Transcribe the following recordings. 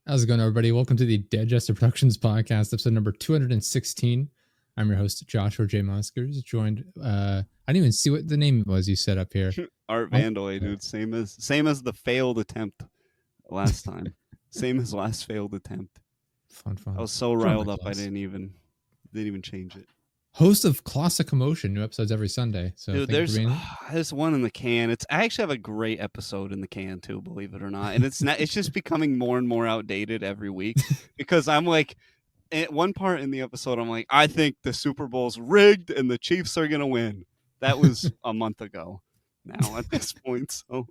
How's it going, everybody? Welcome to the Jester Productions podcast, episode number 216. I'm your host, Joshua J. Moskers, joined, I didn't even see what the name was you set up here. Art Vandalay, dude. Same as the failed attempt last time. Same as last failed attempt. Fun. I was so riled up, I didn't even change it. Host of Kloss Commotion, new episodes every Sunday. So dude, there's one in the can. I actually have a great episode in the can too, believe it or not. And it's just becoming more and more outdated every week because I'm like, at one part in the episode, I'm like, I think the Super Bowl's rigged and the Chiefs are gonna win. That was a month ago now at this point. So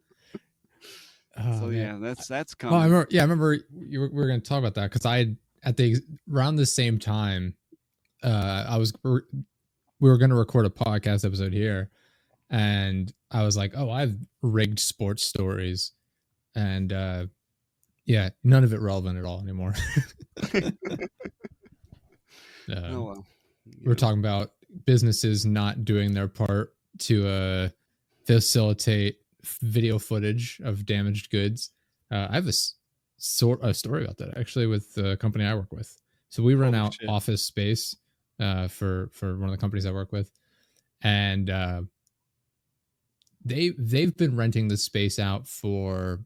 yeah, that's coming. Well, I remember we were going to talk about that because around the same time, we were going to record a podcast episode here, and I was like, oh, I've rigged sports stories, and yeah, none of it relevant at all anymore. Oh well. We're talking about businesses not doing their part to facilitate video footage of damaged goods. I have a story about that actually with the company I work with. So we rent out office space for one of the companies I work with, and they've been renting the space out for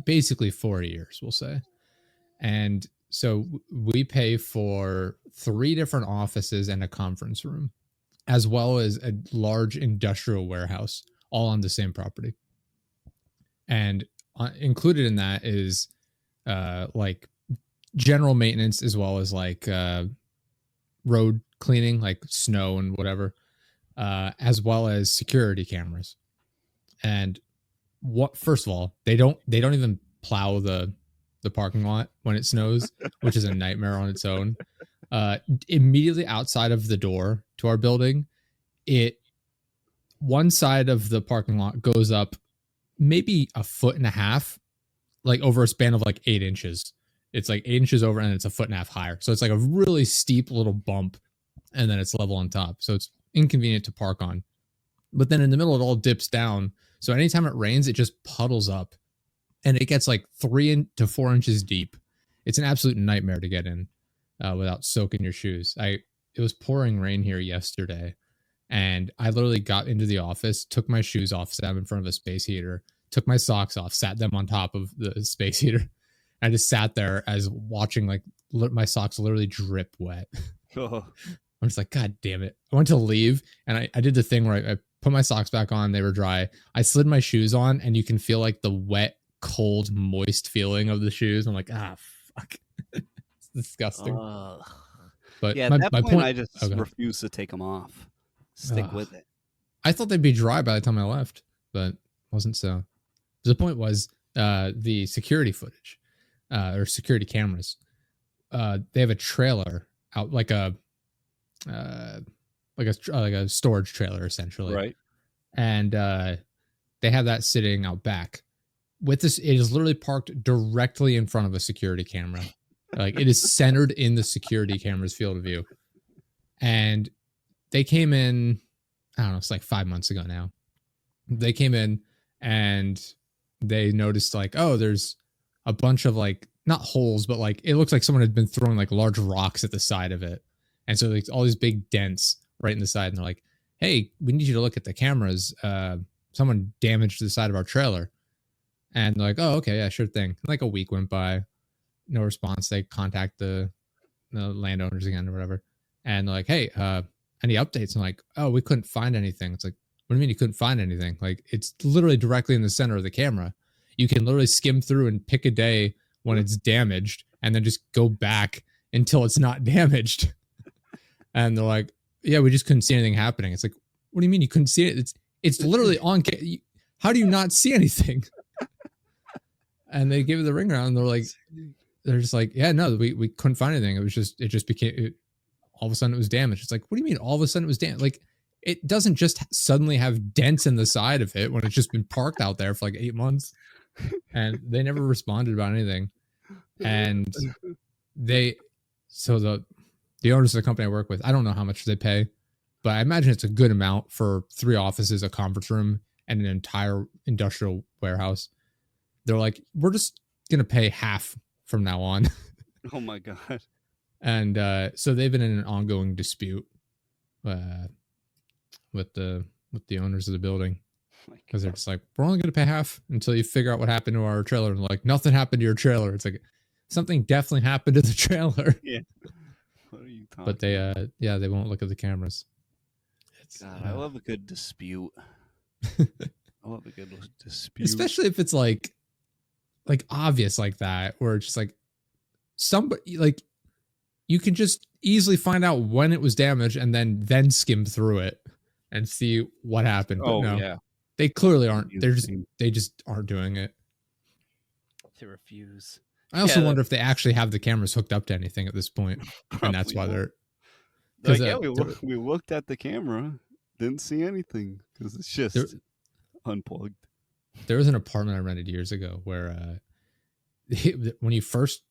basically 4 years, we'll say. And so we pay for 3 different offices and a conference room, as well as a large industrial warehouse, all on the same property. And included in that is like general maintenance, as well as like road cleaning, like snow and whatever, as well as security cameras. And first of all, they don't even plow the parking lot when it snows, which is a nightmare on its own. Immediately outside of the door to our building, one side of the parking lot goes up maybe 1.5 feet, like over a span of like 8 inches. It's like 8 inches over and it's 1.5 feet higher. So it's like a really steep little bump, and then it's level on top. So it's inconvenient to park on. But then in the middle, it all dips down. So anytime it rains, it just puddles up, and it gets like 3 to 4 inches deep. It's an absolute nightmare to get in without soaking your shoes. It was pouring rain here yesterday, and I literally got into the office, took my shoes off, sat in front of a space heater, took my socks off, sat them on top of the space heater. I just sat there as watching like my socks literally drip wet. Oh. I'm just like, God damn it. I went to leave, and I did the thing where I put my socks back on. They were dry. I slid my shoes on, and you can feel like the wet, cold, moist feeling of the shoes. I'm like, fuck. It's disgusting. But yeah, at that point, I just refuse to take them off. Stick with it. I thought they'd be dry by the time I left, but wasn't so. The point was the security footage or security cameras. They have a trailer out, like a storage trailer essentially, right? And they have that sitting out back. With this, it is literally parked directly in front of a security camera. Like, it is centered in the security camera's field of view. And they came in, I don't know, it's like 5 months ago now. They came in and they noticed like, oh, there's a bunch of like, not holes, but like, it looks like someone had been throwing like large rocks at the side of it. And so like all these big dents right in the side. And they're like, hey, we need you to look at the cameras. Someone damaged the side of our trailer. And they're like, oh, okay, yeah, sure thing. Like a week went by, no response. They contact the landowners again or whatever. And they're like, hey, any updates? And like, oh, we couldn't find anything. It's like, what do you mean you couldn't find anything? Like, it's literally directly in the center of the camera. You can literally skim through and pick a day when it's damaged and then just go back until it's not damaged. And they're like, yeah, we just couldn't see anything happening. It's like, what do you mean you couldn't see it? It's literally on. How do you not see anything? And they give it the ring around. And they're just like, yeah, no, we couldn't find anything. It just became, all of a sudden it was damaged. It's like, what do you mean all of a sudden it was damaged? Like, it doesn't just suddenly have dents in the side of it when it's just been parked out there for like 8 months. And they never responded about anything. And the owners of the company I work with, I don't know how much they pay, but I imagine it's a good amount for 3 offices, a conference room, and an entire industrial warehouse. They're like, we're just going to pay half from now on. Oh my god. And so they've been in an ongoing dispute with the owners of the building, because they're just like, we're only going to pay half until you figure out what happened to our trailer. And like, nothing happened to your trailer. It's like, something definitely happened to the trailer. Yeah. What are you talking But they won't look at the cameras. God, I love a good dispute. I love a good dispute. Especially if it's like obvious like that, where it's just like somebody, like, you can just easily find out when it was damaged and then skim through it and see what happened. But no, yeah. they clearly aren't. They just aren't doing it. They refuse. I also wonder if they actually have the cameras hooked up to anything at this point, and that's why they're. Like, we looked at the camera, didn't see anything because it's just unplugged. There was an apartment I rented years ago where when you first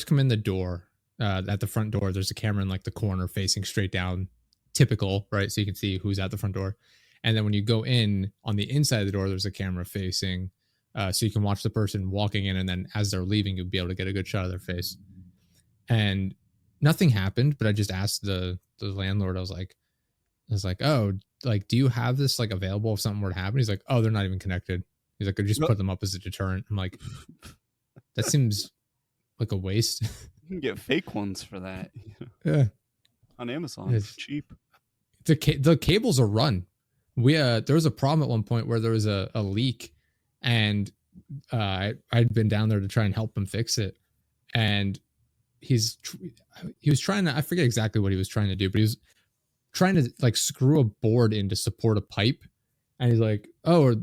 come in the door, at the front door, there's a camera in like the corner facing straight down, typical, right? So you can see who's at the front door. And then when you go in on the inside of the door, there's a camera facing, so you can watch the person walking in, and then as they're leaving, you'll be able to get a good shot of their face. And nothing happened, but I just asked the landlord. I was like, oh, like, do you have this like available if something were to happen? He's like, oh, they're not even connected. He's like, I just put them up as a deterrent. I'm like, that seems like a waste. You can get fake ones for that. Yeah, on Amazon, it's cheap. The cables are run. There was a problem at one point where there was a leak, and I'd been down there to try and help him fix it, and he was trying to, I forget exactly what he was trying to do, but he was trying to like screw a board in to support a pipe, and he's like, oh,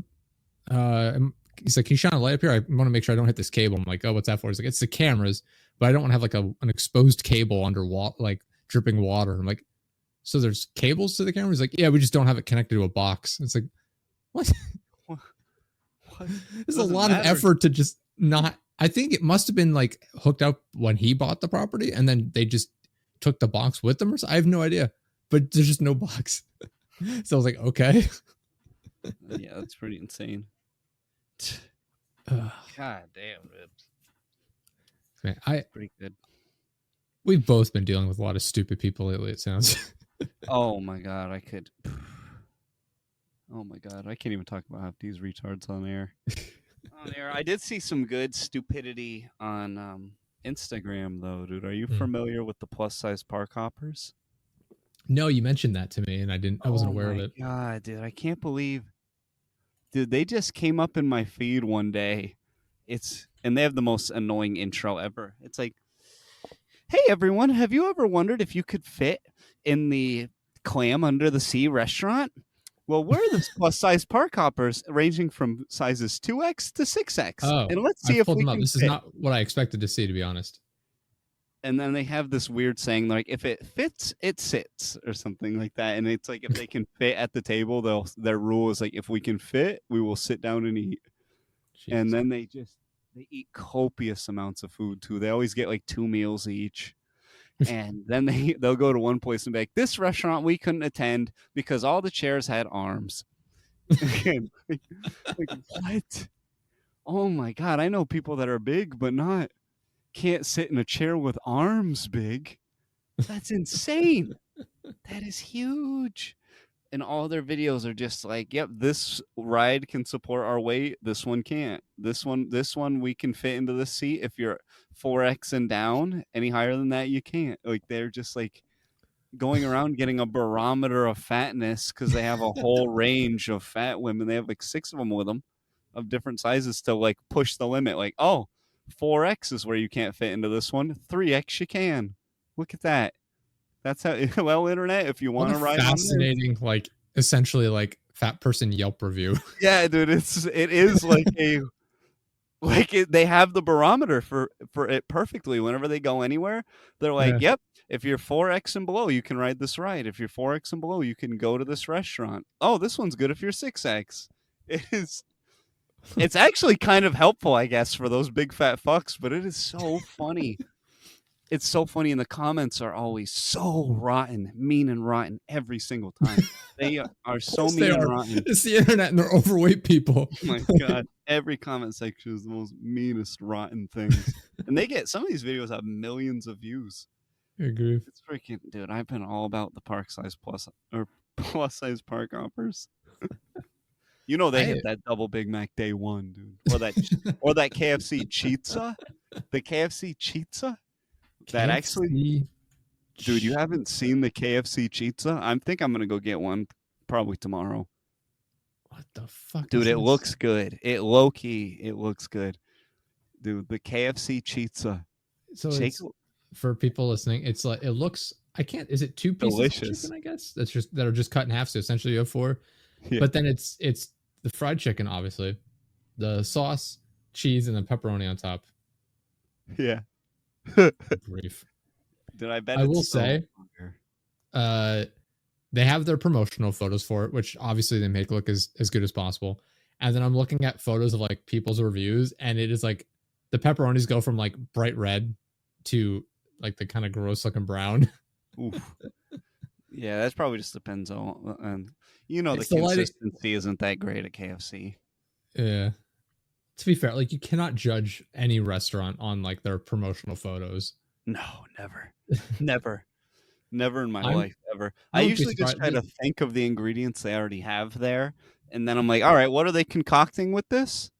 he's like, can you shine a light up here? I want to make sure I don't hit this cable. I'm like, oh, what's that for? He's like, it's the cameras, but I don't want to have like an exposed cable under water, like dripping water. I'm like, so there's cables to the camera? He's like, yeah, we just don't have it connected to a box. It's like, what? There's a lot of effort to just not. I think it must have been like hooked up when he bought the property, and then they just took the box with them, or something. I have no idea, but there's just no box. So I was like, okay. Yeah, that's pretty insane. God damn, Ribs. Man, pretty good. We've both been dealing with a lot of stupid people lately, it sounds. Oh my god, I could. Oh my god, I can't even talk about half these retards on air. I did see some good stupidity on Instagram, though, dude. Are you familiar with the plus size park hoppers? No, you mentioned that to me, and I wasn't aware of it. Oh my god, dude, I can't believe. Dude, they just came up in my feed one day. And they have the most annoying intro ever. It's like, hey everyone, have you ever wondered if you could fit in the Clam Under the Sea restaurant? Well, we're the plus size park hoppers ranging from sizes 2X to 6X. Oh, and let's see if we can This is not what I expected to see, to be honest. And then they have this weird saying, like, if it fits, it sits, or something like that. And it's like, if they can fit at the table, their rule is like, if we can fit, we will sit down and eat. Jeez. And then they eat copious amounts of food too. They always get like 2 meals each. And then they'll go to one place and be like, this restaurant we couldn't attend because all the chairs had arms. like, what? Oh my god, I know people that are big but can't sit in a chair with arms big. That's insane. That is huge. And all their videos are just like, yep, this ride can support our weight. This one can't. This one we can fit into the seat. If you're 4X and down, any higher than that, you can't. Like, they're just like going around getting a barometer of fatness because they have a whole range of fat women. They have like 6 of them with them of different sizes to like push the limit. Like, oh, 4X is where you can't fit into this one. 3X you can. Look at that. That's how, well, internet, if you want to ride fascinating, like, essentially like fat person Yelp review. Yeah, dude, it is like they have the barometer for it perfectly. Whenever they go anywhere, they're like, yep, if you're 4X and below, you can ride this ride. If you're 4X and below, you can go to this restaurant. Oh, this one's good if you're 6X. It's actually kind of helpful, I guess, for those big fat fucks, but it is so funny. it's so funny, and the comments are always so rotten, mean and rotten every single time. They are Of so course they mean and are. rotten. It's the internet and they're overweight people. Oh my god, every comment section is the most meanest rotten things, and they get some of these videos have millions of views. I agree. It's freaking, dude. I've been all about the park size plus or plus size park hoppers. You know they I hit that double Big Mac day one, dude, or that KFC Chizza, the KFC Chizza. That actually, KFC dude, you haven't Chizza. seen the KFC Chizza? I think I'm gonna go get one probably tomorrow. What the fuck Dude, is it this? looks good. It low key, it looks good. Dude, the KFC Chizza. So Shake it's for people listening. It's like it looks. I can't. Is it two pieces delicious. of chicken? I guess that's just that are just cut in half. So essentially, you have four. Yeah. But then it's the fried chicken, obviously, the sauce, cheese, and then pepperoni on top. Yeah. Grief. Dude, I bet I it's will so say, they have their promotional photos for it, which obviously they make look as good as possible. And then I'm looking at photos of like people's reviews, and it is like the pepperonis go from like bright red to like the kind of gross looking brown. Oof. Yeah, that probably just depends on you know, It's the the lighting. consistency isn't that great at KFC. Yeah. To be fair, like you cannot judge any restaurant on like their promotional photos. No, never. Never. Never in my I'm life, ever. I I wouldn't be usually just surprised. try to think of the ingredients they already have there, and then I'm like, all right, what are they concocting with this?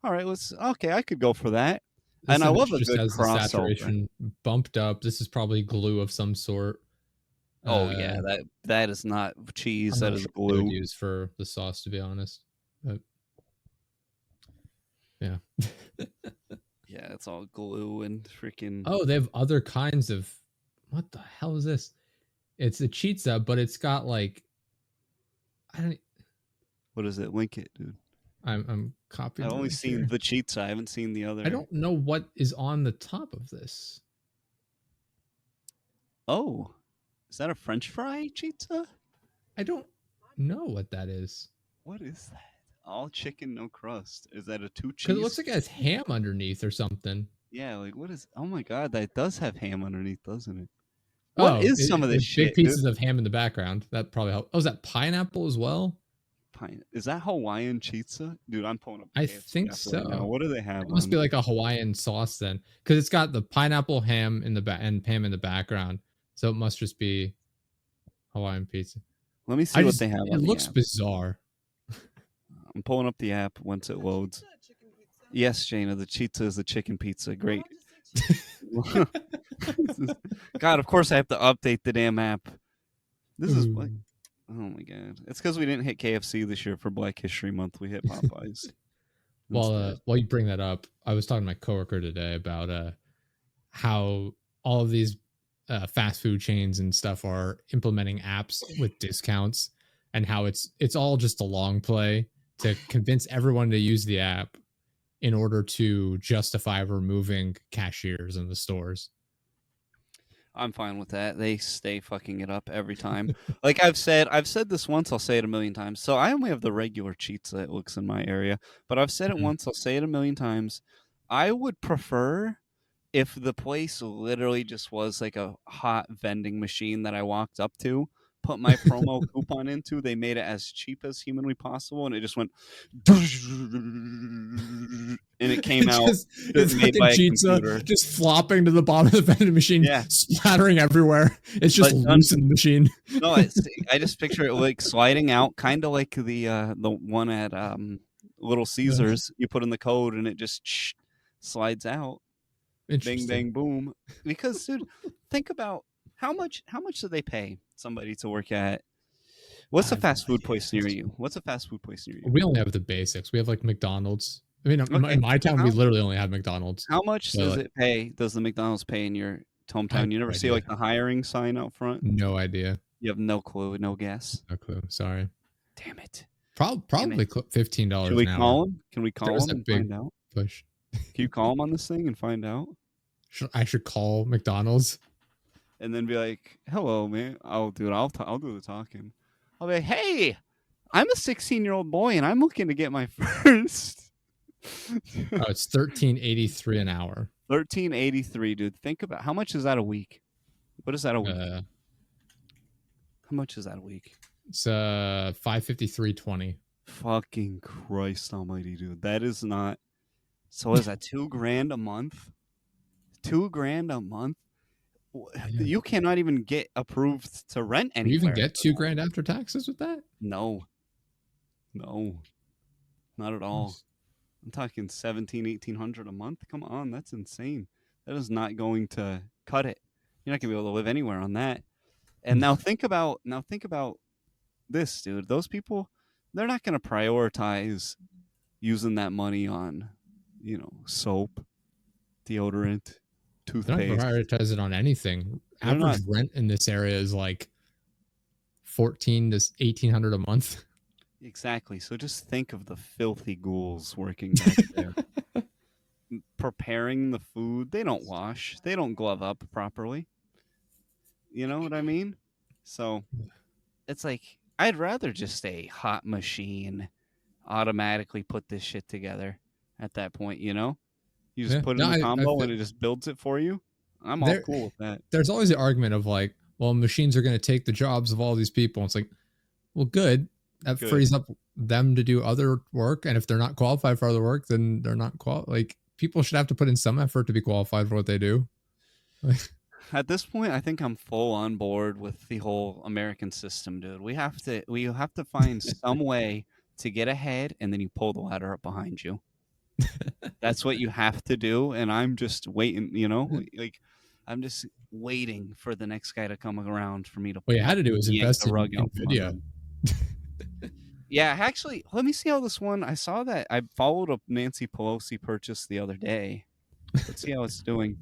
All right, okay, I could go for that. This And I image love a just good has the crossover. saturation bumped up. This is probably glue of some sort. Oh yeah, that is not cheese, I'm that not is sure what they would glue. use for the sauce, to be honest. But yeah. Yeah, it's all glue and freaking. Oh, they have other kinds of. What the hell is this? It's a chizza, but it's got like. I don't. What is it? Link it, dude. I'm copying. I've only seen here. the Chizza. I haven't seen the other. I don't know what is on the top of this. Oh, is that a French fry Chizza? I don't know what that is. What is that? All chicken, no crust. Is that a two cheese? Because it looks like it has ham underneath or something. Yeah, like what is? Oh my god, that does have ham underneath, doesn't it? What is some of this shit? Big pieces of ham in the background. That probably helps. Oh, is that pineapple as well? Is that Hawaiian Chizza? Dude, I'm pulling up. I KFC think app so. right now. What do they have? It must be like a Hawaiian sauce then, because it's got the pineapple ham in the back and ham in the background. So it must just be Hawaiian pizza. Let me see what they have. It looks bizarre. I'm pulling up the app once it loads. Yes, Jana, the Chizza is the chicken pizza. Great. God, of course I have to update the damn app. This is like, oh my god! It's because we didn't hit KFC this year for Black History Month. We hit Popeyes. While you bring that up, I was talking to my coworker today about how all of these fast food chains and stuff are implementing apps with discounts, and how it's all just a long play to convince everyone to use the app in order to justify removing cashiers in the stores. I'm fine with that. They stay fucking it up every time. Like I've said this once, I'll say it a million times. So I only have the regular Cheats that looks in my area, but I've said it once, I'll say it a million times. I would prefer if the place literally just was like a hot vending machine that I walked up to, put my promo coupon into, they made it as cheap as humanly possible, and it just went and it came out it's made by a computer. Just flopping to the bottom of the vending machine, splattering everywhere. It's just loose in the machine. No, I just picture it like sliding out, kind of like the one at Little Caesars. You put in the code and it just slides out. Bing bang boom. Because dude, think about how much do they pay somebody to work at? What's a fast food place near you? What's a fast food place near you? We only have the basics. We have like McDonald's. I mean, in my town, we literally only have McDonald's. How much does it pay? Does the McDonald's pay in your hometown? You never see like the hiring sign out front? No idea. You have no clue, no guess. No clue. Sorry. Damn it. Probably $15. Should we call him? Can we call him and find out? Push. Can you call him on this thing and find out? I should call McDonald's and then be like, "Hello, man. Oh, dude, I'll do the talking. I'll be like, hey, I'm a 16-year-old boy and I'm looking to get my first." Oh, it's $13.83 an hour. $13.83, dude. Think about how much is that a week? What is that a week? How much is that a week? It's 553.20. Fucking Christ almighty, dude. That is not. So is that $2,000 a month? $2,000 a month? Yeah. You cannot even get approved to rent You even anywhere. get $2,000 after taxes with that? No, not at all. Nice. I'm talking 1,700-1,800 a month. Come on, that's insane. That is not going to cut it. You're not gonna be able to live anywhere on that. And now think about this, dude. Those people, they're not gonna prioritize using that money on, soap, deodorant, They're not toothpaste. prioritize it on anything. They're not. Average rent in this area is like 1,400 to 1,800 a month. Exactly. So just think of the filthy ghouls working back there. Preparing the food. They don't wash. They don't glove up properly. You know what I mean? So it's like, I'd rather just a hot machine automatically put this shit together at that point, You just Yeah. put it No, in the I combo feel, and it just builds it for you. I'm all cool with that. there's always the argument of like, well, machines are going to take the jobs of all these people. It's like, well, good. That frees up them to do other work. And if they're not qualified for other work, then they're not like people should have to put in some effort to be qualified for what they do. At this point, I think I'm full on board with the whole American system, dude. We have to find some way to get ahead, and then you pull the ladder up behind you. That's what you have to do, and I'm just waiting. Like I'm just waiting for the next guy to come around for me to. What you had to do is yank invest the in rug out from under NVIDIA. him. Yeah, actually, let me see how this one. I saw that I followed up Nancy Pelosi purchase the other day. Let's see how it's doing.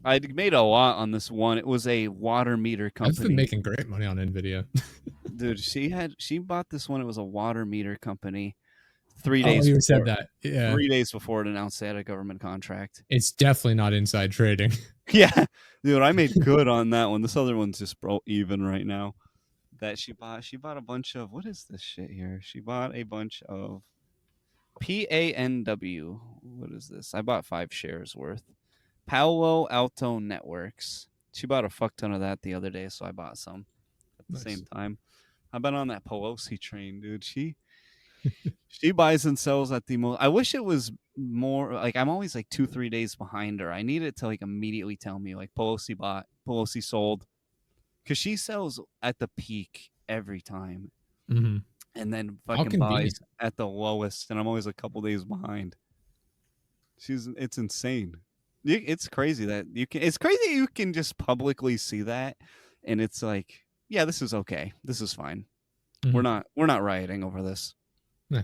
I made a lot on this one. It was a water meter company. I've been making great money on NVIDIA. Dude, she bought this one. It was a water meter company. 3 days. Oh, you before, said that. Yeah. 3 days before it announced they had a government contract. It's definitely not inside trading. Yeah, dude, I made good on that one. This other one's just broke even right now. That she bought a bunch of, what is this shit here? She bought a bunch of PANW. What is this? I bought 5 shares worth. Palo Alto Networks. She bought a fuck ton of that the other day, so I bought some at the same time. I've been on that Pelosi train, dude. She buys and sells at the most. I wish it was more like I'm always like 2-3 days behind her. I need it to like immediately tell me like Pelosi bought, Pelosi sold. Because she sells at the peak every time, and then fucking buys at the lowest, and I'm always a couple days behind. It's insane. It's crazy that you can. It's crazy you can just publicly see that, and it's like, yeah, this is okay. This is fine. We're not rioting over this. No.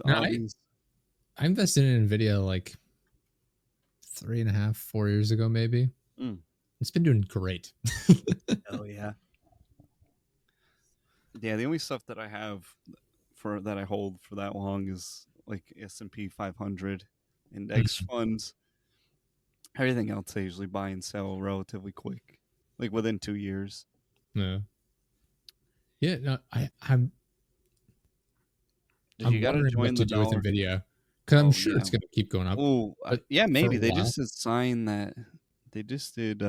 I invested in NVIDIA like 3.5, 4 years ago, maybe. It's been doing great. Oh yeah. Yeah, the only stuff that I have that I hold for that long is like S&P 500 index funds. Everything else I usually buy and sell relatively quick, like within 2 years. No. Yeah, no, I'm wondering what to do with NVIDIA because I'm sure it's going to keep going up. Oh, yeah, maybe they just did sign that. They just did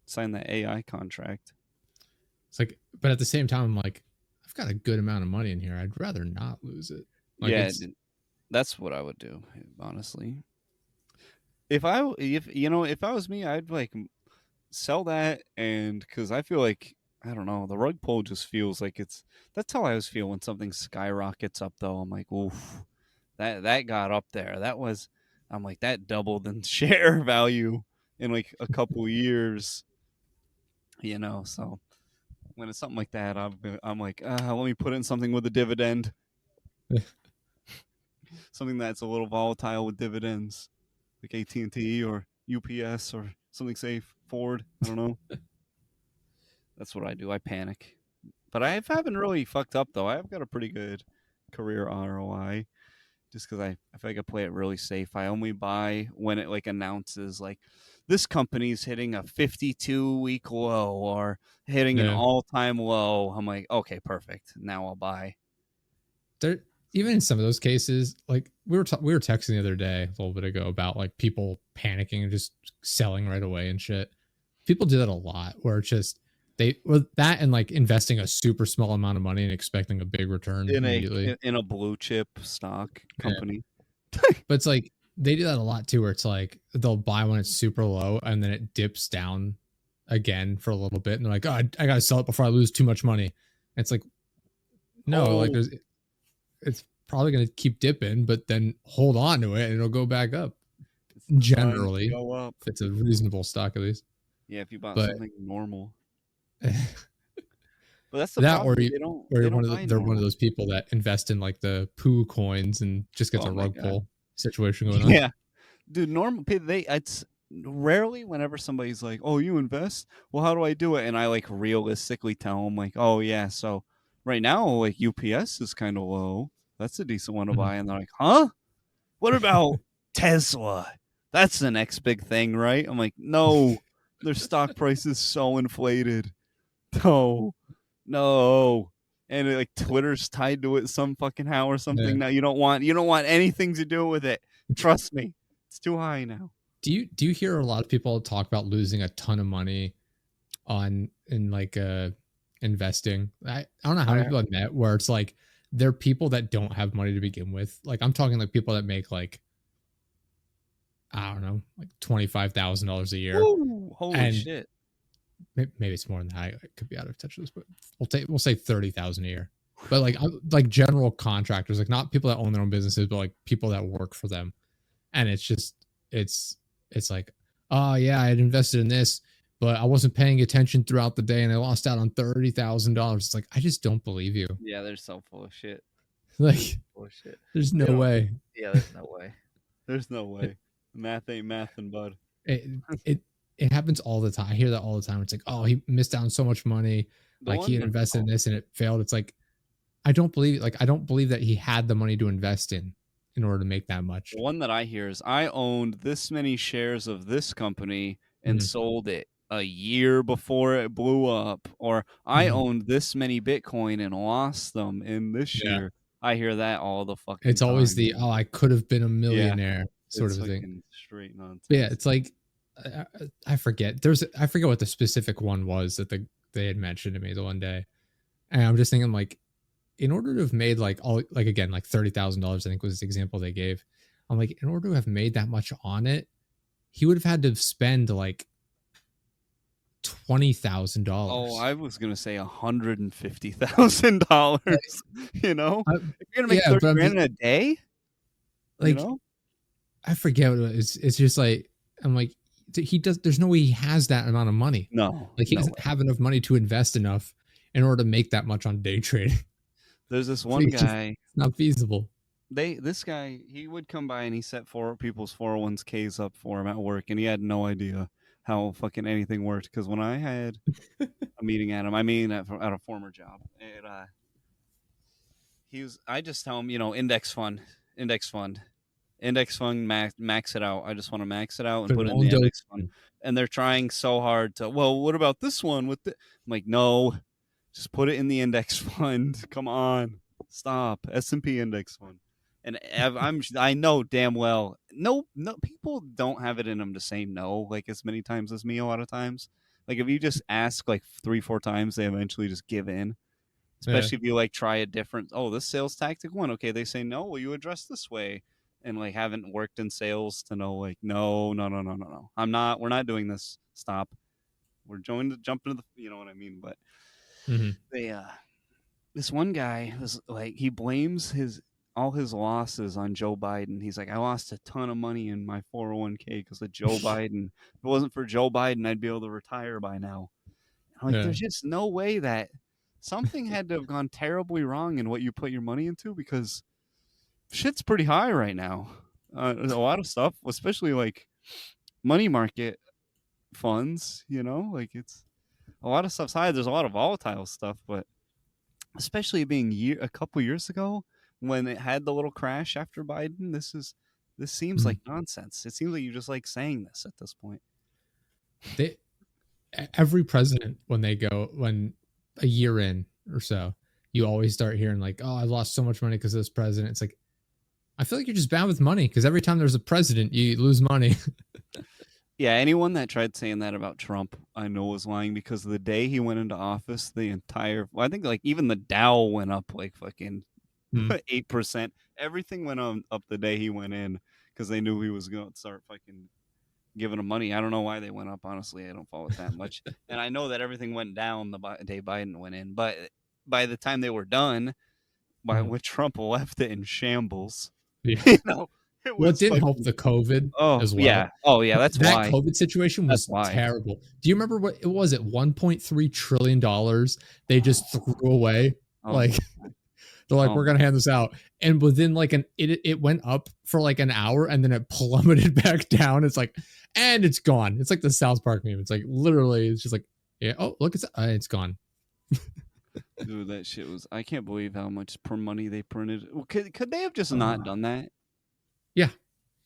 sign that AI contract. It's like, but at the same time, I'm like, I've got a good amount of money in here. I'd rather not lose it. Like, yeah, that's what I would do, honestly. If I was me, I'd like sell that, and because I feel like, I don't know, the rug pull just feels like that's how I always feel when something skyrockets up though. I'm like, oof, that got up there. I'm like, that doubled in share value in like a couple years, so when it's something like that, I'm like, let me put in something with a dividend. Something that's a little volatile with dividends, like AT&T or UPS or something safe, Ford, I don't know. That's what I do. I panic. But I haven't really fucked up, though. I've got a pretty good career ROI just because I feel like I play it really safe. I only buy when it like announces like this company's hitting a 52-week low or hitting an all-time low. I'm like, okay, perfect. Now I'll buy. even in some of those cases, like we were texting the other day a little bit ago about like people panicking and just selling right away and shit. People do that a lot, where it's just that and like investing a super small amount of money and expecting a big return immediately. In a blue chip stock Yeah. company. But it's like they do that a lot too, where it's like they'll buy when it's super low and then it dips down again for a little bit, and they're like, "Oh, I gotta sell it before I lose too much money." And it's like, no, like Oh, it's probably gonna keep dipping, but then hold on to it and it'll go back up. it's designed to Generally, go up. if it's a reasonable stock at least. Yeah, if you bought But something normal. But that's the that, or problem. you, or They you're one don't of buy they're one of normal. those people that invest in like the poo coins and just gets Oh a my rug god. pull situation going on. Yeah. Dude, normal they it's rarely whenever somebody's like, "Oh, you invest? Well, how do I do it?" And I like realistically tell them like, "Oh yeah, so right now like UPS is kind of low. That's a decent one to Mhm. buy." And they're like, "Huh? What about Tesla? That's the next big thing, right?" I'm like, "No, their stock price is so inflated. No, no." And like Twitter's tied to it some fucking how or Yeah. something. Now you don't want anything to do with it. Trust me, it's too high now. Do you hear a lot of people talk about losing a ton of money on in like investing? I don't know how many I people I've met where it's like they're people that don't have money to begin with. Like I'm talking like people that make like, I don't know, like $25,000 a year, Woo! Holy and shit. maybe it's more than that. I could be out of touch with this, but we'll say 30,000 a year. But like general contractors, like not people that own their own businesses, but like people that work for them. And it's just it's it's like, oh yeah, I had invested in this, but I wasn't paying attention throughout the day and I lost out on $30,000. It's like, I just don't believe you. Yeah, they're so full of shit. They're Like, full of shit. there's They no don't. way. Yeah, there's no way. There's no It way. Math ain't math and bud. it it, it happens all the time. I hear that all the time. It's like, oh, he missed out on so much money. The Like he had one invested in oh, this and it failed. It's like, I don't believe that he had the money to invest in order to make that much. the one that I hear is I owned this many shares of this company and Mhm, sold it a year before it blew up, or I mhm. owned this many Bitcoin and lost them in this Yeah. year. I hear that all the It's fucking always time. the, oh, I could have been a Yeah, millionaire sort it's of a thing. fucking straight But yeah, nonsense. it's like I forget. I forget what the specific one was that they had mentioned to me the one day, and I'm just thinking like, in order to have made like all like again like $30,000, I think was the example they gave. I'm like, in order to have made that much on it, he would have had to spend like Oh, $20,000. I was gonna say $150,000. You know, I, if you're gonna make yeah, 30 but I'm grand just in a day, you like, know, I forget what it is. It's just like I'm like, he does. There's no way he has that amount of money. no, Like he no doesn't way. have enough money to invest enough in order to make that much on day trading. There's this Like, one it's just guy. it's not feasible. This guy, he would come by and he set four people's 401ks up for him at work, and he had no idea how fucking anything worked. Because when I had a meeting at him, I mean at a former job, and I just tell him, index fund, max it out. I just want to max it out and put it in the Fernando. index fund. And they're trying so hard to, well, what about this one with the? I'm like, no, just put it in the index fund. Come on, stop. S&P index fund. And I know damn well, no, people don't have it in them to say no like as many times as me. A lot of times, like if you just ask like 3-4 times, they eventually just give in. Yeah. Especially if you like try a different, oh, this sales tactic one, okay, they say no, will you address this way? And like haven't worked in sales to know like no, no, no, no, no, no. We're not doing this. Stop. We're jumping to the, you know what I mean? But Mhm. they this one guy was like, he blames his all his losses on Joe Biden. He's like, I lost a ton of money in my 401k because of Joe Biden. If it wasn't for Joe Biden, I'd be able to retire by now. Like, Yeah. there's just no way that something had to have gone terribly wrong in what you put your money into, because shit's pretty high right now. There's a lot of stuff, especially like money market funds, like it's a lot of stuff's high. There's a lot of volatile stuff, but especially being a couple years ago when it had the little crash after Biden, this seems Mhm. like nonsense. It seems like you just like saying this at this point. Every president when a year in or so, you always start hearing like, "Oh, I lost so much money because of this president." It's like, I feel like you're just bad with money because every time there's a president, you lose money. Yeah, anyone that tried saying that about Trump, I know was lying, because the day he went into office, I think like even the Dow went up like fucking Hmm. 8%. Everything went up the day he went in because they knew he was going to start fucking giving them money. I don't know why they went up. Honestly, I don't follow it that much. And I know that everything went down the day Biden went in. But by the time they were done, when Trump left it in shambles, Yeah. you know, it Well, it was didn't help fucking. the COVID Oh as well. yeah, oh yeah. That's That why. COVID situation That's was why. terrible. Do you remember what it was? At $1.3 trillion they just threw away. Oh Like my god. they're like, Oh we're my. gonna hand this out, and within like it went up for like an hour, and then it plummeted back down. It's like, and it's gone. It's like the South Park meme. It's like literally, it's just like, yeah, oh look, it's gone. Dude, that shit was. I can't believe how much per money they printed. Could they have just not done that? Yeah,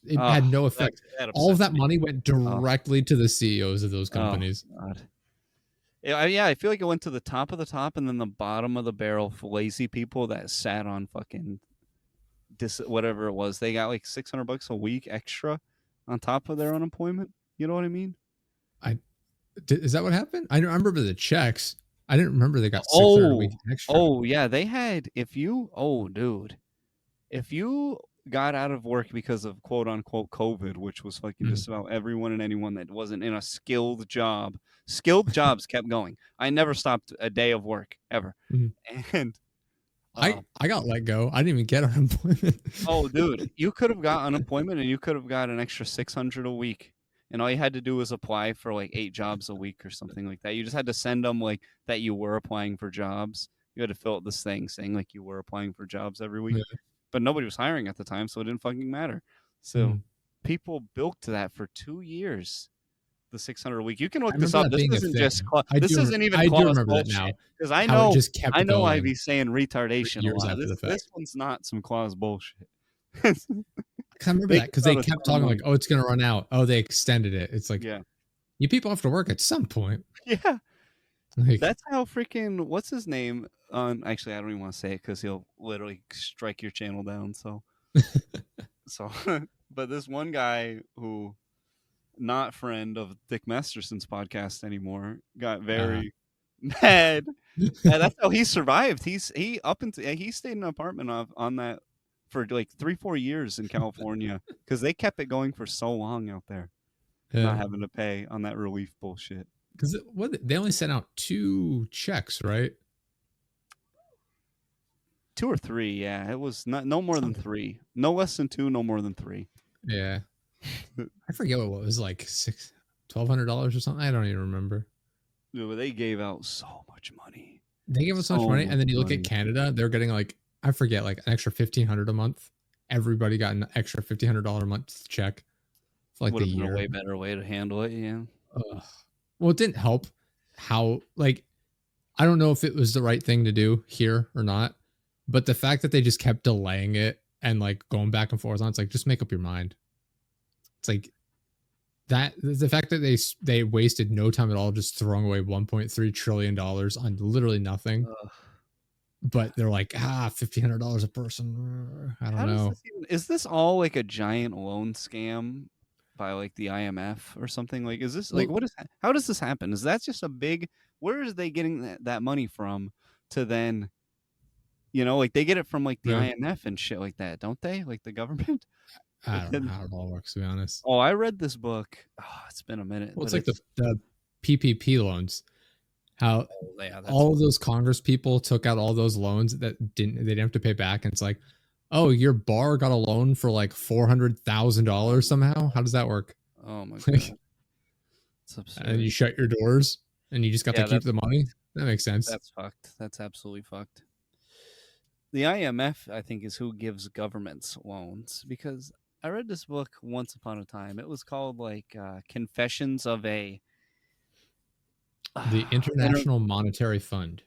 it Oh, had no that effect. that All of upsets that me. money went Oh, directly to the CEOs of those oh companies. god. Yeah, I feel like it went to the top of the top and then the bottom of the barrel for lazy people that sat on fucking whatever it was. They got like $600 a week extra on top of their unemployment. You know what I mean? I Is that what happened? I remember the checks. I didn't remember they got 600 a week Oh, extra. oh yeah, they had. Oh dude, if you got out of work because of quote unquote COVID, which was fucking Mm, just about everyone and anyone that wasn't in a skilled job, skilled jobs kept going. I never stopped a day of work ever. mm. And I got let go. I didn't even get unemployment. oh, dude, you could have got unemployment and you could have got an extra 600 a week. And all you had to do was apply for like 8 jobs a week or something like that. You just had to send them like that you were applying for jobs. You had to fill out this thing saying like you were applying for jobs every week. Yeah. But nobody was hiring at the time, so it didn't fucking matter. So Mm. people bilked that for 2 years. The 600 a week. You can I look this remember up. that This being a isn't thing. just this isn't even I do Kloss remember that now. bullshit. Because I How it know just kept I be going saying for retardation a years lot. after the This fact. one's not some Kloss bullshit. 'Cause I remember They that because give they out a kept ton of talking like, money. "Oh, it's gonna run out." Oh, they extended it. It's like Yeah. you people have to work at some point. Yeah. Like, That's how freaking what's his name on actually I don't even want to say it because he'll literally strike your channel down. So but this one guy who not friend of Dick Masterson's podcast anymore got uh, very mad. And that's how he survived. He stayed in an apartment on that for like 3-4 years in California because they kept it going for so long out there, not yeah. having to pay on that relief bullshit. Because what they only sent out 2 checks, right? 2 or 3, yeah. It was no more than Something. 3, no less than 2, no more than 3. Yeah. I forget what it was like $1,200 or something. I don't even remember. Dude, but they gave out so much money, They give us so much so money, much and then you look at money. Canada, they're getting like I forget like an extra 1,500 a month. Everybody got an extra $1,500 a month check for like Would the have been a year. way better way to handle it. Yeah. Ugh. Well, it didn't help how like I don't know if it was the right thing to do here or not, but the fact that they just kept delaying it and like going back and forth on it's like just make up your mind. It's like that the fact that they wasted no time at all just throwing away 1.3 trillion dollars on literally nothing, Ugh. but they're like $1,500 a person. I don't How does know. this even? Is this all like a giant loan scam by like the IMF or something? Like, is this like Well, what is? How does this happen? Is that just a big? Where is they getting that money from? To then, like they get it from like the yeah, IMF and shit like that, don't they? Like the government. I And don't know then, how it all works to be honest. oh, I read this book. Oh, it's been a minute, Well, but it's like it's the PPP loans. How oh yeah, that's all of those Congress people took out all those loans that they didn't have to pay back, and it's like, oh, your bar got a loan for like $400,000 somehow. How does that work? oh my Like, god, it's and absurd. you shut your doors and you just got to Yeah, keep the money. That makes sense. that's fucked. That's absolutely fucked. The IMF, I think, is who gives governments loans because I read this book once upon a time. It was called like Confessions of a The Inter- International Monetary Fund.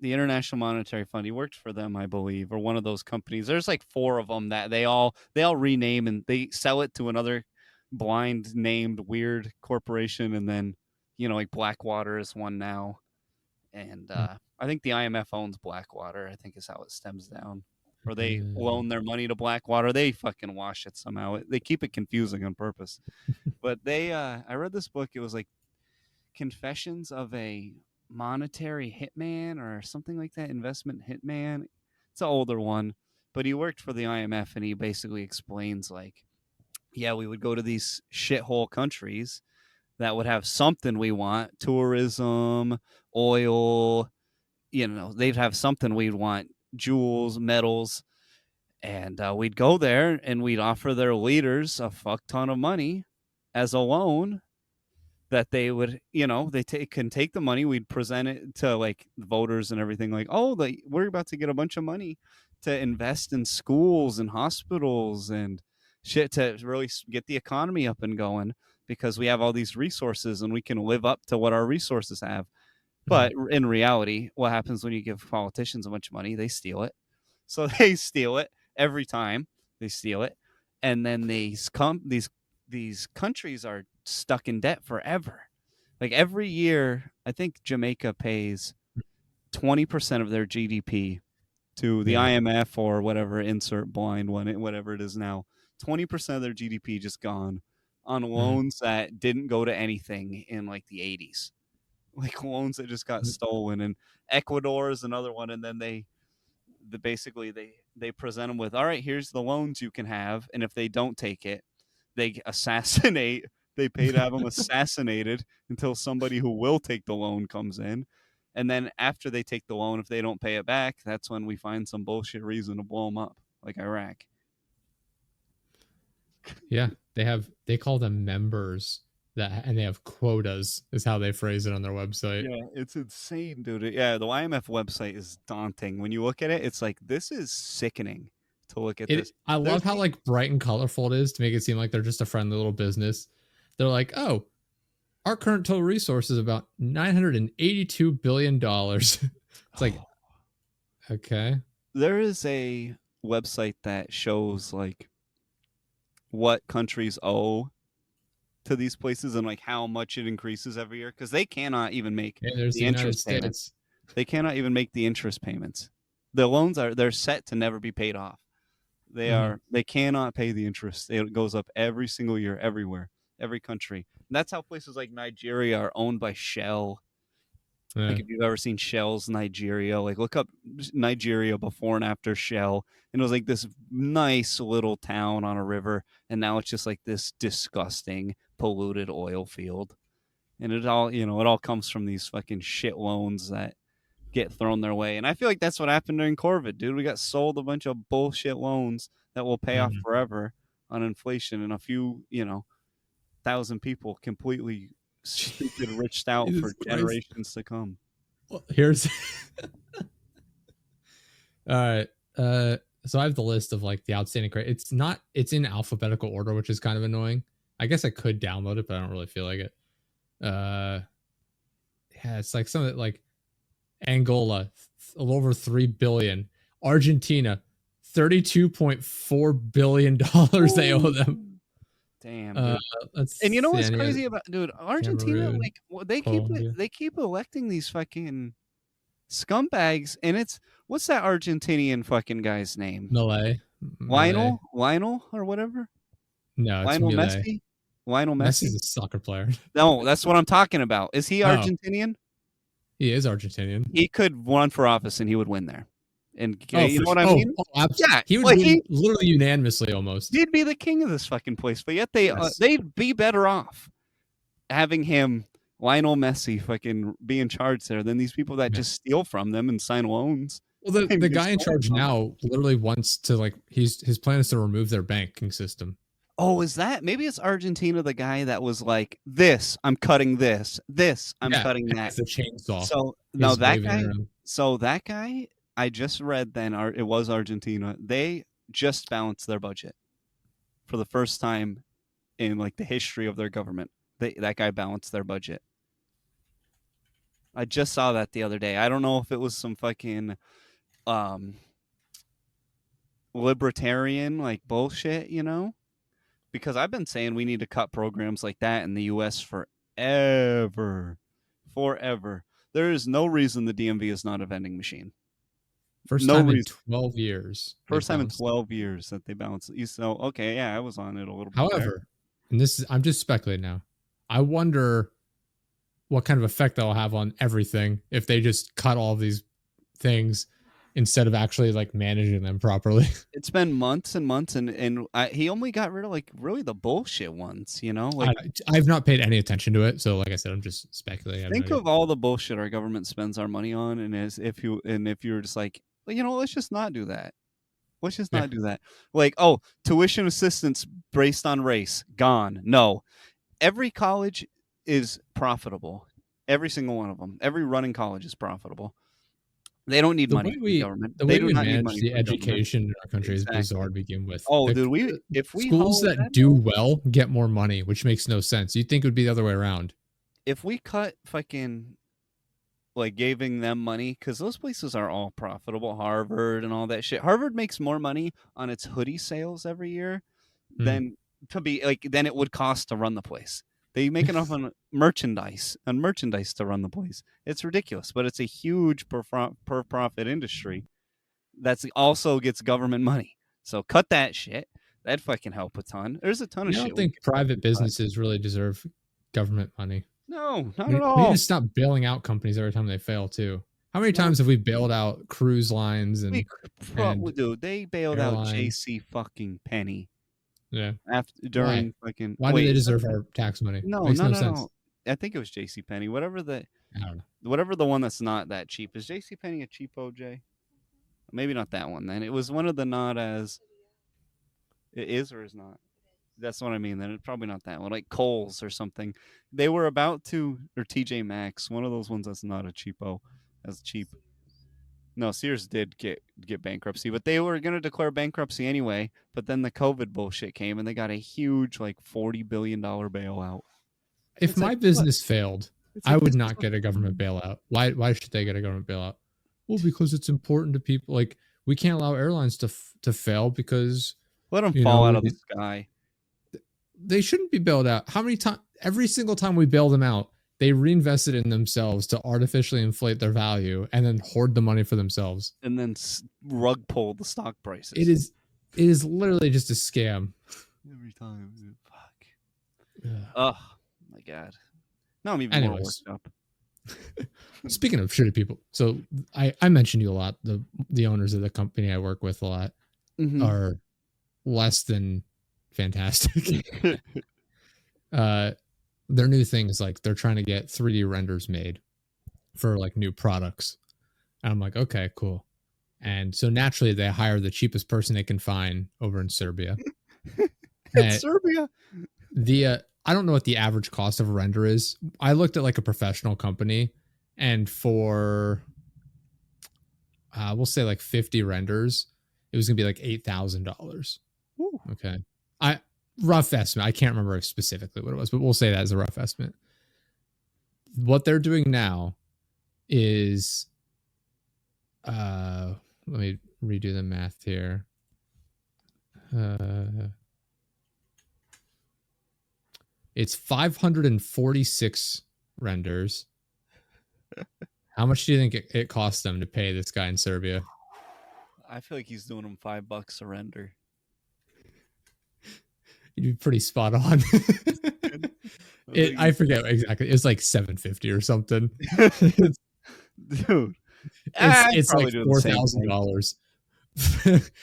the International Monetary Fund. He worked for them, I believe, or one of those companies. There's like 4 of them that they all rename and they sell it to another blind named weird corporation, and then like Blackwater is one now. and I think the IMF owns Blackwater. I think is how it stems down, or they loan their money to Blackwater. They fucking wash it somehow. They keep it confusing on purpose. But I read this book. It was like Confessions of a Monetary Hitman or something like that, investment hitman. It's an older one, but he worked for the IMF, and he basically explains like, yeah, we would go to these shithole countries that would have something we want, tourism, oil, they'd have something we'd want, jewels, metals, and we'd go there and we'd offer their leaders a fuck ton of money as a loan that they would, can take the money. We'd present it to like the voters and everything, like, oh, we're about to get a bunch of money to invest in schools and hospitals and shit to really get the economy up and going, because we have all these resources and we can live up to what our resources have. But in reality, what happens when you give politicians a bunch of money? They steal it. So they steal it every time. They steal it, and then these countries are stuck in debt forever. Like every year, I think Jamaica pays 20% of their GDP to the IMF or whatever, insert blind one, whatever it is now. 20% of their GDP just gone on loans that didn't go to anything in like the 80s. Like loans that just got stolen. And Ecuador is another one. And then they present them with, all right, here's the loans you can have. And if they don't take it, they assassinate. They pay to have them assassinated until somebody who will take the loan comes in. And then after they take the loan, if they don't pay it back, that's when we find some bullshit reason to blow them up, like Iraq. Yeah, they call them members, and they have quotas, is how they phrase it on their website. Yeah, it's insane, dude. Yeah, the IMF website is daunting. When you look at it, it's like, this is sickening to look at this. I love how like bright and colorful it is to make it seem like they're just a friendly little business. They're like, oh, our current total resource is about $982 billion. It's like, okay. There is a website that shows like what countries owe to these places and like how much it increases every year, because they cannot even make the interest payments. They cannot even make the interest payments. The loans they're set to never be paid off. They cannot pay the interest. It goes up every single year, everywhere, every country. And that's how places like Nigeria are owned by Shell. Yeah. Like if you've ever seen Shell's Nigeria, like look up Nigeria before and after Shell, and it was like this nice little town on a river, and now it's just like this disgusting polluted oil field. And it all comes from these fucking shit loans that get thrown their way. And I feel like that's what happened during COVID, dude. We got sold a bunch of bullshit loans that will pay off forever on inflation, and a few, 1,000 people completely stupid riched out for generations to come. Well, here's all right. So I have the list of like the outstanding credit. It's in alphabetical order, which is kind of annoying. I guess I could download it, but I don't really feel like it. Yeah, it's like some of it, like Angola, a little over 3 billion. Argentina, $32.4 billion they owe them. Damn, and you know what's crazy about, dude, Argentina? Cameroon, like they keep electing these fucking scumbags, and it's, what's that Argentinian fucking guy's name? Lionel or whatever. No, it's Lionel Messi. Lionel Messi. Messi's a soccer player. No, that's what I'm talking about. Is he Argentinian? He is Argentinian. He could run for office and he would win there. And you know what I mean? Yeah, he would win literally unanimously almost. He'd be the king of this fucking place, but yet they'd be better off having him, Lionel Messi, fucking be in charge there than these people that just steal from them and sign loans. Well, the guy in charge now literally wants to, like, his plan is to remove their banking system. Oh, is that, maybe it's Argentina, the guy that was like, this, I'm cutting this, I'm cutting that. The chainsaw. So no, that guy, I just read then, it was Argentina. They just balanced their budget for the first time in like the history of their government. That guy balanced their budget. I just saw that the other day. I don't know if it was some fucking libertarian like bullshit, because I've been saying we need to cut programs like that in the US forever. There is no reason the DMV is not a vending machine. First No time in reason. 12 years. First time in 12 years that they bounced. So okay, yeah, I was on it a little bit. However, and this is I'm just speculating now. I wonder what kind of effect that'll have on everything if they just cut all of these things instead of actually like managing them properly. It's been months and months, and he only got rid of like really the bullshit ones, you know. Like I've not paid any attention to it, so like I said, I'm just speculating. think of all the bullshit our government spends our money on, and if you're just like, well, you know, let's just not do that. Let's just not do that. Like, oh, tuition assistance based on race, gone. No, every college is profitable. Every single one of them. Every running college is profitable. They don't need money from the government. The way we manage the education in our country is bizarre to begin with. Oh, dude, if we schools that do well get more money, which makes no sense. You'd think it would be the other way around. If we cut fucking like giving them money, because those places are all profitable, Harvard and all that shit. Harvard makes more money on its hoodie sales every year than it would cost to run the place. They make enough on merchandise to run the place. It's ridiculous, but it's a huge per profit industry that also gets government money. So cut that shit. That'd fucking help a ton. There's a ton of shit. I don't think private businesses really deserve government money. No, not at all. We need to stop bailing out companies every time they fail too. How many times have we bailed out cruise lines and dude, they bailed out JC fucking Penny. Yeah. During fucking. Why do they deserve our tax money? No, no. I think it was JC Penny. I don't know. Whatever the one that's not that cheap. Is JC Penny a cheapo, Jay? Maybe not that one. Then it was one of the not as. It is or is not. That's what I mean. Then it's probably not that one. Like Kohl's or something. They were about to, or TJ Maxx, one of those ones that's not a cheapo, as cheap. No, Sears did get bankruptcy, but they were going to declare bankruptcy anyway. But then the COVID bullshit came, and they got a huge, like, $40 billion bailout. If my business failed, I would not get a government bailout. Why should they get a government bailout? Well, because it's important to people. Like, we can't allow airlines to fail because let them fall out of the sky. They shouldn't be bailed out. How many times? Every single time we bail them out, they reinvested in themselves to artificially inflate their value and then hoard the money for themselves. And then rug pull the stock prices. It is literally just a scam. Every time. Fuck. Oh, my God. Now I'm even more worked up. Speaking of shitty people, so I mentioned you a lot. The owners of the company I work with a lot are less than fantastic. Their new thing is like they're trying to get 3D renders made for like new products. And I'm like, okay, cool. And so naturally they hire the cheapest person they can find over in Serbia. Serbia. I don't know what the average cost of a render is. I looked at like a professional company, and for we'll say like 50 renders, it was gonna be like $8,000. Okay. Rough estimate. I can't remember specifically what it was, but we'll say that as a rough estimate. What they're doing now is, let me redo the math here. It's 546 renders. How much do you think it costs them to pay this guy in Serbia? I feel like he's doing them $5 a render. You'd be pretty spot on. I forget exactly. It was like $750 or something. Dude, it's like $4,000.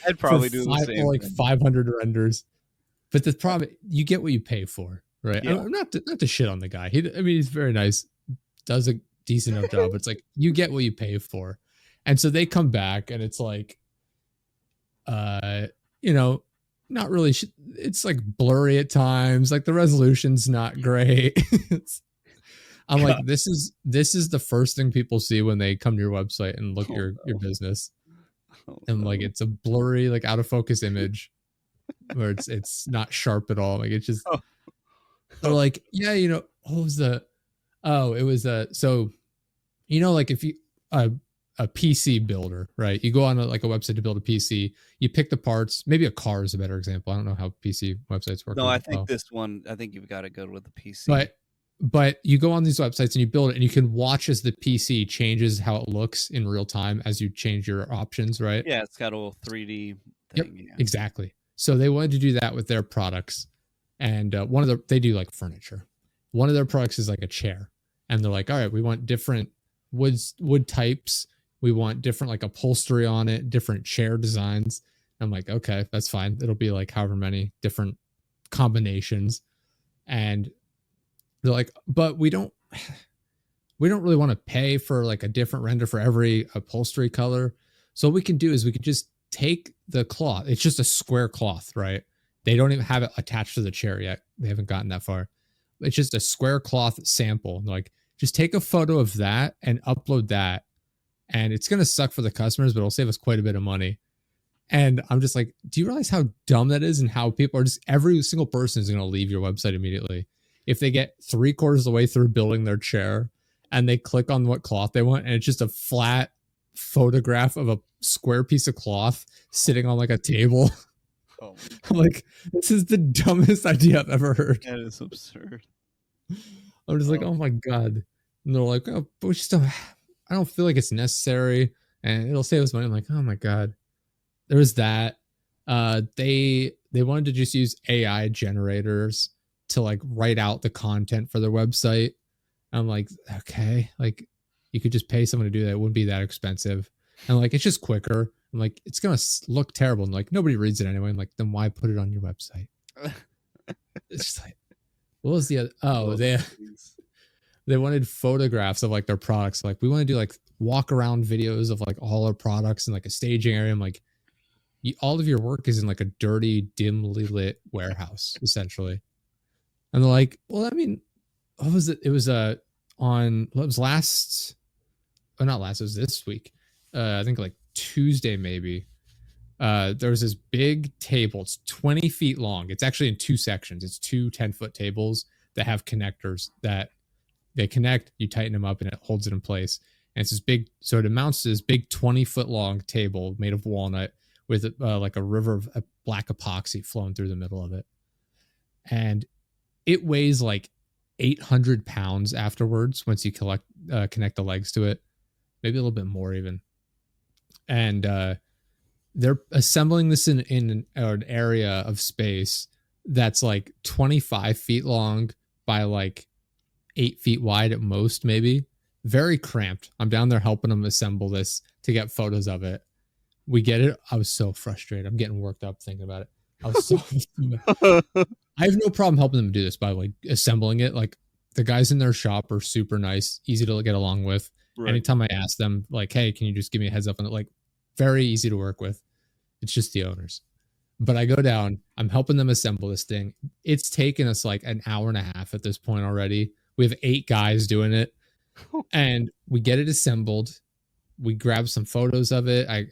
I'd probably do the same. Like 500 renders. But the problem, you get what you pay for, right? Yeah. I'm not to shit on the guy. He's very nice, does a decent enough job. It's like you get what you pay for, and so they come back, and it's like, not really. It's like blurry at times. Like the resolution's not great. I'm like, this is the first thing people see when they come to your website and look at your business. And like it's a blurry, like out of focus image where it's not sharp at all. Like it's just they're like, yeah, what was it was so like if you a PC builder, right? You go on a website to build a PC, you pick the parts. Maybe a car is a better example. I don't know how PC websites work. No, I think this one, I think you've got to go with the PC. But But you go on these websites and you build it, and you can watch as the PC changes how it looks in real time as you change your options, right? Yeah, it's got a little 3D Yep, thing. Yeah. exactly. So they wanted to do that with their products, and they do like furniture. One of their products is like a chair, and they're like, all right, we want different wood types. We want different like upholstery on it, different chair designs. I'm like, okay, that's fine. It'll be like however many different combinations, and they're like, but we don't really want to pay for like a different render for every upholstery color. So what we can do is we could just take the cloth. It's just a square cloth, right? They don't even have it attached to the chair yet. They haven't gotten that far. It's just a square cloth sample. Like, just take a photo of that and upload that. And it's going to suck for the customers, but it'll save us quite a bit of money. And I'm just like, do you realize how dumb that is, and how people are just, every single person is going to leave your website immediately if they get 3/4 of the way through building their chair and they click on what cloth they want, and it's just a flat photograph of a square piece of cloth sitting on like a table. Oh, I'm like, this is the dumbest idea I've ever heard. that is absurd. I'm just like, oh my God. And they're like, oh, but we just don't, I don't feel like it's necessary and it'll save us money. I'm like, oh my God. There was that. They wanted to just use AI generators to like write out the content for their website. I'm like, okay, like you could just pay someone to do that. It wouldn't be that expensive. And like, it's just quicker. I'm like, it's going to look terrible. And like, nobody reads it anyway. I'm like, then why put it on your website? It's just like, what was the other? Oh, they wanted photographs of like their products. Like, we want to do like walk around videos of like all our products in like a staging area. I'm like, all of your work is in like a dirty, dimly lit warehouse, essentially. And they're like, well, I mean, what was it? It was on what was last, oh, not last, it was this week. I think like Tuesday maybe. There was this big table. It's 20 feet long. It's actually in two sections. It's two 10-foot tables that have connectors that they connect, you tighten them up, and it holds it in place. And it's this big, so it amounts to this big 20-foot long table made of walnut with like a river of black epoxy flowing through the middle of it. And it weighs like 800 pounds afterwards once you connect the legs to it, maybe a little bit more even. And they're assembling this in an area of space that's like 25 feet long by like 8 feet wide at most, maybe. Very cramped. I'm down there helping them assemble this to get photos of it. We get it. I was so frustrated. I'm getting worked up thinking about it. I was so I have no problem helping them do this, by the way, assembling it. Like, the guys in their shop are super nice, easy to get along with. Right. Anytime I ask them, like, hey, can you just give me a heads up on it? Like, very easy to work with. It's just the owners. But I go down, I'm helping them assemble this thing. It's taken us like an hour and a half at this point already. We have 8 guys doing it, and we get it assembled. We grab some photos of it. I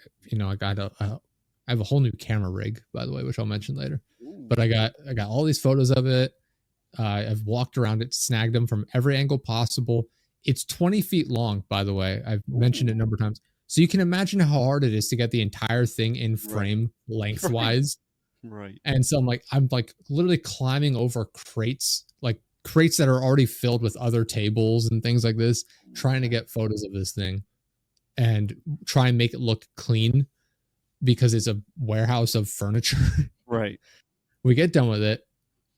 have a whole new camera rig, by the way, which I'll mention later. But I got all these photos of it. I've walked around it, snagged them from every angle possible. It's 20 feet long, by the way. I've mentioned it a number of times. So you can imagine how hard it is to get the entire thing in frame lengthwise. Right. And so I'm like literally climbing over crates that are already filled with other tables and things like this, trying to get photos of this thing and try and make it look clean because it's a warehouse of furniture. Right. We get done with it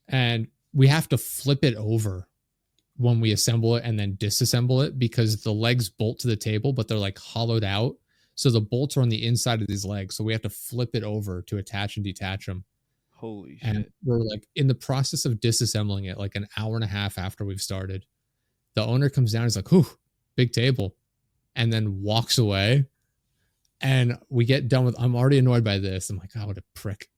and we have to flip it over when we assemble it and then disassemble it because the legs bolt to the table, but they're like hollowed out. So the bolts are on the inside of these legs. So we have to flip it over to attach and detach them. Holy and shit. We're like in the process of disassembling it, like an hour and a half after we've started. The owner comes down, he's like, whew, big table, and then walks away. And we get done with, I'm already annoyed by this. I'm like, oh, what a prick.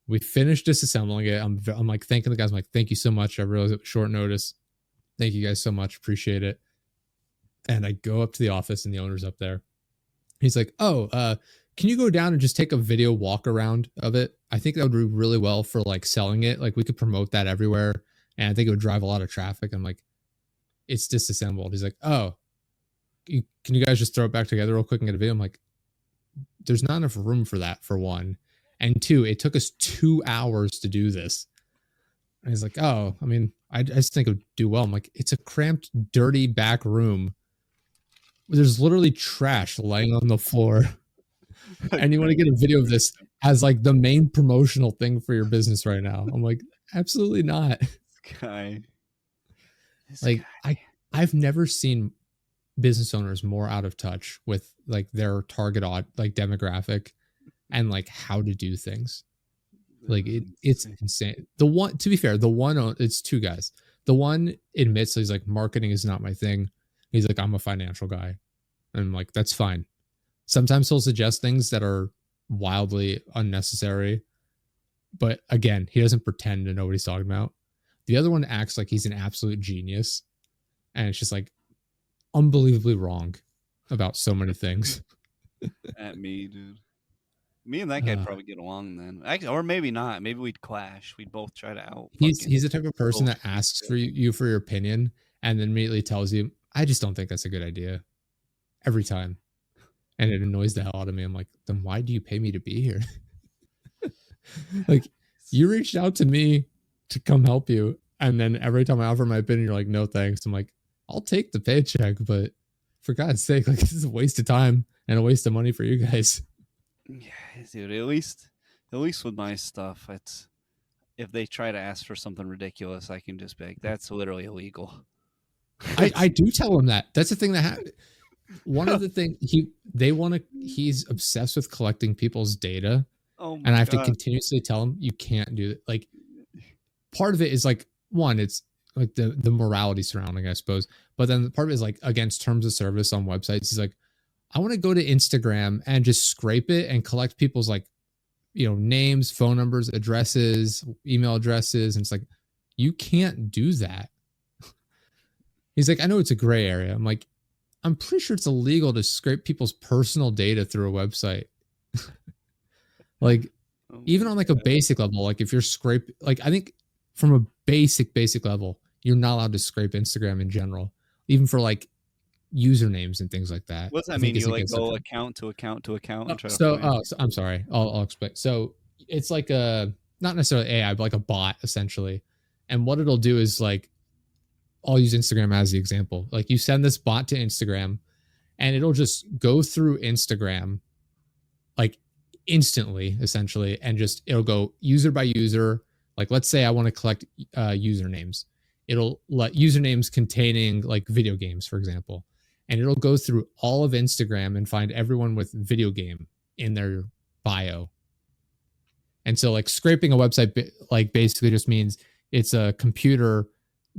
We finished disassembling it. I'm like thanking the guys. I'm like, thank you so much. I realized it was short notice. Thank you guys so much. Appreciate it. And I go up to the office and the owner's up there. He's like, oh, can you go down and just take a video walk around of it? I think that would do really well for like selling it. Like, we could promote that everywhere. And I think it would drive a lot of traffic. I'm like, it's disassembled. He's like, oh, can you guys just throw it back together real quick and get a video? I'm like, there's not enough room for that, for one. And two, it took us 2 hours to do this. And he's like, oh, I mean, I just think it would do well. I'm like, it's a cramped, dirty back room. There's literally trash laying on the floor. And you want to get a video of this as like the main promotional thing for your business right now. I'm like, absolutely not. This guy. This Like, guy. I've never seen business owners more out of touch with like their target like demographic and like how to do things. Like it's insane. The one, to be fair, the one, it's two guys. The one admits he's like, marketing is not my thing. He's like, I'm a financial guy. And I'm like, that's fine. Sometimes he'll suggest things that are wildly unnecessary. But again, he doesn't pretend to know what he's talking about. The other one acts like he's an absolute genius. And it's just like unbelievably wrong about so many things. At me, dude. Me and that guy'd probably get along then. Actually, or maybe not. Maybe we'd clash. We'd both try to out. He's the type of person that asks for you for your opinion and then immediately tells you, I just don't think that's a good idea. Every time. And it annoys the hell out of me. I'm like, then why do you pay me to be here? Like, you reached out to me to come help you. And then every time I offer my opinion, you're like, no thanks. I'm like, I'll take the paycheck, but for God's sake, like, this is a waste of time and a waste of money for you guys. Yeah, dude. At least with my stuff, it's if they try to ask for something ridiculous, I can just be like, that's literally illegal. I do tell him that. That's the thing that happened. One of the things he's obsessed with collecting people's data. Oh my and I have God. to continuously tell him you can't do it. Like, part of it is like, one, it's like the morality surrounding, I suppose. But then the part of it is like against terms of service on websites. He's like, I want to go to Instagram and just scrape it and collect people's like, names, phone numbers, addresses, email addresses. And it's like, you can't do that. He's like, I know it's a gray area. I'm like, I'm pretty sure it's illegal to scrape people's personal data through a website. Like, even on like a basic level, like if you're like, I think from a basic level, you're not allowed to scrape Instagram in general, even for like usernames and things like that. What's that mean? You like go account to account to account and try to so I'm sorry. I'll explain. So it's like not necessarily AI, but like a bot essentially. And what it'll do is like, I'll use Instagram as the example. Like, you send this bot to Instagram and it'll just go through Instagram like instantly, essentially, and just it'll go user by user. Like, let's say I want to collect usernames. It'll let usernames containing like video games, for example, and it'll go through all of Instagram and find everyone with video game in their bio. And so like scraping a website like basically just means it's a computer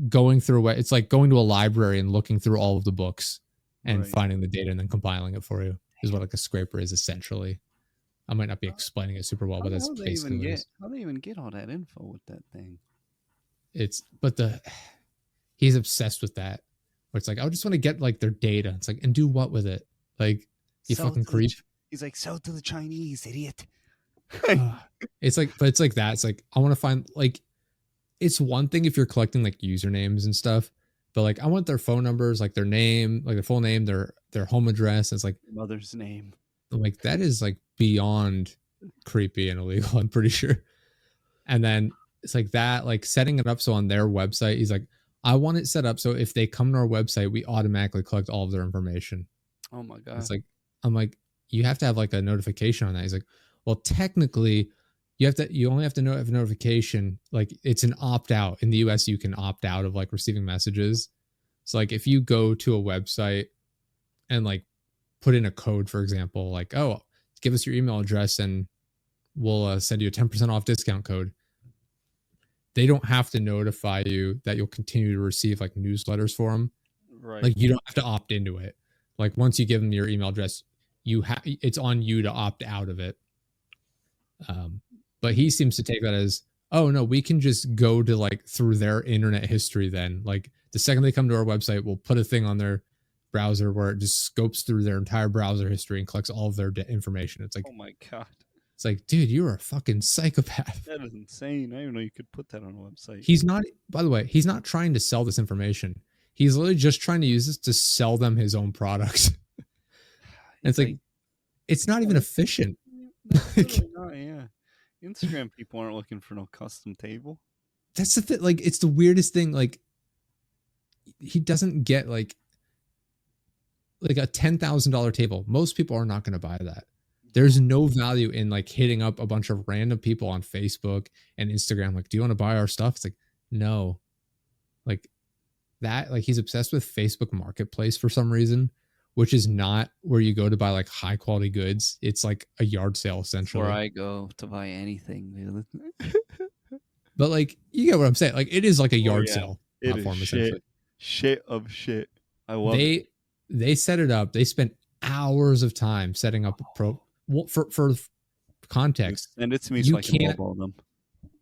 going through it's like going to a library and looking through all of the books and finding the data and then compiling it for you is what like a scraper is essentially. I might not be explaining it super well, but that's basically what it is. How do they even get all that info with that thing? He's obsessed with that. Where it's like, I just want to get like their data. It's like, and do what with it? Like, you fucking creep. He's like, sell to the Chinese, idiot. It's like, but it's like that. It's like, I want to find like, it's one thing if you're collecting like usernames and stuff, but like I want their phone numbers, like their name, like their full name, their home address. It's like mother's name. I'm like, that is like beyond creepy and illegal, I'm pretty sure. And then it's like that, like setting it up so on their website, he's like, I want it set up so if they come to our website, we automatically collect all of their information. Oh my God. It's like, I'm like, you have to have like a notification on that. He's like, well, technically, you only have to have a notification. Like, it's an opt out. In the US, you can opt out of like receiving messages. So like if you go to a website and like put in a code, for example, like, oh, give us your email address and we'll send you a 10% off discount code. They don't have to notify you that you'll continue to receive like newsletters for them. Right. Like, you don't have to opt into it. Like, once you give them your email address, it's on you to opt out of it. But he seems to take that as, oh no, we can just go to like through their internet history then. Like, the second they come to our website, we'll put a thing on their browser where it just scopes through their entire browser history and collects all of their information. It's like, oh my God. It's like, dude, you're a fucking psychopath. That is insane. I didn't know you could put that on a website. He's not, by the way, he's not trying to sell this information. He's literally just trying to use this to sell them his own products. And it's like, it's not even efficient. Not, yeah. Instagram people aren't looking for no custom table. That's the thing. Like, it's the weirdest thing. Like, he doesn't get like a $10,000 table. Most people are not going to buy that. There's no value in like hitting up a bunch of random people on Facebook and Instagram. Like, do you want to buy our stuff? It's like, no. Like that, like he's obsessed with Facebook Marketplace for some reason, which is not where you go to buy like high quality goods. It's like a yard sale essentially. Where I go to buy anything. But like, you get what I'm saying. Like, it is like a yard sale platform essentially. Shit of shit. I love it. They set it up. They spent hours of time setting up for context. And it's me so I can lowball them.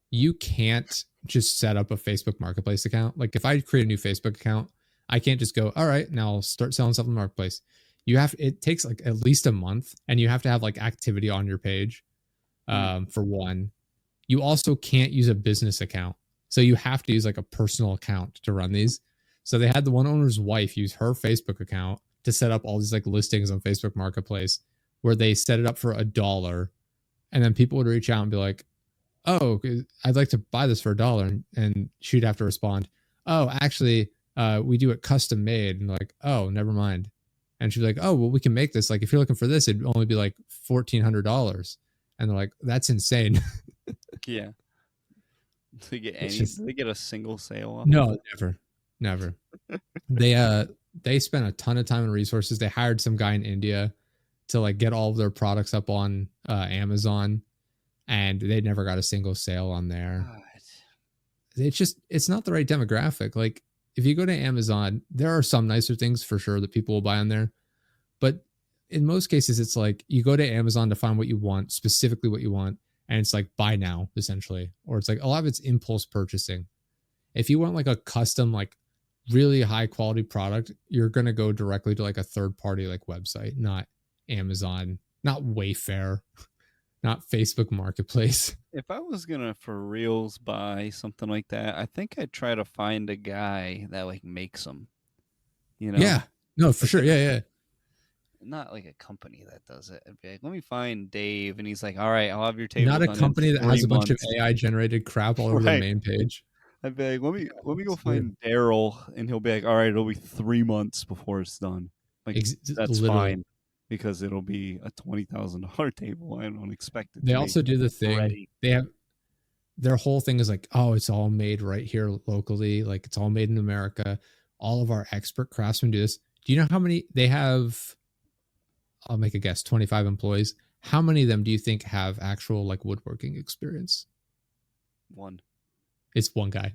You can't just set up a Facebook Marketplace account. Like, if I create a new Facebook account, I can't just go, all right, now I'll start selling stuff on the Marketplace. It takes like at least a month, and you have to have like activity on your page for one. You also can't use a business account. So you have to use like a personal account to run these. So they had the one owner's wife use her Facebook account to set up all these like listings on Facebook Marketplace, where they set it up for $1. And then people would reach out and be like, oh, I'd like to buy this for $1. And she'd have to respond, oh, actually, we do it custom made. And like, oh, never mind. And she'd be like, oh, well, we can make this. Like, if you're looking for this, it'd only be like $1,400. And they're like, that's insane. Yeah. They get they get a single sale off? No, never. They spent a ton of time and resources. They hired some guy in India to like get all of their products up on Amazon, and they never got a single sale on there. God. It's not the right demographic. Like, if you go to Amazon, there are some nicer things for sure that people will buy on there, but in most cases, it's like you go to Amazon to find what you want, specifically what you want, and it's like buy now essentially, or it's like a lot of it's impulse purchasing. If you want like a custom, like really high quality product, you're going to go directly to like a third party like website, not Amazon, not Wayfair, not Facebook Marketplace. If I was going to for reals buy something like that, I think I'd try to find a guy that like makes them, you know? Yeah, no, for sure. Yeah. Not like a company that does it. I'd be like, let me find Dave. And he's like, all right, I'll have your table. Not a company that has a bunch of AI generated crap all over their main page. I'd be like, let me go find Daryl, and he'll be like, all right, it'll be 3 months before it's done. Like, that's fine, because it'll be a $20,000 table. I don't expect it. They also do the thing. Already. They have their whole thing is like, oh, it's all made right here locally. Like, it's all made in America. All of our expert craftsmen do this. Do you know how many they have? I'll make a guess, 25 employees. How many of them do you think have actual like woodworking experience? One. It's one guy.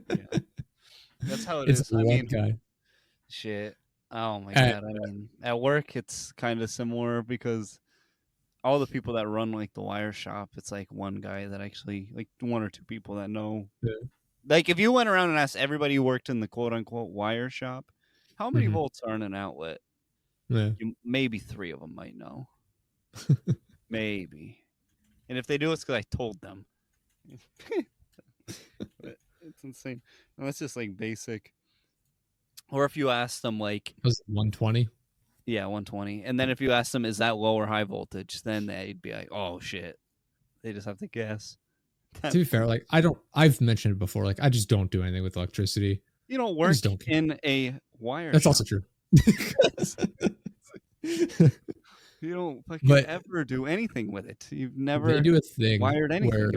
Yeah. That's how it is. One guy. Shit. Oh my God. I mean, at work, it's kind of similar, because all the people that run like the wire shop, it's like one guy that actually, like one or two people that know. Yeah. Like, if you went around and asked everybody who worked in the quote unquote wire shop, how many volts are in an outlet? Yeah. Maybe 3 of them might know. Maybe. And if they do, it's because I told them. But it's insane. And that's just like basic. Or if you ask them, like, was it 120? Yeah, 120. And then if you ask them, is that low or high voltage, then they'd be like, oh shit. They just have to guess. To be fair, like, I've mentioned it before, like, I just don't do anything with electricity. You don't work in a wire That's shop. also true. You don't fucking ever do anything with it. You've never do a thing wired anything. Where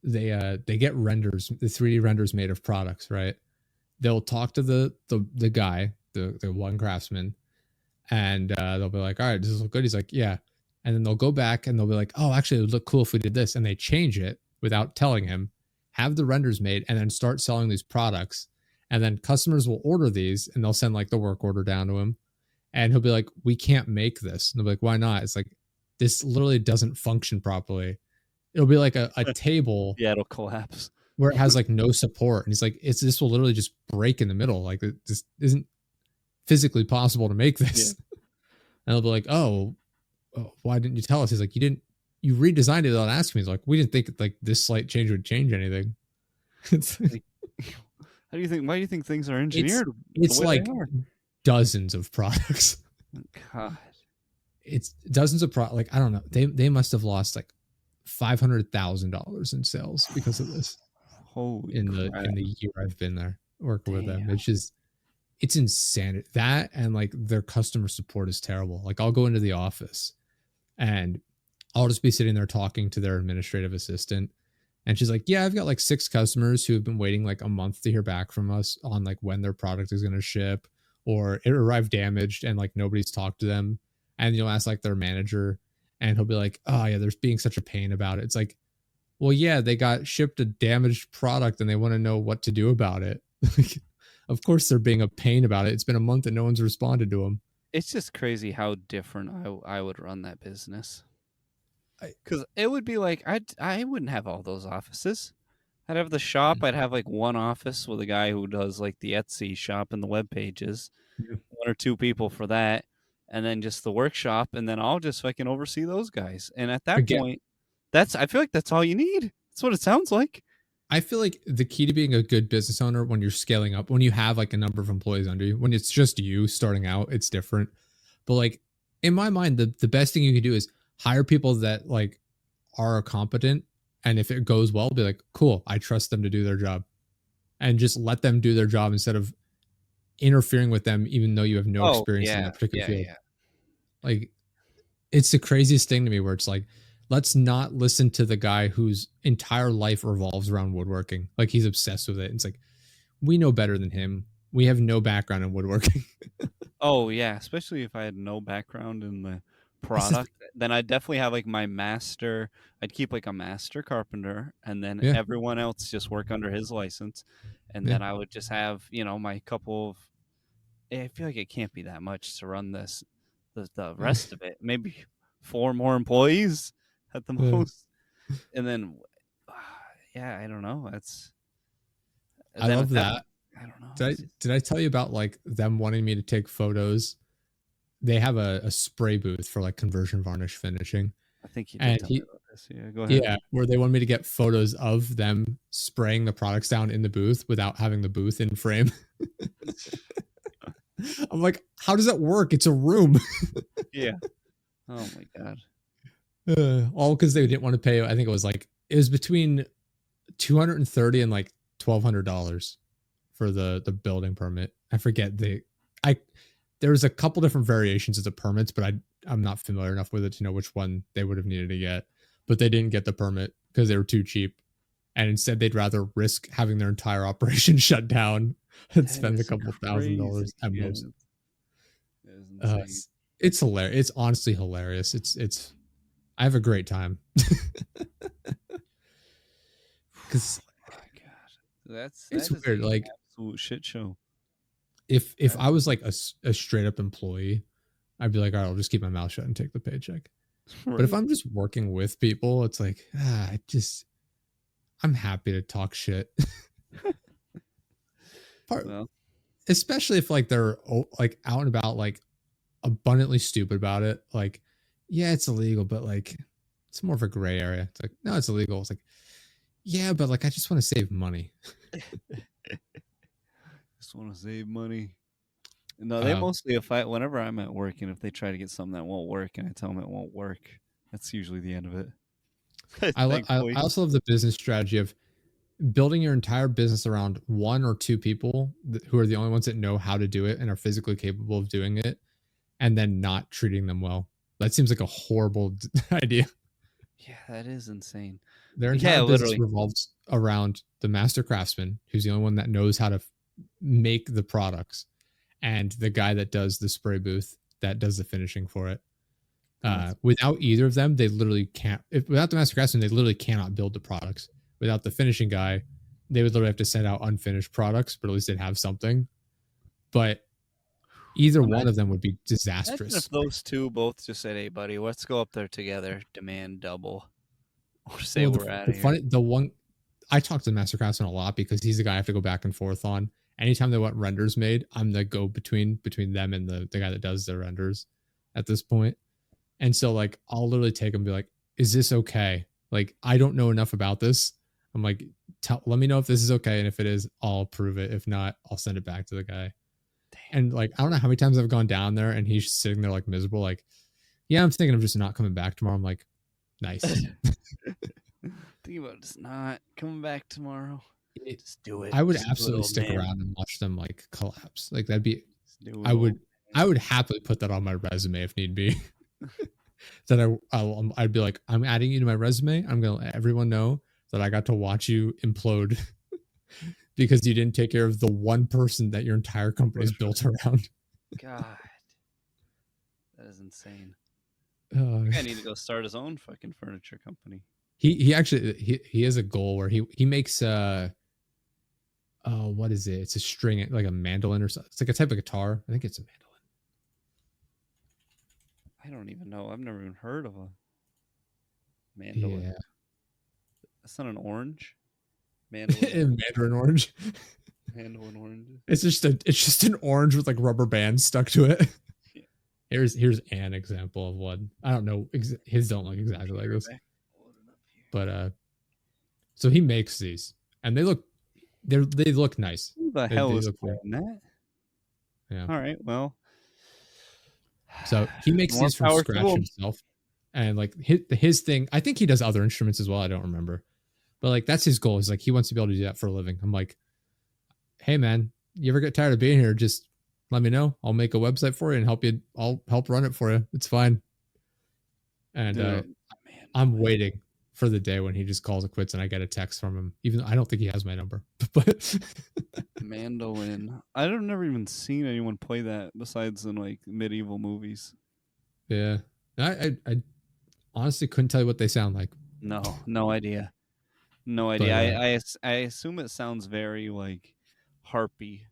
they get renders, the 3D renders made of products, right? They'll talk to the guy, the one craftsman, and they'll be like, all right, does this look good? He's like, yeah. And then they'll go back and they'll be like, oh, actually, it would look cool if we did this. And they change it without telling him, have the renders made, and then start selling these products. And then customers will order these, and they'll send like the work order down to him. And he'll be like, we can't make this. And they'll be like, why not? It's like, this literally doesn't function properly. It'll be like a table. Yeah, it'll collapse. Where it has like no support. And he's like, this will literally just break in the middle. Like, it just isn't physically possible to make this. Yeah. And they'll be like, oh, why didn't you tell us? He's like, you redesigned it without asking me. He's like, we didn't think like this slight change would change anything. It's like, why do you think things are engineered? It's like dozens of products. God. It's dozens of products. Like, I don't know. They must have lost like $500,000 in sales because of this. Holy in crap! the year I've been there working with them. Damn. It's insane. That and like their customer support is terrible. Like I'll go into the office and I'll just be sitting there talking to their administrative assistant. And she's like, yeah, I've got like 6 customers who have been waiting like a month to hear back from us on like when their product is going to ship, or it arrived damaged and like nobody's talked to them. And you'll ask like their manager and he'll be like, oh yeah, there's being such a pain about it. It's like, well, yeah, they got shipped a damaged product and they want to know what to do about it. Of course they're being a pain about it. It's been a month and no one's responded to them. It's just crazy how different I would run that business. I, Because it would be like I wouldn't have all those offices. I'd have the shop. I'd have like one office with a guy who does like the Etsy shop and the web pages, yeah. 1 or 2 people for that, and then just the workshop, and then I'll just fucking oversee those guys. And at that Again, point, I feel like that's all you need. That's what it sounds like. I feel like the key to being a good business owner when you're scaling up, when you have like a number of employees under you, when it's just you starting out, it's different. But like in my mind, the best thing you can do is hire people that like are competent. And if it goes well, be like, cool, I trust them to do their job. And just let them do their job instead of interfering with them, even though you have no Oh experience in yeah, that particular yeah, field. yeah. Like it's the craziest thing to me where it's like, let's not listen to the guy whose entire life revolves around woodworking. Like he's obsessed with it. It's like, we know better than him. We have no background in woodworking. Oh yeah, especially if I had no background in the This is, product, then I'd definitely have like my master. I'd keep like a master carpenter, and then yeah, everyone else just work under his license, and yeah. then I would just have my couple of. I feel like it can't be that much to run the rest of it. Maybe 4 more employees at the most, and then yeah, I don't know. That's I then love at that that. I don't know. Did I tell you about like them wanting me to take photos? They have a spray booth for like conversion varnish finishing. I think you did And tell me about this. Yeah, go ahead. yeah, where they wanted me to get photos of them spraying the products down in the booth without having the booth in frame. I'm like, how does that work? It's a room. Yeah. Oh my god. All because they didn't want to pay. I think it was between 230 and like $1,200 for the building permit. I forget I there was a couple different variations of the permits, but I'm not familiar enough with it to know which one they would have needed to get. But they didn't get the permit because they were too cheap, and instead they'd rather risk having their entire operation shut down and That spend a is couple crazy. $1,000 at Yeah, most. that is insane. It's hilarious. It's honestly hilarious. It's I have a great time because Oh my god. it's That is weird. a Like absolute shit show. if I was like a straight up employee, I'd be like, all right, I'll just keep my mouth shut and take the paycheck. But if Right. I'm just working with people, it's like, I'm happy to talk shit. Well, Especially if like they're like out and about, like abundantly stupid about it. Like, yeah, it's illegal, but like it's more of a gray area. It's like, no, it's illegal. It's like, yeah, but like I just want to save money. just want to save money. No, they Um, mostly whenever I'm at work and if they try to get something that won't work and I tell them it won't work, that's usually the end of it. I Thankfully. also love the business strategy of building your entire business around 1 or 2 people who are the only ones that know how to do it and are physically capable of doing it, and then not treating them well. That seems like a horrible idea. Yeah, that is insane. Their entire Yeah, business literally. revolves around the master craftsman, who's the only one that knows how to make the products, and the guy that does the spray booth that does the finishing for it. Without either of them, they literally can't. Without the master craftsman, they literally cannot build the products. Without the finishing guy, they would literally have to send out unfinished products, but at least they'd have something. But either one of them would be Imagine if disastrous. those two both just said, "Hey, buddy, let's go up there together, demand double, or say Well, we're out the of here." funny, the one I talk to the master craftsman a lot because he's the guy I have to go back and forth on. Anytime they want renders made, I'm the go between them and the guy that does the renders at this point. And so like I'll literally take them and be like, is this okay? Like I don't know enough about this. I'm like, let me know if this is okay. And if it is, I'll approve it. If not, I'll send it back to the guy. And like I don't know how many times I've gone down there and he's sitting there like miserable, like, yeah, I'm thinking of just not coming back tomorrow. I'm like, nice. Think about just not coming back tomorrow. Just do it. I would Just do it, absolutely old stick man. around and watch them like collapse. Like that'd be. Just do it, I old would. I would happily put that on my resume if need be. That I'd be like, I'm adding you to my resume. I'm gonna let everyone know that I got to watch you implode because you didn't take care of the one person that your entire company is built around. God, that is insane. Uh, I need to go start his own fucking furniture company. he actually he has a goal where he makes oh, what is it? It's a string, like a mandolin or something. It's like a type of guitar. I think it's a mandolin. I don't even know. I've never even heard of a mandolin. Yeah, That's not an orange. Mandolin. Mandarin orange. Mandolin orange. It's just an orange with like rubber bands stuck to it. Yeah. Here's an example of one. I don't know. His don't look exactly like this, but so he makes these, and they look nice. Who the They hell is look cool. that? Yeah. All right. Well. So he makes these from scratch himself, and like his thing. I think he does other instruments as well. I don't remember, but like that's his goal. Is like he wants to be able to do that for a living. I'm like, hey man, you ever get tired of being here? Just let me know. I'll make a website for you and help you. I'll help run it for you. It's fine. And I'm waiting for the day when he just calls it quits and I get a text from him, even though I don't think he has my number. But mandolin. I've never even seen anyone play that besides in like medieval movies. Yeah, I honestly couldn't tell you what they sound like. No idea. No idea. But, I assume it sounds very like harpy.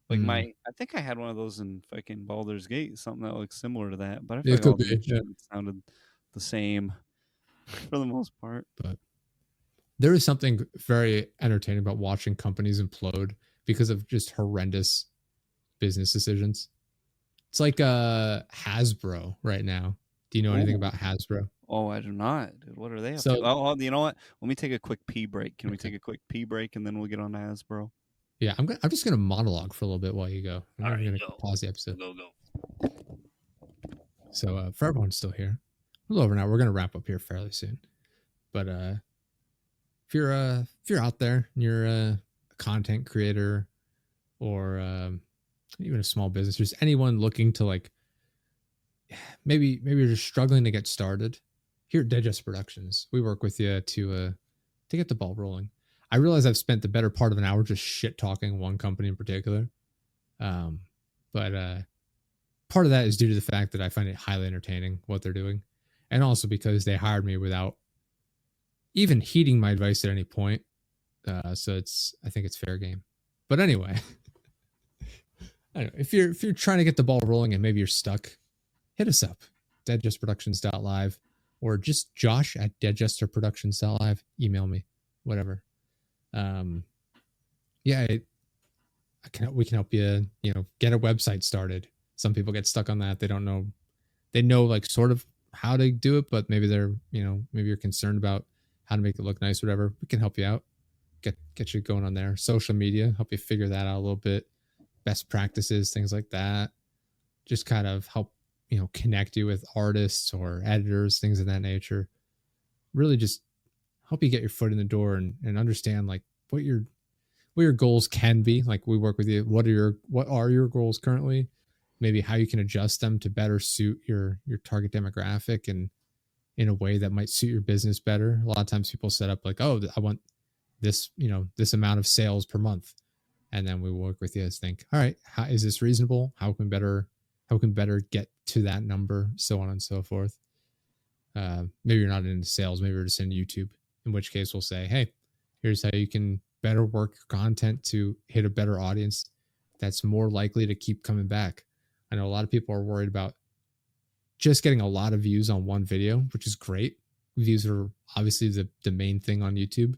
Like I think I had one of those in fucking Baldur's Gate, something that looks similar to that. But I feel like all the instruments sounded the same for the most part. But there is something very entertaining about watching companies implode because of just horrendous business decisions. It's like Hasbro right now. Do you know anything about Hasbro? Oh, I do not. Dude, what are they up to? Oh, you know what? Let me take a quick pee break. Can we take a quick pee break and then we'll get on to Hasbro? Yeah, I'm just gonna monologue for a little bit while you go. I'm gonna pause the episode. Go. So for everyone still here, a little over now. We're gonna wrap up here fairly soon. But if you're out there and you're a content creator or even a small business, just anyone looking to like maybe you're just struggling to get started, here at Jester Productions, we work with you to get the ball rolling. I realize I've spent the better part of an hour just shit talking one company in particular. But part of that is due to the fact that I find it highly entertaining what they're doing. And also because they hired me without even heeding my advice at any point. So I think it's fair game. But anyway, I don't know, if you're trying to get the ball rolling and maybe you're stuck, hit us up, deadjesterproductions.live or just Josh at deadjesterproductions.live. Email me, whatever. We can help you, get a website started. Some people get stuck on that. They don't know, they know like sort of how to do it, but maybe they're, maybe you're concerned about how to make it look nice, whatever. We can help you out, get you going on there. Social media, help you figure that out a little bit. Best practices, things like that. Just kind of help, connect you with artists or editors, things of that nature. Really just help you get your foot in the door and understand like what your goals can be. Like we work with you. What are your goals currently? Maybe how you can adjust them to better suit your target demographic and in a way that might suit your business better. A lot of times people set up like, oh, I want this, this amount of sales per month. And then we work with you to think, all right, how is this reasonable? How can better get to that number? So on and so forth. Maybe you're not into sales. Maybe you're just in YouTube, in which case we'll say, hey, here's how you can better work your content to hit a better audience that's more likely to keep coming back. I know a lot of people are worried about just getting a lot of views on one video, which is great. Views are obviously the main thing on YouTube,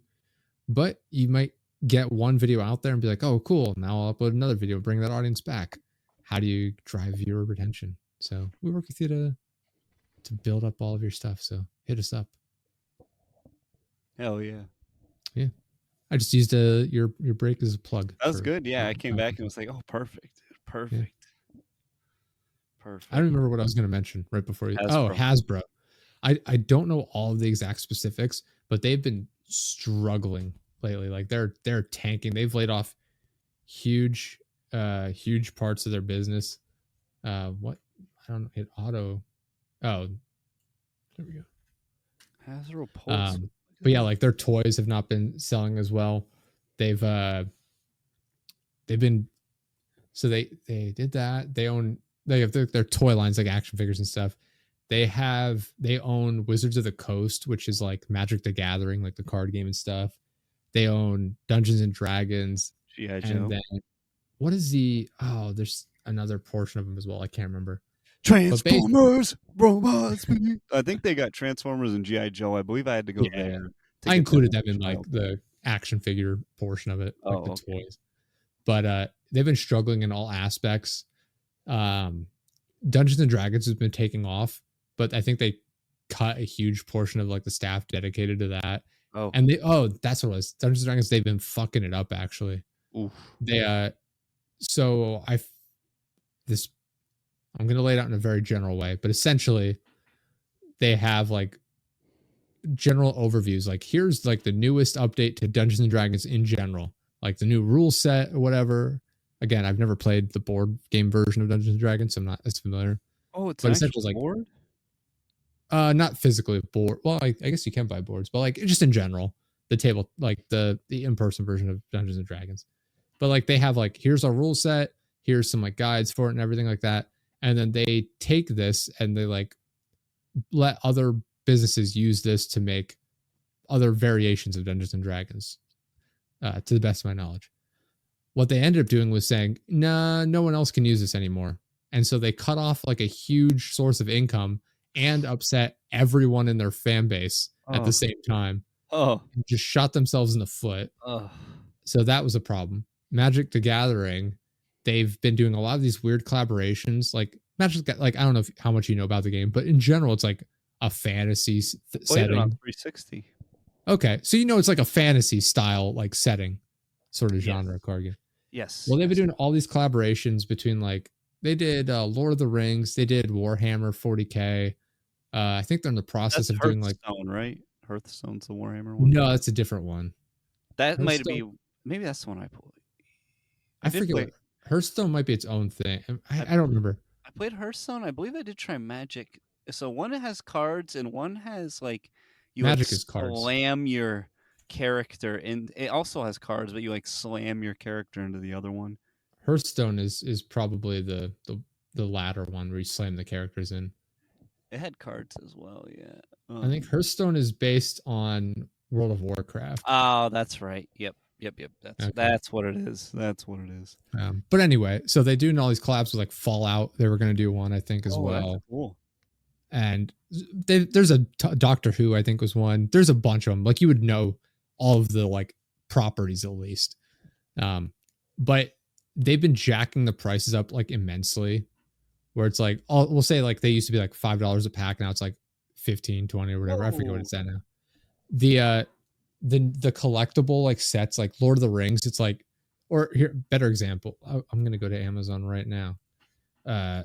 but you might get one video out there and be like, oh, cool. Now I'll upload another video, bring that audience back. How do you drive viewer retention? So we work with you to build up all of your stuff. So hit us up. Hell yeah. Yeah. I just used your break as a plug. That was good. Yeah. I came back and was like, oh, perfect. Perfect. Yeah. Perfect. I don't remember what I was going to mention right before you. Hasbro. I don't know all of the exact specifics, but they've been struggling lately. Like they're tanking. They've laid off huge parts of their business. What I don't know. It auto. Oh, there we go. Hasbro Pulse. But yeah, like their toys have not been selling as well. They've been so they did that. They have their toy lines like action figures and stuff. They own Wizards of the Coast, which is like Magic the Gathering, like the card game and stuff. They own Dungeons and Dragons. G.I. Joe. And then what is there's another portion of them as well. I can't remember. Transformers, robots. I think they got Transformers and G.I. Joe. I believe I had to go there. I included them in like the action figure portion of it, like the toys. But they've been struggling in all aspects. Dungeons and Dragons has been taking off, but I think they cut a huge portion of like the staff dedicated to that. Oh, and that's what it was. Dungeons and Dragons, they've been fucking it up actually. Oof. So I'm gonna lay it out in a very general way, but essentially they have like general overviews. Like here's like the newest update to Dungeons and Dragons in general, like the new rule set or whatever. Again, I've never played the board game version of Dungeons and Dragons, so I'm not as familiar. Oh, it's essentially like board? Not physically board. Well, I guess you can buy boards, but like just in general, the table, like the in-person version of Dungeons and Dragons. But like they have like, here's our rule set, here's some like guides for it and everything like that. And then they take this and they like let other businesses use this to make other variations of Dungeons and Dragons, to the best of my knowledge. What they ended up doing was saying, nah, no one else can use this anymore. And so they cut off like a huge source of income and upset everyone in their fan base at the same time. And just shot themselves in the foot. So that was a problem. Magic the Gathering, they've been doing a lot of these weird collaborations. Like Magic, like I don't know how much you know about the game, but in general, it's like a fantasy setting. On 360. Okay, so you know it's like a fantasy style like setting, sort of genre card game. Yes. Well, they've been doing all these collaborations between like they did Lord of the Rings, they did Warhammer 40K. I think they're in the process of doing like Hearthstone, right? Hearthstone's the Warhammer one. No, that's a different one. That might be. Maybe that's the one I pulled. I forget. Hearthstone might be its own thing. I don't remember. I played Hearthstone. I believe I did try Magic. So one has cards and one has like you Magic like is cards. Slam your character, and it also has cards, but you like slam your character into the other one. Hearthstone is probably the latter one where you slam the characters in. It had cards as well, yeah. I think Hearthstone is based on World of Warcraft. Oh, that's right. Yep. That's what it is. That's what it is. But anyway, so they do all these collabs with like Fallout. They were going to do one, I think, as well. That's cool. And there's a Doctor Who, I think, was one. There's a bunch of them. Like you would know all of the like properties at least. But they've been jacking the prices up like immensely. Where it's like, we'll say like they used to be like $5 a pack. Now it's like 15, 20 or whatever. I forget what it's at now. The collectible like sets like Lord of the Rings, it's like, or here, better example. I'm going to go to Amazon right now. I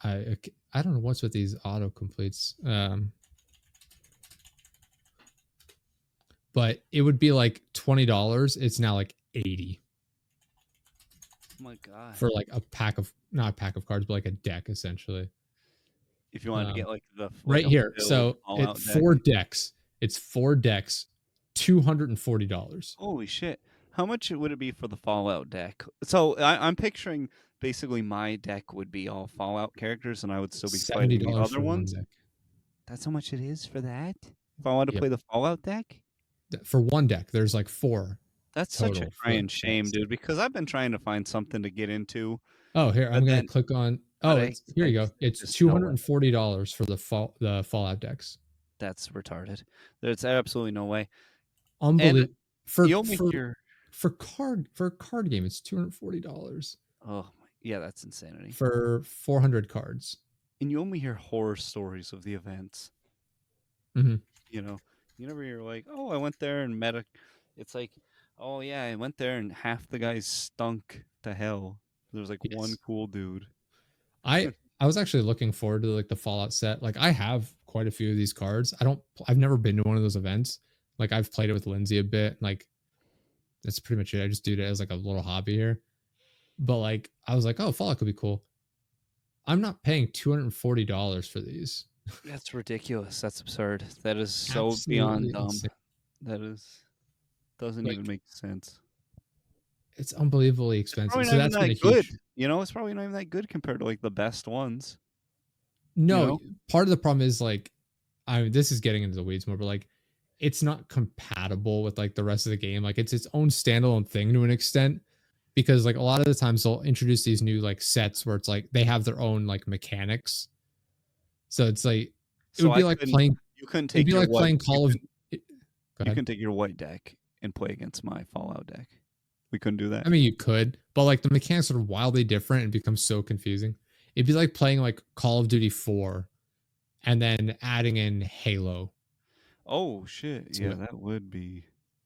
don't know what's with these auto completes. But it would be like $20. It's now like $80. Oh my god! For like not a pack of cards, but like a deck essentially. If you wanted to get like the right here, so it's 4 decks. It's 4 decks, $240. Holy shit! How much would it be for the Fallout deck? So I'm picturing basically my deck would be all Fallout characters, and I would still be fighting the other ones. That's how much it is for that. If I want to play the Fallout deck, for one deck, there's like 4. That's such a crying shame, dude, because I've been trying to find something to get into. Oh, here, I'm going to click on... Oh, here you go. It's $240 for the Fallout decks. That's retarded. There's absolutely no way. Unbelievable. For a card game, it's $240. Oh, yeah, that's insanity. For 400 cards. And you only hear horror stories of the events. Mm-hmm. You know, you never hear like, oh, I went there and met a... It's like... Oh yeah, I went there and half the guys stunk to hell. There was like one cool dude. I was actually looking forward to like the Fallout set. Like I have quite a few of these cards. I've never been to one of those events, Like I've played it with Lindsay a bit. Like that's pretty much it. I just do it as like a little hobby here. But like I was like, oh, Fallout could be cool. I'm not paying $240 for these. That's ridiculous. That's absurd. That is so beyond Absolutely dumb. insane. That is doesn't even Like make sense. it's unbelievably It's expensive. probably So not even that's been a that good. huge You know, it's probably not even that good compared to like the best ones. You no. know? Part of the problem is like, I mean, this is getting into the weeds more, but like, it's not compatible with like the rest of the game. Like it's its own standalone thing to an extent because like a lot of the times they'll introduce these new like sets where it's like they have their own like mechanics. So it's like it So would I be like couldn't. playing. You couldn't It'd take be your like what? playing Call of. Go You ahead. can take your white deck and play against my Fallout deck. We couldn't do that. I mean, you could, but like the mechanics are wildly different and become so confusing. It'd be like playing like Call of Duty 4 and then adding in Halo Oh shit! to Yeah, it. that would be.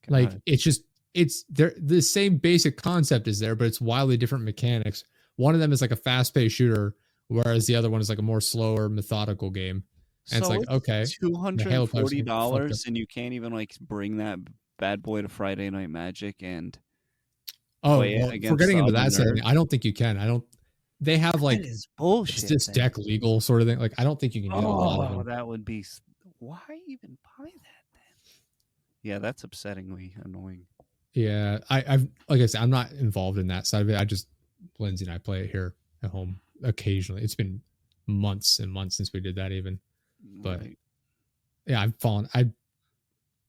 Like God. it's just it's there the same basic concept is there, but it's wildly different mechanics. One of them is like a fast-paced shooter, whereas the other one is like a more slower, methodical game. And it's So like, it's okay, two the hundred and Halo players forty can fucked up. dollars, and you can't even like bring that bad boy to Friday Night Magic and Oh, play it well, for against getting the into other that setting, nerds. I don't think you can. I don't they have That like is is bullshit. this deck legal sort of thing. Like I don't think you can do a lot of Oh, them. that would be. Why even buy that then? Yeah, that's upsettingly annoying. Yeah, I've like I said, I'm not involved in that side of it. I just Lindsay and I play it here at home occasionally. It's been months and months since we did that even. But Right. yeah, I've fallen. I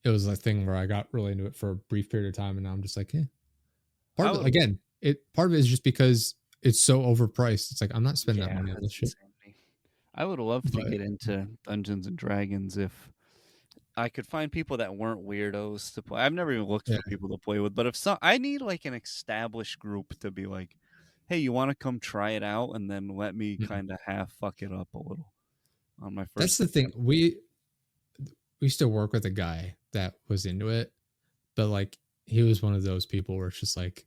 it was a thing where I got really into it for a brief period of time, and now I'm just like, Part I of it would. again, part of it is just because it's so overpriced. It's like I'm not spending that Yeah, money on this that's shit. insanity. I would love to But get into Dungeons and Dragons if I could find people that weren't weirdos to play. I've never even looked yeah, for people to play with, but if so, I need like an established group to be like, "Hey, you want to come try it out?" And then let me mm. kind of half fuck it up a little on my That's first the thing. attempt. We still work with a guy that was into it, but like he was one of those people where it's just like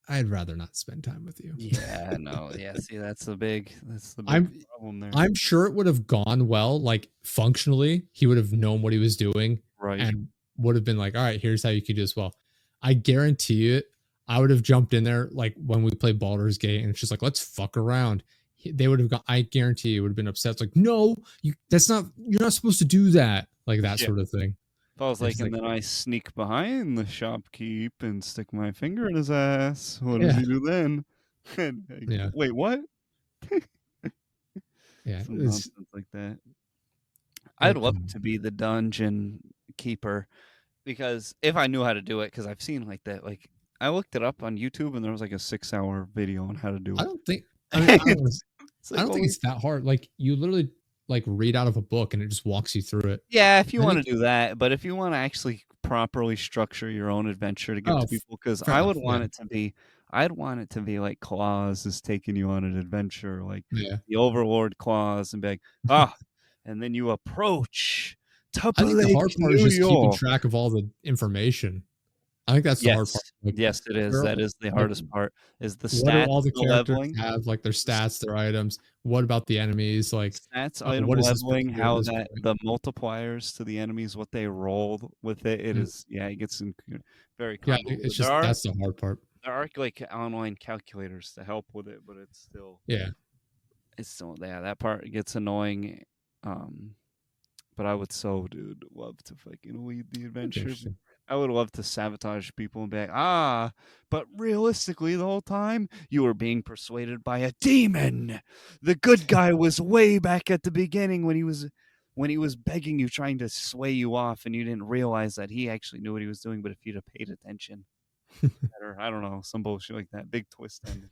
I'd rather not spend time with you. Yeah, no, yeah. See, that's the big I'm problem there. I'm sure it would have gone well, like functionally, he would have known what he was doing Right. and would have been like, all right, here's how you could do this well. I guarantee you, I would have jumped in there like when we played Baldur's Gate and it's just like, let's fuck around. They would have got, I guarantee you would have been upset. It's like, no, you're not supposed to do that. Like that Yeah. sort of thing. If I was It's like, and like, then I sneak behind the shopkeep and stick my finger in his ass, what does yeah, he do then? yeah, Wait, what? yeah. Some It's nonsense like that. I'd like, love to be the dungeon keeper because if I knew how to do it, because I've seen like that, like I looked it up on YouTube and there was like a 6-hour video on how to do I it. don't think, I mean, It's I like, don't think holy. it's that hard. Like you literally like read out of a book and it just walks you through it. Yeah, if you I want think, to do that, but if you want to actually properly structure your own adventure to give oh, to people, because fair enough. Yeah. I'd want it to be like Kloss is taking you on an adventure, like Yeah. the Overlord Kloss, and be like, ah, and then you approach I Tupper think the Lake, hard part is New just keeping York. track of all the information. I think that's the hard part. Yes, Like, yes, it is. where, That is the like, hardest part. Is the what do stats, all the the characters leveling, have? Like their stats, their items. What about the enemies? Like, stats, oh, item what is this leveling, person do at how this that point? the multipliers to the enemies, what they roll with it. It Mm. is, yeah, it gets very Yeah, it's convoluted. just that's the hard part. There are like online calculators to help with it, but Yeah, it's still, yeah, that part gets annoying. Um, but I would dude, love to fucking lead the that'd be adventure. interesting. I would love to sabotage people and be like, but realistically, the whole time you were being persuaded by a demon. The good guy was way back at the beginning when he was begging you, trying to sway you off, and you didn't realize that he actually knew what he was doing. But if you'd have paid attention, or I don't know, some bullshit like that, big twist ending.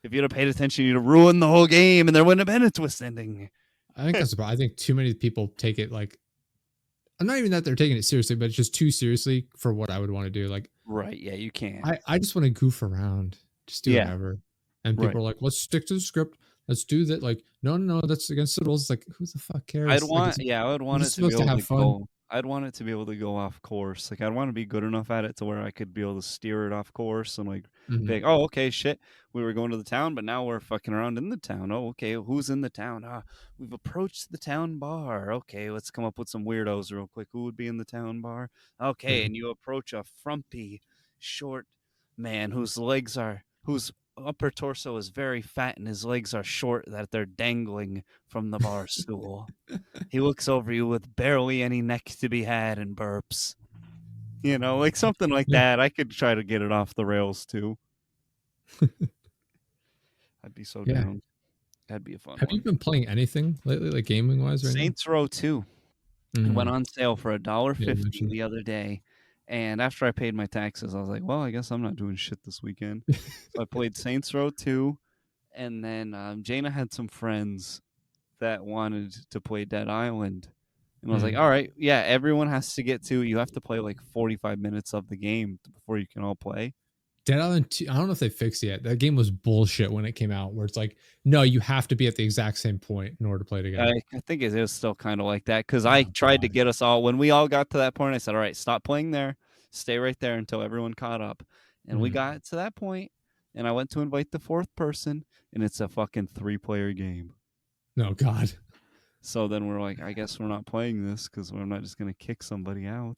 If you'd have paid attention, you'd have ruined the whole game, and there wouldn't have been a twist ending. I think that's the problem. I think too many people take it like. I'm not even that they're taking it seriously, but it's just too seriously for what I would want to do. Like, Right? Yeah, you can't. I just want to goof around, just do Yeah. whatever. And Right. people are like, let's stick to the script. Let's do that. Like, no, that's against the rules. It's like, who the fuck cares? Like, I would want you're it just to be supposed to able have to fun. go. I'd want it to be able to go off course. Like, I'd want to be good enough at it to where I could be able to steer it off course and like be Mhm. like, oh, okay, shit, we were going to the town, but now we're fucking around in the town. Oh, okay, who's in the town? We've approached the town bar. Okay, let's come up with some weirdos real quick. Who would be in the town bar? Okay, Yeah. and you approach a frumpy, short man whose upper torso is very fat and his legs are short that they're dangling from the bar stool. He looks over you with barely any neck to be had and burps. You know, like something like Yeah. that. I could try to get it off the rails too. I'd be so Yeah. down. That'd be a fun Have you one. been playing anything lately, like gaming wise right now? Saints Row 2. It went Mm. on sale for Yeah, you $1.50 mentioned the other day. And after I paid my taxes, I was like, well, I guess I'm not doing shit this weekend. it. So I played Saints Row 2. And then Jaina had some friends that wanted to play Dead Island. And I was like, Mm. all right, yeah, everyone has to get to, you have to play like 45 minutes of the game before you can all play. Dead Island 2, I don't know if they fixed it yet. That game was bullshit when it came out, where it's like, no, you have to be at the exact same point in order to play it again. I think it is still kind of like that because I Oh, tried to God. get us all, when we all got to that point, I said, all right, stop playing there, stay right there until everyone caught up. And we Mm. got to that point, and I went to invite the fourth person, and it's a fucking 3-player game. No, God. So then we're like, I guess we're not playing this because we're not just going to kick somebody out.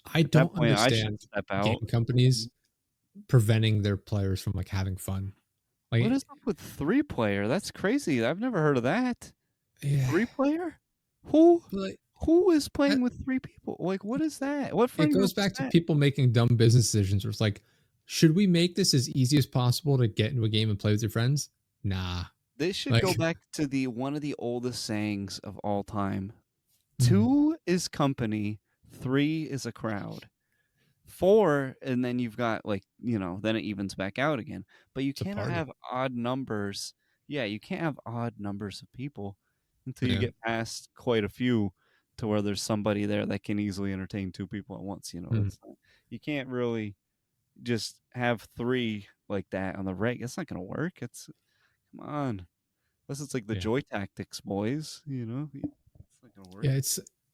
I At that don't point, I should understand step game out. companies preventing their players from like having fun. What Like, is up with 3-player? That's crazy. I've never heard of that. yeah, 3-player? Who like who is that, playing with 3 people? Like, what is that? What it friend goes group is back to that? people making dumb business decisions. Where it's like, should we make this as easy as possible to get into a game and play with your friends? Nah. This should go Like, back to the one of the oldest sayings of all time. mm, 2 is company, 3 is a crowd. 4, and then you've got like, then it evens back out again. But you it's a cannot party. have odd numbers. Yeah, you can't have odd numbers of people until you Yeah. get past quite a few to where there's somebody there that can easily entertain 2 people at once. Mm, You can't really just have 3 like that on the reg. It's not gonna work. Come on. Unless it's like the yeah. joy tactics, boys. It's not gonna work. Yeah.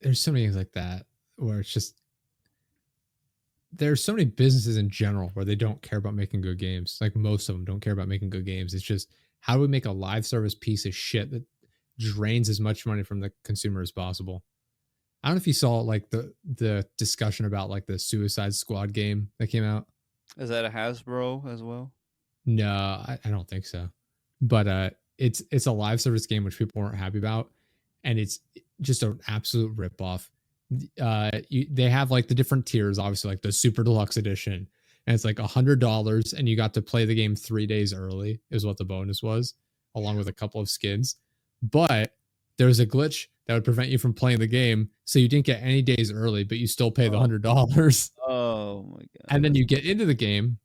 There's so many things like that where it's just, there's so many businesses in general where they don't care about making good games. Like most of them don't care about making good games. It's just, how do we make a live service piece of shit that drains as much money from the consumer as possible? I don't know if you saw like the discussion about like the Suicide Squad game that came out. Is that a Hasbro as well? No, I don't think so. But it's a live service game which people weren't happy about, and it's just an absolute ripoff. They have like the different tiers, obviously, like the super deluxe edition, and it's like $100, and you got to play the game 3 days early, is what the bonus was, along with a couple of skins. But there's a glitch that would prevent you from playing the game, so you didn't get any days early, but you still pay the Oh, $100. oh my And god, then that's you get into the game,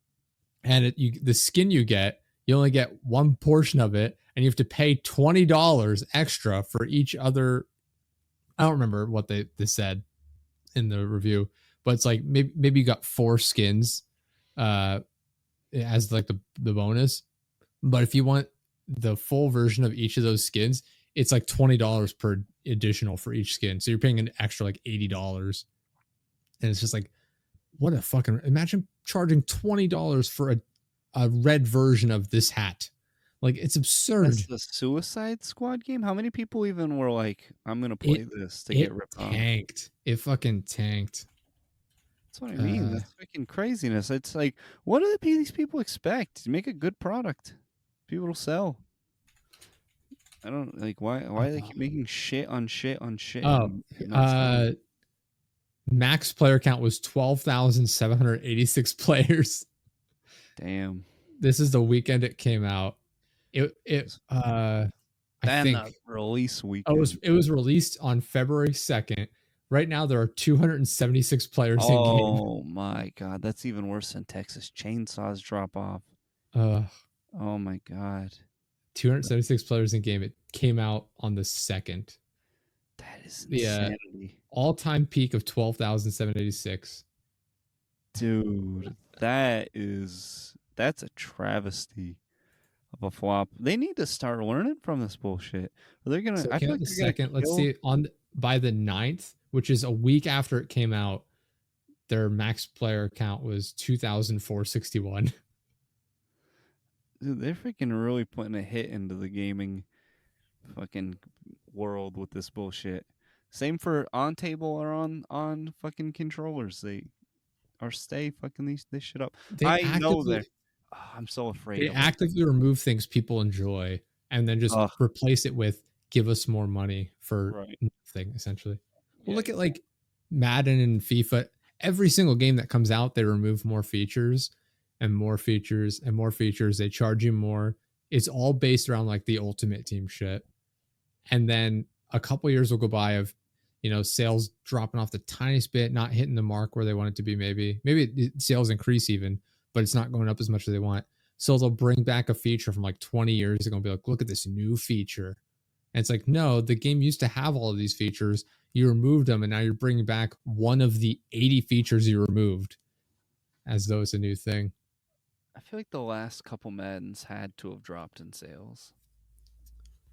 and the skin you get, you only get one portion of it, and you have to pay $20 extra for each other. I don't remember what they said in the review, but it's like maybe you got 4 skins as like the bonus. But if you want the full version of each of those skins, it's like $20 per additional for each skin. So you're paying an extra like $80. And it's just like, what a fucking, imagine charging $20 for a red version of this hat. Like, it's absurd. the Suicide Squad game. How many people even were like, "I'm gonna play It this" to get it ripped off? tanked. It fucking tanked. That's what I mean. Uh That's freaking craziness. It's like, what do these people expect? Make a good product. People will sell. I don't like why they keep making shit on shit on shit oh, and not selling. uh max player count was 12,786 players. Damn. This is the weekend it came out. I Then the think release oh, weekend. it was released on February 2nd. Right now there are 276 players in game. Oh my god, that's even worse than Texas Chainsaws drop off. Uh Oh my god. 276 players in game. It came out on the 2nd. That is The insanity. all-time peak of 12,786. Dude, that's a travesty of a flop. They need to start learning from this bullshit. Are they gonna So it I came feel out like the they're gonna second. Let's kill. see, by the 9th, which is a week after it came out. Their max player count was 2,461. Dude, they're freaking really putting a hit into the gaming fucking world with this bullshit. Same for on table or on fucking controllers. They or stay fucking this shit up. They I know they're. actively Oh, I'm so afraid they of them. actively remove things people enjoy and then just Ugh, replace it with give us more money for right. nothing essentially. Well, Yeah. look at like Madden and FIFA. Every single game that comes out, they remove more features and more features and more features. They charge you more. It's all based around like the ultimate team shit. And then a couple years will go by of sales dropping off the tiniest bit, not hitting the mark where they want it to be. Maybe sales increase even, but it's not going up as much as they want. So they'll bring back a feature from like 20 years ago and be like, look at this new feature. And it's like, no, the game used to have all of these features. You removed them, and now you're bringing back one of the 80 features you removed as though it's a new thing. I feel like the last couple Maddens had to have dropped in sales.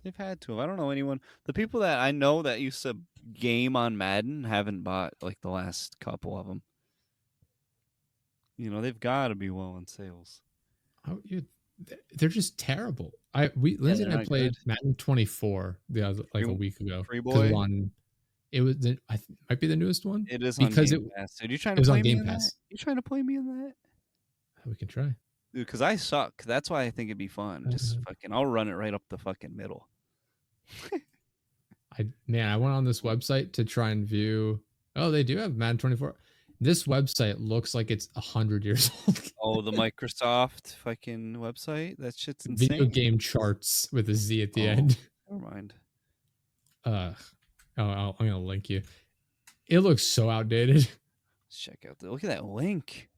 They've had to. I don't know anyone. The people that I know that used to game on Madden haven't bought like the last couple of them. They've got to be well in sales. Oh, they're just terrible. Lindsay and I not played good. Madden 24 like a week ago. Free 'Cause boy. it was might be the newest one. It is because on Game Pass. Dude, you trying it to was play on me Game in that? Pass. You trying to play me in that? We can try. Dude, because I suck. That's why I think it'd be fun. Just fucking, I'll run it right up the fucking middle. I went on this website to try and view. Oh, they do have Madden 24. This website looks like it's 100 years old. Oh, the Microsoft fucking website? That shit's insane. Video game charts with a Z at the end. Never mind. I'm gonna link you. It looks so outdated. Let's check out look at that link.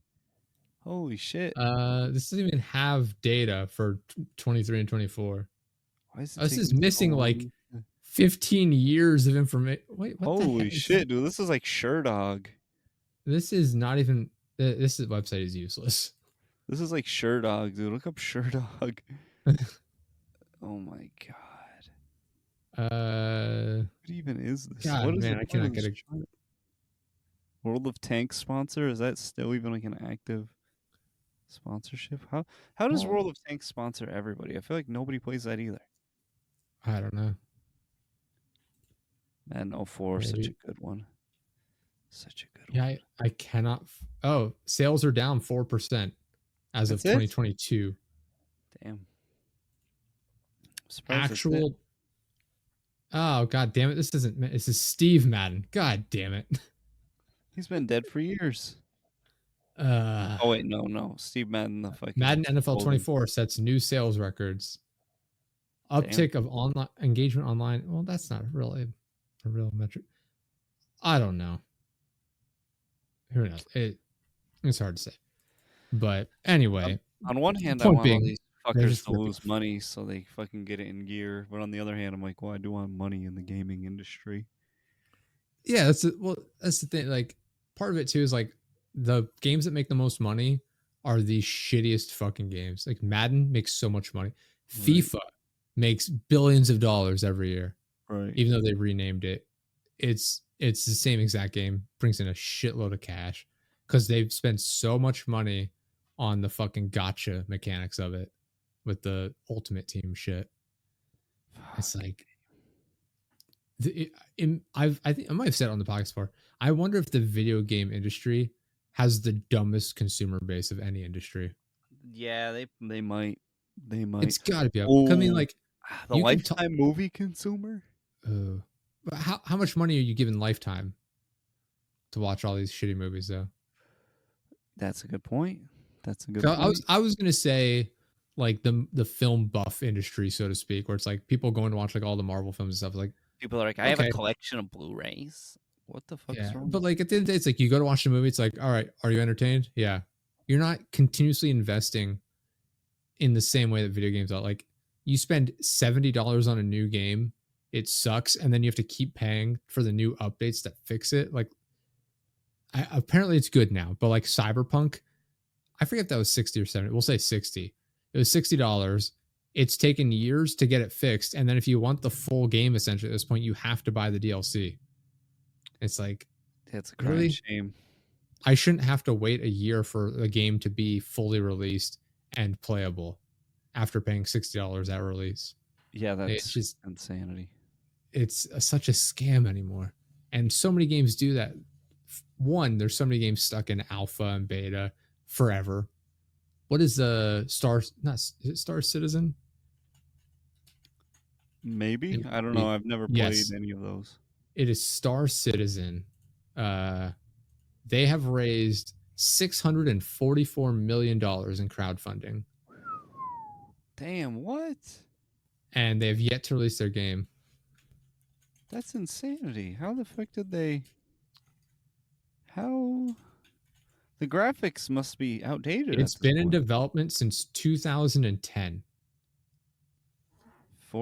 Holy shit. This doesn't even have data for 23 and 24. Why is it This is taking missing so like long? 15 years of information. Wait, what the Holy heck? shit, dude. This is like Sherdog. This is not even. This website is useless. This is like Sherdog, dude. Look up Sherdog. Oh my god. What even is this? God, what is man, I cannot get a. World of Tanks sponsor? Is that still even like an active sponsorship? How does World of Tanks sponsor everybody? I feel like nobody plays that either. I don't know. Madden 04, such a good one. Such a good one. Yeah, I cannot. Oh, sales are down 4% as of 2022. Damn. Actual. Oh, god damn it! This isn't. This is Steve Madden. God damn it. He's been dead for years. Oh wait, no. Steve Madden, the fucking Madden NFL 24 sets new sales records. Uptick of online engagement online. Well, that's not really a real metric. I don't know. Who knows? It's hard to say. But anyway, on one hand, I want all these fuckers to lose money so they fucking get it in gear. But on the other hand, I'm like, well, I do want money in the gaming industry. Yeah, that's the thing. Like, part of it too is like the games that make the most money are the shittiest fucking games. Like Madden makes so much money. Right. FIFA makes billions of dollars every year. Right. Even though they renamed it. It's the same exact game, brings in a shitload of cash because they've spent so much money on the fucking gotcha mechanics of it with the ultimate team shit. It's like I think I might have said it on the podcast before. I wonder if the video game industry has the dumbest consumer base of any industry. Yeah, they might. They might. It's got to be. I mean, like the Lifetime movie consumer. How much money are you giving Lifetime to watch all these shitty movies though? That's a good point. That's a good point. I was gonna say like the film buff industry, so to speak, where it's like people going to watch like all the Marvel films and stuff. Like people are like, I have a collection of Blu-rays. What the fuck is wrong? But like at the end of the day, it's like you go to watch the movie, it's like, all right, are you entertained? Yeah. You're not continuously investing in the same way that video games are. Like you spend $70 on a new game, it sucks, and then you have to keep paying for the new updates that fix it. Like apparently it's good now, but like Cyberpunk, I forget if that was 60 or 70. We'll say 60. It was $60. It's taken years to get it fixed, and then if you want the full game, essentially at this point, you have to buy the DLC. It's like, It's a crying really? shame. I shouldn't have to wait a year for a game to be fully released and playable after paying $60 at release. Yeah, It's that's just, insanity. it's such a scam anymore. And so many games do that. One, there's so many games stuck in alpha and beta forever. What is the Star? Not is it Star Citizen? Maybe, I don't know. It- I've never played yes, any of those. it is Star Citizen. Uh, they have raised $644 million in crowdfunding, Damn, what? and they have yet to release their game. That's insanity. How the fuck did they? How the graphics must be outdated at It's this been in point. development since 2010.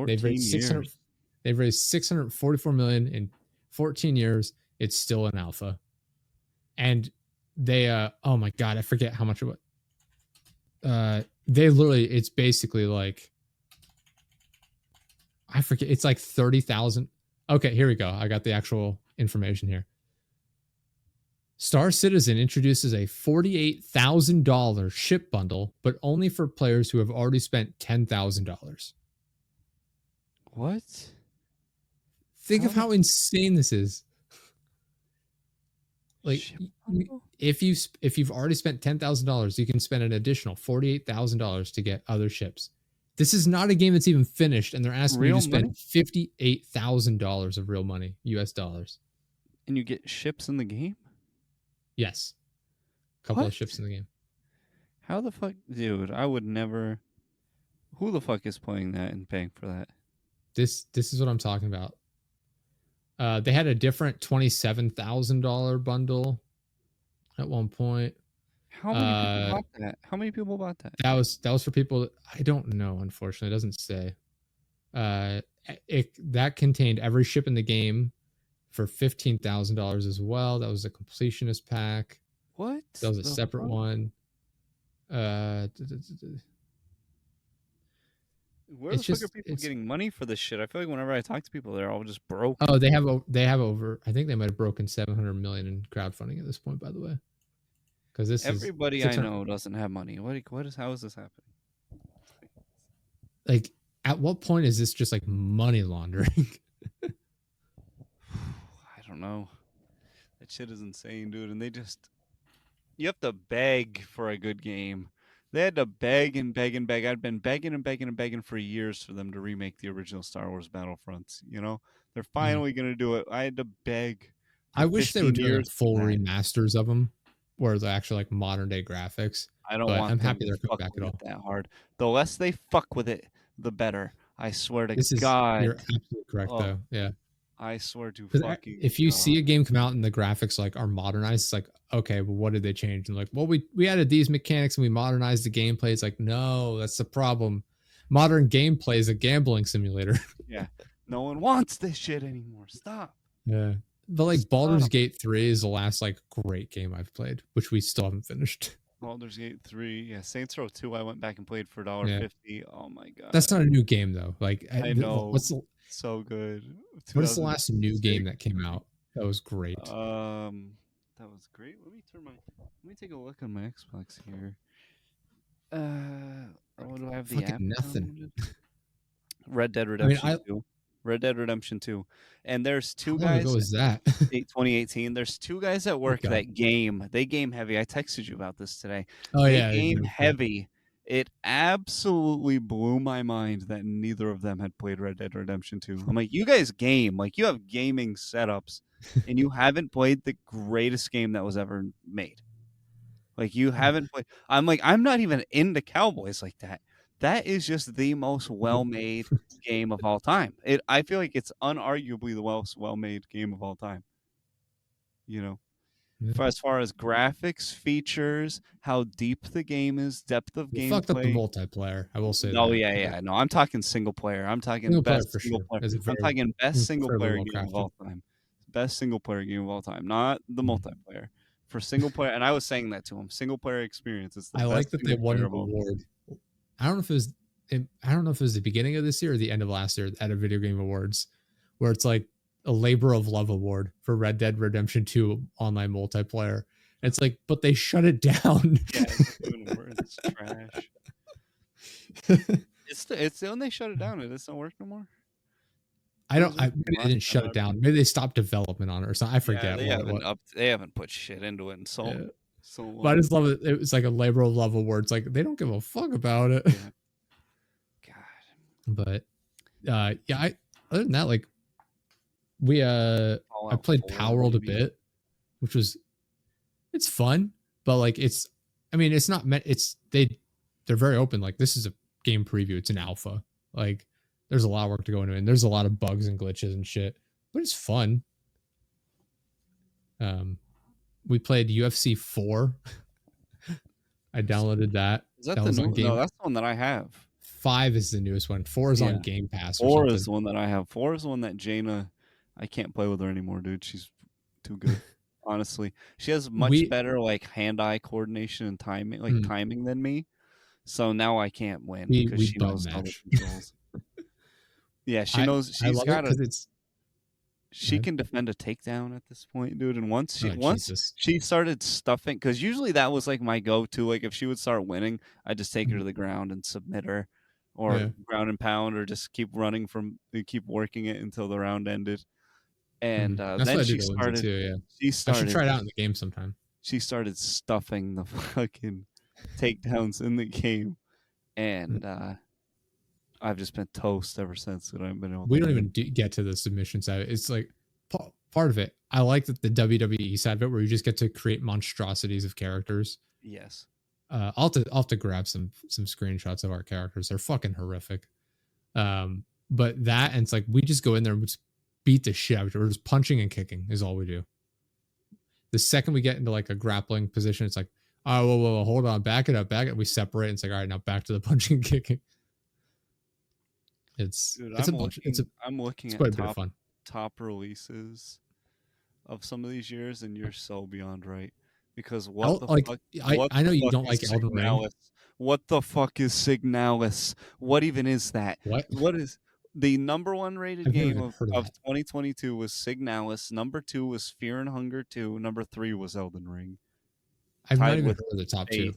They've 14 raised 600. years. They've raised 644 million in 14 years. It's still in alpha, and they oh my god, I forget how much it was. They literally, it's basically like, I forget, it's like 30,000. Okay, here we go. I got the actual information here. Star Citizen introduces a $48,000 ship bundle, but only for players who have already spent $10,000. What? Think How of the how insane this is. Like, ship bundle? if you've already spent $10,000, you can spend an additional $48,000 to get other ships. This is not a game that's even finished, and they're asking you Real to spend money? $58,000 of real money, US dollars. And you get ships in the game? Yes, a couple What? of ships in the game. How the fuck, dude? I would never. Who the fuck is playing that and paying for that? This is what I'm talking about. They had a different $27,000 bundle at one point. How many people bought that? How many people bought that? That was for people. I don't know. Unfortunately, it doesn't say. That contained every ship in the game for $15,000 as well. That was a completionist pack. What? That was a the separate fuck? one. Where It's the fuck are just people it's getting money for this shit? I feel like whenever I talk to people, they're all just broke. oh they have over, I think they might have broken 700 million in crowdfunding at this point, by the way, because this is Everybody I 600. know doesn't have money. What is? How is this happening? Like, at what point is this just like money laundering? I don't know. That shit is insane, dude. And you have to beg for a good game. They had to beg and beg and beg. I'd been begging and begging and begging for years for them to remake the original Star Wars Battlefronts. You know, they're finally gonna do it. I had to beg for I wish they were 15 doing like years full for that. remasters of them, where they're actually like modern day graphics. I don't But I'm want them happy to they're coming fuck back at with it all. that hard. The less they fuck with it, the better. I swear to You're God. absolutely correct, Oh, though. Yeah, I swear to because fucking if you God. see a game come out and the graphics like are modernized, it's like, okay, well, what did they change? And like, well, we added these mechanics and we modernized the gameplay. It's like, no, that's the problem. Modern gameplay is a gambling simulator. Yeah. No one wants this shit anymore. Stop. Yeah, but like Baldur's Stop. Gate 3 is the last like great game I've played, which we still haven't finished. Baldur's Gate 3. Yeah, Saints Row 2 I went back and played for $1.50. Oh my God. That's not a new game though. Like, I know. what's the So good. what is the last new 2006. game that came out that was great? That was great. Let me take a look on my Xbox here. Oh, do I have the Fucking app nothing. downloaded? Red Dead I mean, Redemption 2. Red Dead Redemption 2. And there's how two long ago guys, was that? 2018. There's two guys at work God. that game. They game heavy. I texted you about this today. Oh They yeah, game yeah. heavy. It absolutely blew my mind that neither of them had played Red Dead Redemption 2. I'm like, you guys game. Like, you have gaming setups, and you haven't played the greatest game that was ever made. Like, you haven't played. I'm like, I'm not even into cowboys like that. That is just the most well-made game of all time. I feel like it's unarguably the most well-made game of all time. You know, Yeah. as far as graphics, features, how deep the game is, depth of They fucked up the gameplay. multiplayer. I will say Oh that. yeah. No, I'm talking single player. I'm talking Single player best for single sure. player. Is I'm talking best single incredibly player well game of crafted. all time. Best single player game of all time, not the multiplayer. For single player, and I was saying that to him. Single player experience. It's the I best like that they single won player an of all time. award. I don't know if it was. I don't know if it was the beginning of this year or the end of last year at a video game awards, where it's like a labor of love award for Red Dead Redemption 2 online multiplayer. It's like, but they shut it down. Yeah, it's even worse. It's trash. It's when they shut it down. It doesn't work no more. Maybe they didn't shut it down. Maybe they stopped development on it or something. I forget what. They haven't put shit into it in so long. But I just love it. It was like a labor of love award. It's like they don't give a fuck about it. Yeah. God. But other than that, like I played Power World a bit, which was it's fun, but like it's not meant they're very open. Like this is a game preview, it's an alpha. Like there's a lot of work to go into it, and there's a lot of bugs and glitches and shit, but it's fun. We played UFC 4. I downloaded that. Is that the new game? No, that's the one that I have. 5 is the newest one. 4 is on Game Pass. 4 is the one that I have. 4 is the one that Jaina, I can't play with her anymore, dude. She's too good. Honestly, she has much better like hand-eye coordination and timing than me. So now I can't win because she knows all the controls. Yeah, she knows. She's got it. She can defend a takedown at this point, dude. And once she started stuffing, because usually that was like my go-to. Like if she would start winning, I'd just take her to the ground and submit her, or ground and pound, or just keep keep working it until the round ended. And then she started. She started. I should try it out in the game sometime. She started stuffing the fucking takedowns in the game, and I've just been toast ever since. And I've been able. We don't even get to the submission side. It's like part of it. I like that the WWE side of it, where you just get to create monstrosities of characters. Yes. I'll have to grab some screenshots of our characters. They're fucking horrific. But that, and it's like we just go in there and just beat the shit out of it. We're just punching and kicking is all we do. The second we get into like a grappling position, it's like, oh, whoa, hold on, back it up. We separate, and it's like, all right, now back to the punching and kicking. I'm looking at top releases of some of these years, and you're so beyond right. Because I know you don't like Elden Ring. What the fuck is Signalis? What even is that? What is the number 1 rated game of 2022 was Signalis. Number 2 was Fear and Hunger 2. Number 3 was Elden Ring. I've not even heard of the top 2.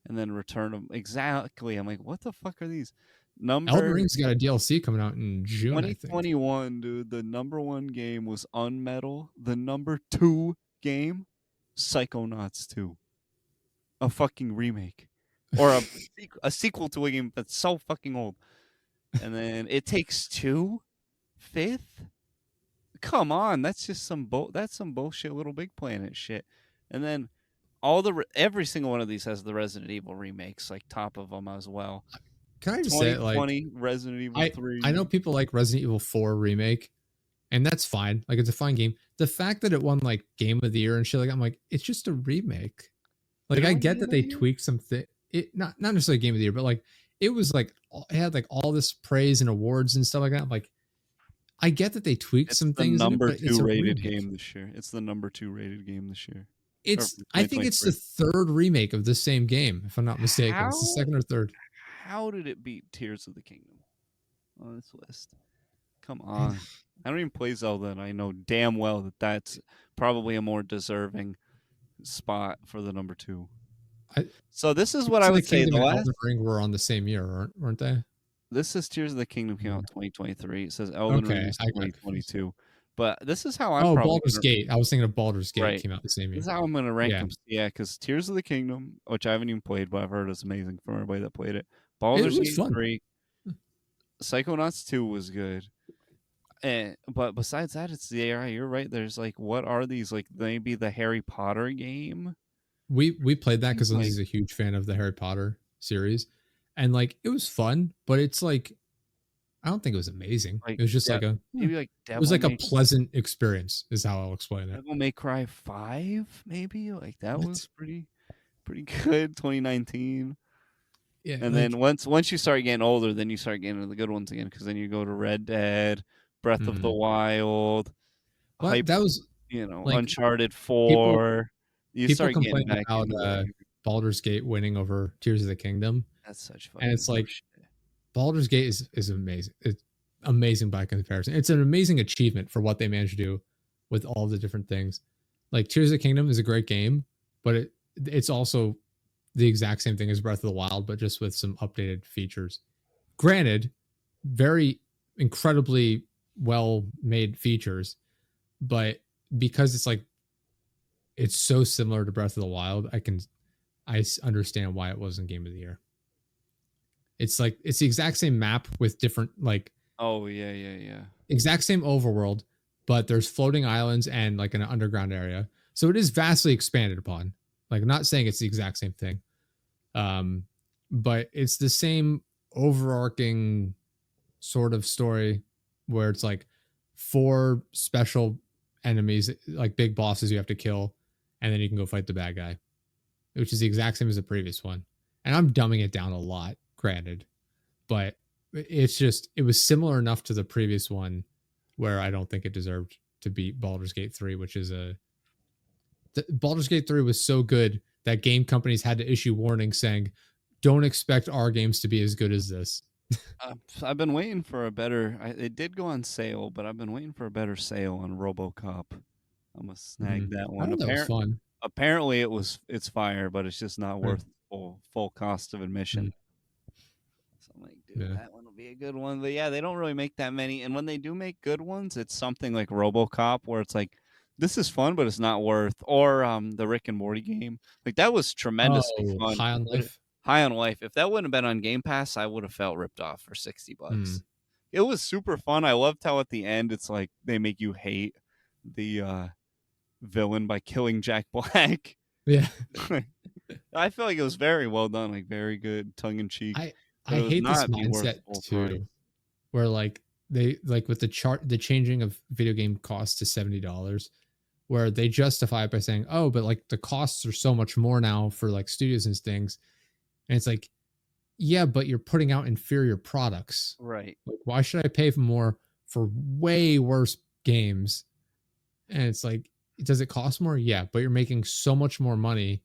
And then Return of exactly. I'm like, what the fuck are these? Elden Ring's got a DLC coming out in June. 2021, dude. The number 1 game was Unmetal. The number 2 game, Psychonauts 2. A fucking remake. Or a sequel to a game that's so fucking old. And then It Takes Two, 5th. Come on, that's just some bullshit Little Big Planet shit. And then every single one of these has the Resident Evil remakes, like top of them as well. Can I just say, like, Resident Evil 3? I know people like Resident Evil 4 remake, and that's fine. Like, it's a fine game. The fact that it won like Game of the Year and shit, like, I'm like, it's just a remake. Like, I get that they tweaked something. It not necessarily Game of the Year, but like it was like it had like all this praise and awards and stuff like that. Like, I get that they tweaked some things. Number 2 rated game this year. It's the number 2 rated game this year. I think it's the 3rd remake of the same game, if I'm not mistaken. It's the 2nd or 3rd. How did it beat Tears of the Kingdom on this list? Come on. I don't even play Zelda, and I know damn well that that's probably a more deserving spot for the number 2. So this is what I would say. The last Elden Ring were on the same year, weren't they? This is Tears of the Kingdom came out 2023. It says Elden Ring is 2022. But this is how I'm Baldur's Gate. I was thinking of Baldur's Gate came out the same year. This is how I'm going to rank them. Yeah, because Tears of the Kingdom, which I haven't even played, but I've heard is amazing from everybody that played it. Baldur's Gate 3. Psychonauts 2 was good. But besides that, it's the AI. You're right. There's like, what are these? Like maybe the Harry Potter game? We played that because Lindsay's a huge fan of the Harry Potter series. And like, it was fun, but it's like, I don't think it was amazing. Like, it was just it was like a pleasant experience is how I'll explain it. Devil May Cry 5, maybe? Like that was pretty good. 2019. Yeah. And then once you start getting older, then you start getting into the good ones again, because then you go to Red Dead, Breath of the Wild. Well, that was like, Uncharted 4. You start getting back about Baldur's Gate winning over Tears of the Kingdom. That's such fun. And it's like Baldur's Gate is amazing. amazing by comparison. It's an amazing achievement for what they managed to do with all the different things. Like Tears of the Kingdom is a great game, but it's also the exact same thing as Breath of the Wild, but just with some updated features. Granted, very incredibly well made features, but because it's so similar to Breath of the Wild, I understand why it wasn't Game of the Year. It's like it's the exact same map with different like Oh yeah. exact same overworld, but there's floating islands and like an underground area. So it is vastly expanded upon. Like I'm not saying it's the exact same thing. Um, but it's the same overarching sort of story where it's like four special enemies, like big bosses you have to kill, and then you can go fight the bad guy, which is the exact same as the previous one. And I'm dumbing it down a lot, granted, but it was similar enough to the previous one where I don't think it deserved to beat Baldur's Gate 3, which is Baldur's Gate 3 was so good that game companies had to issue warnings saying, don't expect our games to be as good as this. I've been waiting for a better. It did go on sale, but I've been waiting for a better sale on RoboCop. I'm gonna snag that I one. thought that was fun. Apparently, it's fire, but it's just not worth full cost of admission. So I'm like, dude, that one will be a good one. But yeah, they don't really make that many. And when they do make good ones, it's something like RoboCop, where it's like, this is fun, but it's not worth. Or the Rick and Morty game, like that was tremendously fun. High on Life. High on Life. If that wouldn't have been on Game Pass, I would have felt ripped off for $60. It was super fun. I loved how at the end it's like they make you hate the villain by killing Jack Black. Yeah. I feel like it was very well done, like very good, tongue in cheek. I hate this mindset too, where like they like with the changing of video game costs to $70, where they justify it by saying, oh, but like the costs are so much more now for like studios and things. And it's like, yeah, but you're putting out inferior products. Right. Like, why should I pay for more for way worse games? And it's like, does it cost more? Yeah, but you're making so much more money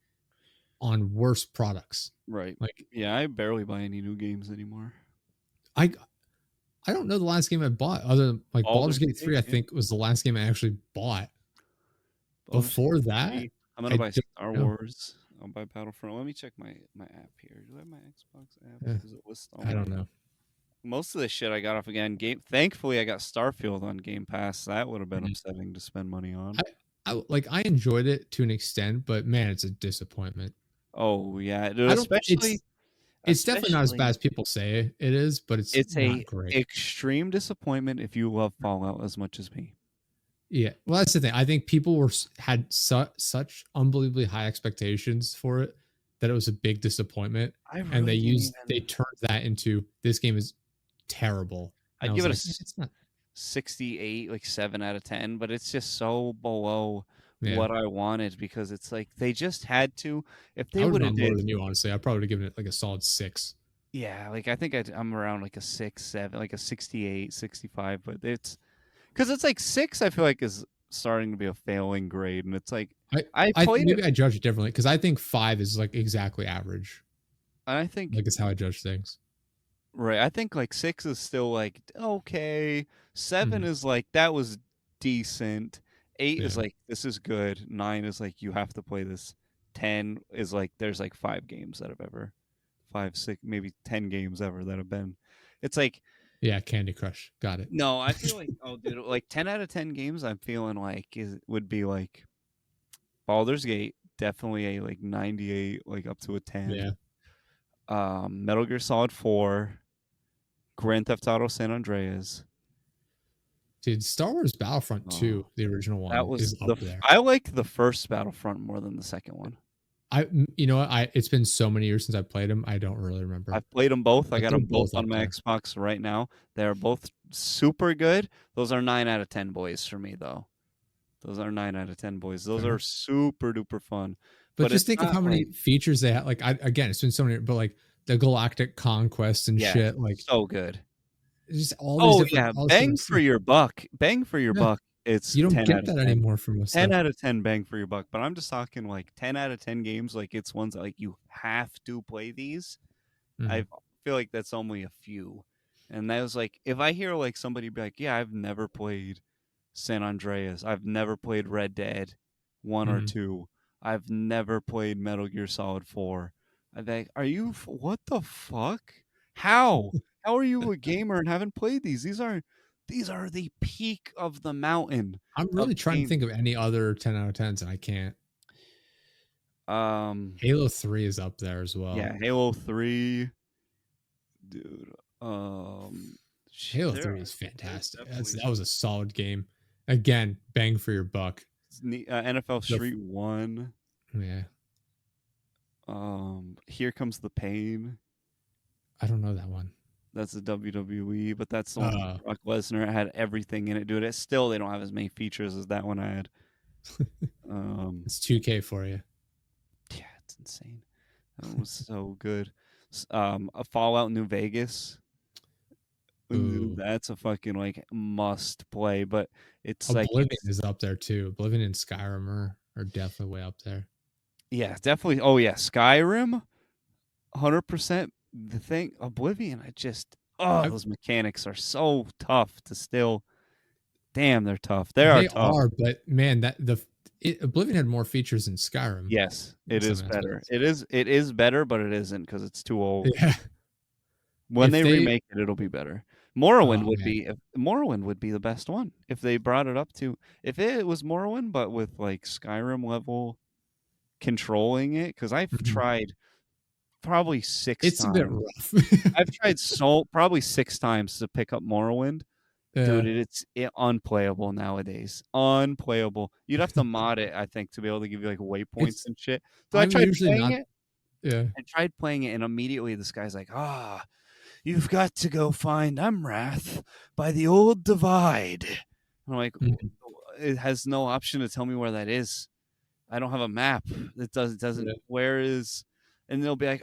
on worse products. Right. Like, yeah, I barely buy any new games anymore. I don't know the last game I bought other than like Baldur's Gate 3, I think was the last game I actually bought. Before that, I'm gonna buy Star Wars. I'll buy Battlefront. Let me check my app here. Do I have my Xbox app? Does it list all I don't know. Most of the shit I got off again. Thankfully, I got Starfield on Game Pass. That would have been upsetting to spend money on. I enjoyed it to an extent, but man, it's a disappointment. Oh yeah, it's definitely not as bad as people say it is, but it's not great. Extreme disappointment if you love Fallout as much as me. Yeah, well, that's the thing. I think people had such unbelievably high expectations for it that it was a big disappointment, and they turned that into this game is terrible. And I'd give it a 68, like 7 out of 10, but it's just so below what I wanted because it's like they just had to. If they would have more than you, honestly, I probably would have given it like a solid 6. Yeah, like I think I'm around like a 6, 7, like a 68, 65, but it's because it's like 6. I feel like is starting to be a failing grade, and it's like I judge it differently because I think 5 is like exactly average. I think like it's how I judge things. Right. I think like 6 is still like okay. 7 is like that was decent. 8 is like this is good. 9 is like you have to play this. 10 is like there's like 5 games that have ever 5, 6, maybe 10 games ever that have been. It's like Candy Crush. Got it. No, I feel like dude, like 10 out of 10 games I'm feeling like would be like Baldur's Gate, definitely a like 98, like up to a 10. Yeah. Metal Gear Solid 4, Grand Theft Auto San Andreas. Dude, Star Wars Battlefront 2, the original one, is up there. I like the first Battlefront more than the second one. You know what? It's been so many years since I played them. I don't really remember. I've played them both. I got them both on my Xbox right now. They're both super good. Those are 9 out of 10 boys for me, though. Those are 9 out of 10 boys. Those are super duper fun. But just think of how many features they have. Like, again, it's been so many, but like the Galactic Conquest and shit. Like, so good. Just all these different. Bang for your buck. Bang for your buck. It's you don't get that anymore from us. 10 out of 10 bang for your buck. But I'm just talking like 10 out of 10 games. Like it's ones that like you have to play these. I feel like that's only a few. And that was like, if I hear like somebody be like, yeah, I've never played San Andreas, I've never played Red Dead 1 or Mhm. 2, I've never played Metal Gear Solid 4, I'd be like, are you what the fuck? How are you a gamer and haven't played these? These are the peak of the mountain I'm of really trying to game. think of any other 10 out of 10s, and I can't. um Halo 3 is up there as well. yeah, Halo 3, dude. um Halo there 3 is there's fantastic. definitely That was a solid game. Again, bang for your buck. NFL The Street 1. Yeah, Here Comes the Pain. I don't know that one. That's the WWE, but that's the one with Uh, Brock Lesnar. It had everything in it, dude. It still, they don't have as many features as that one had. it's 2K for you. Yeah, it's insane. That one was so good. A Fallout New Vegas. Ooh, That's a fucking like must play, but it's like Oblivion is up there too. Oblivion and Skyrim are definitely way up there. yeah, definitely. Oh yeah, Skyrim, 100%. The thing, Oblivion, I, those mechanics are so tough to still. Damn, they're tough. They are they tough. are, but man, Oblivion had more features than Skyrim Yes, in it some is better. aspects. It is better, but it isn't because it's too old. Yeah, When if they they, remake it, it'll be better. oh man, Morrowind would be the best one if they brought it up to, if it was Morrowind but with like Skyrim level controlling it, because I've Mhm. tried probably six It's a bit times. rough. I've tried probably 6 times to pick up Morrowind. Dude, Yeah, it's unplayable nowadays. Unplayable. You'd have to mod it, I think, to be able to give you like waypoints it's. and shit. So I I'm tried usually playing not. it. Yeah. I tried playing it, and immediately this guy's like, you've got to go find Umrath by the old divide. I'm like, Mhm. it has no option to tell me where that is. I don't have a map. It doesn't, Yeah. where is, and they'll be like,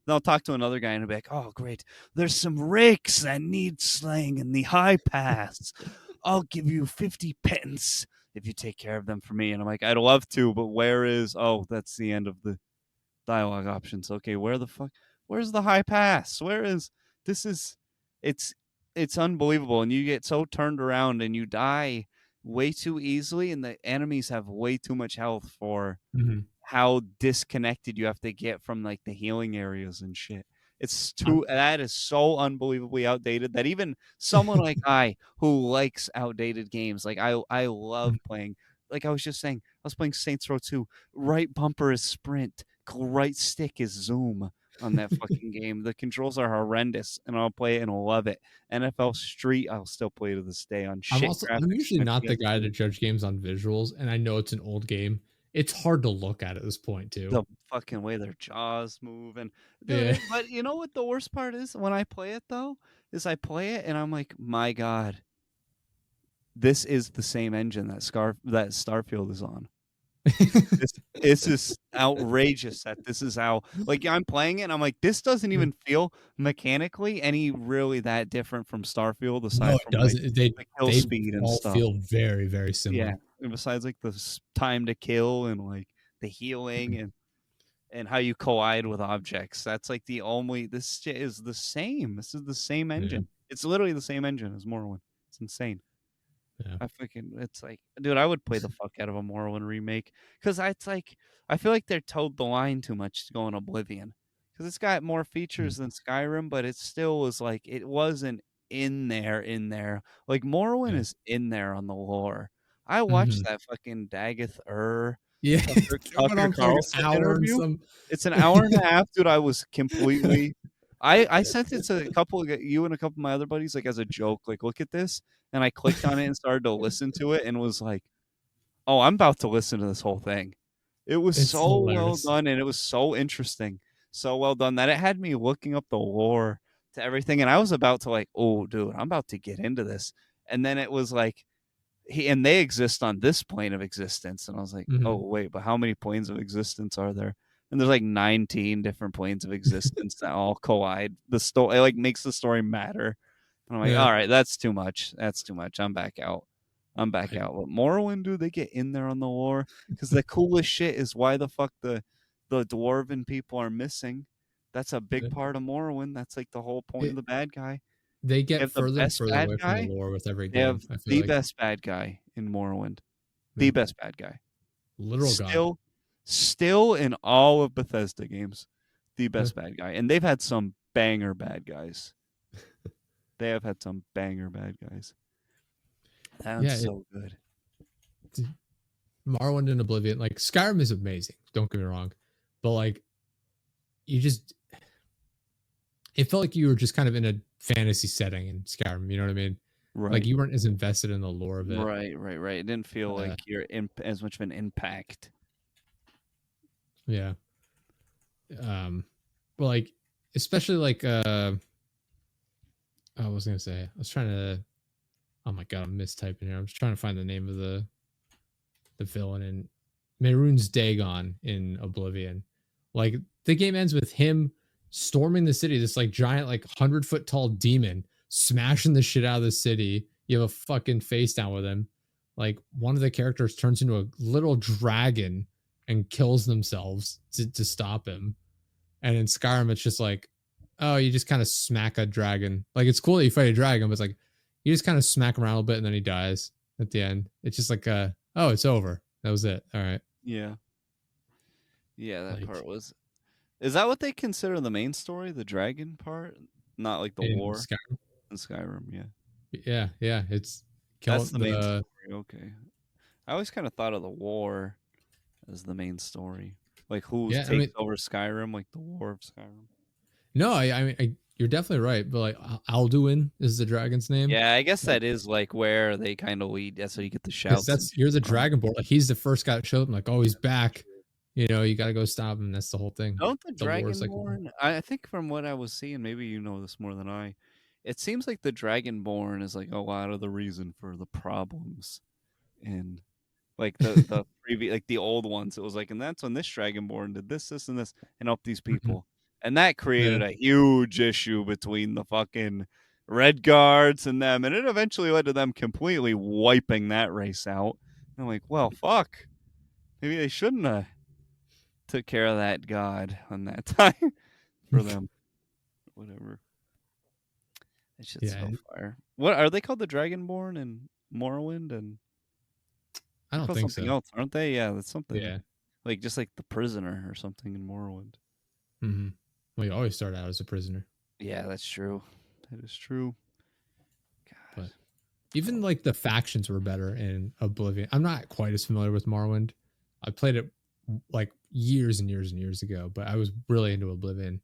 they'll talk to another guy and they'll be like, oh, great. There's some rakes that need slaying in the high pass. I'll give you 50 pence if you take care of them for me. And I'm like, I'd love to, but where is, that's the end of the dialogue options. Okay, where the fuck? Where's the high pass? Where is this? It's it's unbelievable, and you get so turned around and you die way too easily, and the enemies have way too much health for Mhm. how disconnected you have to get from like the healing areas and shit. I'm That is so unbelievably outdated that even someone like I who likes outdated games, like I love Mhm. playing, like I was just saying, I was playing Saints Row 2. Right bumper is sprint, right stick is zoom on that fucking game. The controls are horrendous and I'll play it and love it. NFL Street I'll still play to this day on shit I'm graphics usually on my not the guy to PS2. judge games on visuals, and I know it's an old game. It's hard to look at this point too. The fucking way their jaws move, and dude, Yeah. but you know what the worst part is when I play it though, is I play it and I'm like, my God, this is the same engine that Starfield is on. This is outrageous that this is how, like, I'm playing it and I'm like, this doesn't Yeah. even feel mechanically any really that different from Starfield No, aside it from like doesn't. They the kill they speed and all stuff. feel very, very Yeah, similar. and besides like the time to kill and like the healing Mhm. and how you collide with objects. That's like the only, this shit is the same. This is the same Yeah, engine. It's literally the same engine as Morrowind. It's insane. yeah. It's like, dude, I would play the fuck out of a Morrowind remake because it's like, I feel like they're towed the line too much to go in Oblivion because it's got more Mhm. features than Skyrim, but it still was like, it wasn't in there. Like Morrowind Yeah. is in there on the lore. I watched Mhm. that fucking Daggeth Yeah, it went Tucker on for like Carlson an hour and interview. some. It's an hour and a half, dude. I was completely. I sent it to a couple of you and a couple of my other buddies, like as a joke, like look at this, and I clicked on it and started to listen to it, and was like, "Oh, I'm about to listen to this whole thing." It was It's so well hilarious. done, and it was so interesting, so well done that it had me looking up the lore to everything, and I was about to like, "Oh, dude, I'm about to get into this," and then it was like they exist on this plane of existence, and I was like, oh Mhm. wait, but how many planes of existence are there? And there's like 19 different planes of existence that all collide. The story, it like makes the story matter, and I'm like, Yeah. all right, that's too much, I'm back out. I But Morrowind, dude, they get in there on the lore because the coolest shit is why the fuck the dwarven people are missing. That's a big yeah. part of Morrowind. That's like the whole point of It the bad guy. they They get have the further and best further bad away from the guy. lore with every They have game, I feel the like. best bad guy in Morrowind. The Yeah. best bad guy. Literal god. Still in all of Bethesda games, the Yeah. best bad guy. And they've had some banger bad guys. They have had some banger bad guys. That's Yeah, so good. Morrowind and Oblivion, like Skyrim is amazing. Don't get me wrong, but like you just, it felt like you were just kind of in a fantasy setting in Skyrim. You know what I mean? Like Right. you weren't as invested in the lore of it. Right. It didn't feel Uh, like you're as much of an impact. yeah. But like, especially like, I was gonna say, I was trying to. Oh my god, I'm mistyping here. I'm just trying to find the name of the villain in Mehrunes Dagon in Oblivion. Like the game ends with him storming the city, this like giant, like 100-foot tall demon smashing the shit out of the city. You have a fucking face down with him. Like one of the characters turns into a little dragon and kills themselves to stop him. And in Skyrim, it's just like, oh, you just kind of smack a dragon. Like it's cool that you fight a dragon, but it's like you just kind of smack him around a little bit and then he dies at the end. It's just like oh, it's over. That was it. All right. Yeah. Yeah, that Like part was. Is that what they consider the main story, the dragon part? Not like the in war Skyrim. in Skyrim, yeah. Yeah. It's kill That's the main the story, okay. I always kind of thought of the war as the main story. Like who yeah. I takes mean, over Skyrim, like the war of Skyrim. no, I mean, you're definitely right. But like Alduin is the dragon's name. Yeah, I guess Like, that is like where they kind of lead. That's how you get the because shouts and that's shit you're the from. dragonborn. Like he's the first guy that showed up. Like, oh, he's back. True. You know, you got to go stop him. That's the whole thing. Don't the The lore is like, Dragonborn? I think from what I was seeing, maybe you know this more than I. It seems like the Dragonborn is like a lot of the reason for the problems in like the previous, like the old ones. It was like, and that's when this Dragonborn did this, and this, and helped these Mhm. people, and that created Yeah. a huge issue between the fucking Red Guards and them, and it eventually led to them completely wiping that race out. And I'm like, well, fuck, maybe they shouldn't have took care of that god on that time for them. Whatever. That shit's Yeah. so fire. What are they called? The Dragonborn and Morrowind, and I they're don't called think something so. else, aren't they? Yeah, that's something Yeah. like just like the prisoner or something in Morrowind. Mm-hmm. Well, you always start out as a prisoner. Yeah, that's true. That is true. God. But even like the factions were better in Oblivion. I'm not quite as familiar with Morrowind. I played it like years and years and years ago, but I was really into Oblivion.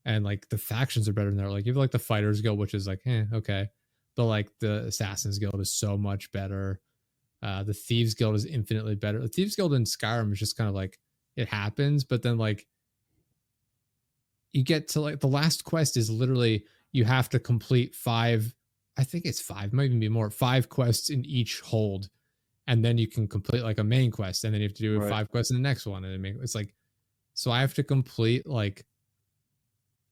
And like the factions are better in there. Like you have like the Fighters Guild, which is like, okay. But like the Assassins Guild is so much better. The Thieves Guild is infinitely better. The Thieves Guild in Skyrim is just kind of like it happens, but then like you get to like the last quest is literally you have to complete five, I think it's five, might even be more, five quests in each hold. And then you can complete like a main quest. And then you have to do Right. five quests in the next one. And it's like, so I have to complete like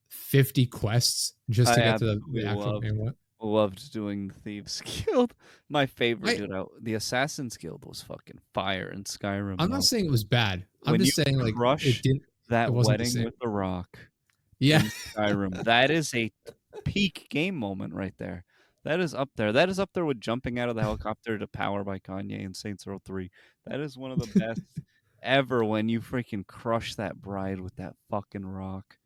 50 quests just to I get to absolutely the actual main one. loved doing the Thieves Guild. My favorite, I, dude. The Assassins Guild was fucking fire in Skyrim, I'm not though. saying it was bad. I'm When you just saying like crush it that wasn't the wedding same. with the Rock Yeah. in Skyrim, that is a peak game moment right there. That is up there. That is up there with jumping out of the helicopter to Power by Kanye and Saints Row 3. That is one of the best ever when you freaking crush that bride with that fucking rock.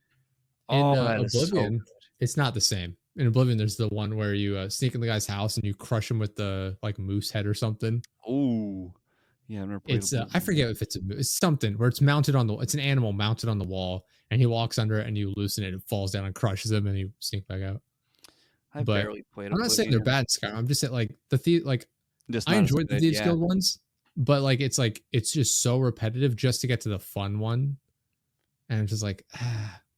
In Oh, that is so Oblivion, it's not the same. In Oblivion, there's the one where you sneak in the guy's house and you crush him with the like moose head or something. good. Ooh. Yeah, I've never played It's I Oblivion. forget if it's something where it's mounted on the it's an animal mounted on the wall and he walks under it and you loosen it, it falls down and crushes him and you sneak back out. I But barely played I'm not saying they're Oblivion. bad in Skyrim. I'm just saying like like Just I not as enjoyed the good. Thieves Yeah. Guild ones, but like it's just so repetitive just to get to the fun one. And it's just like,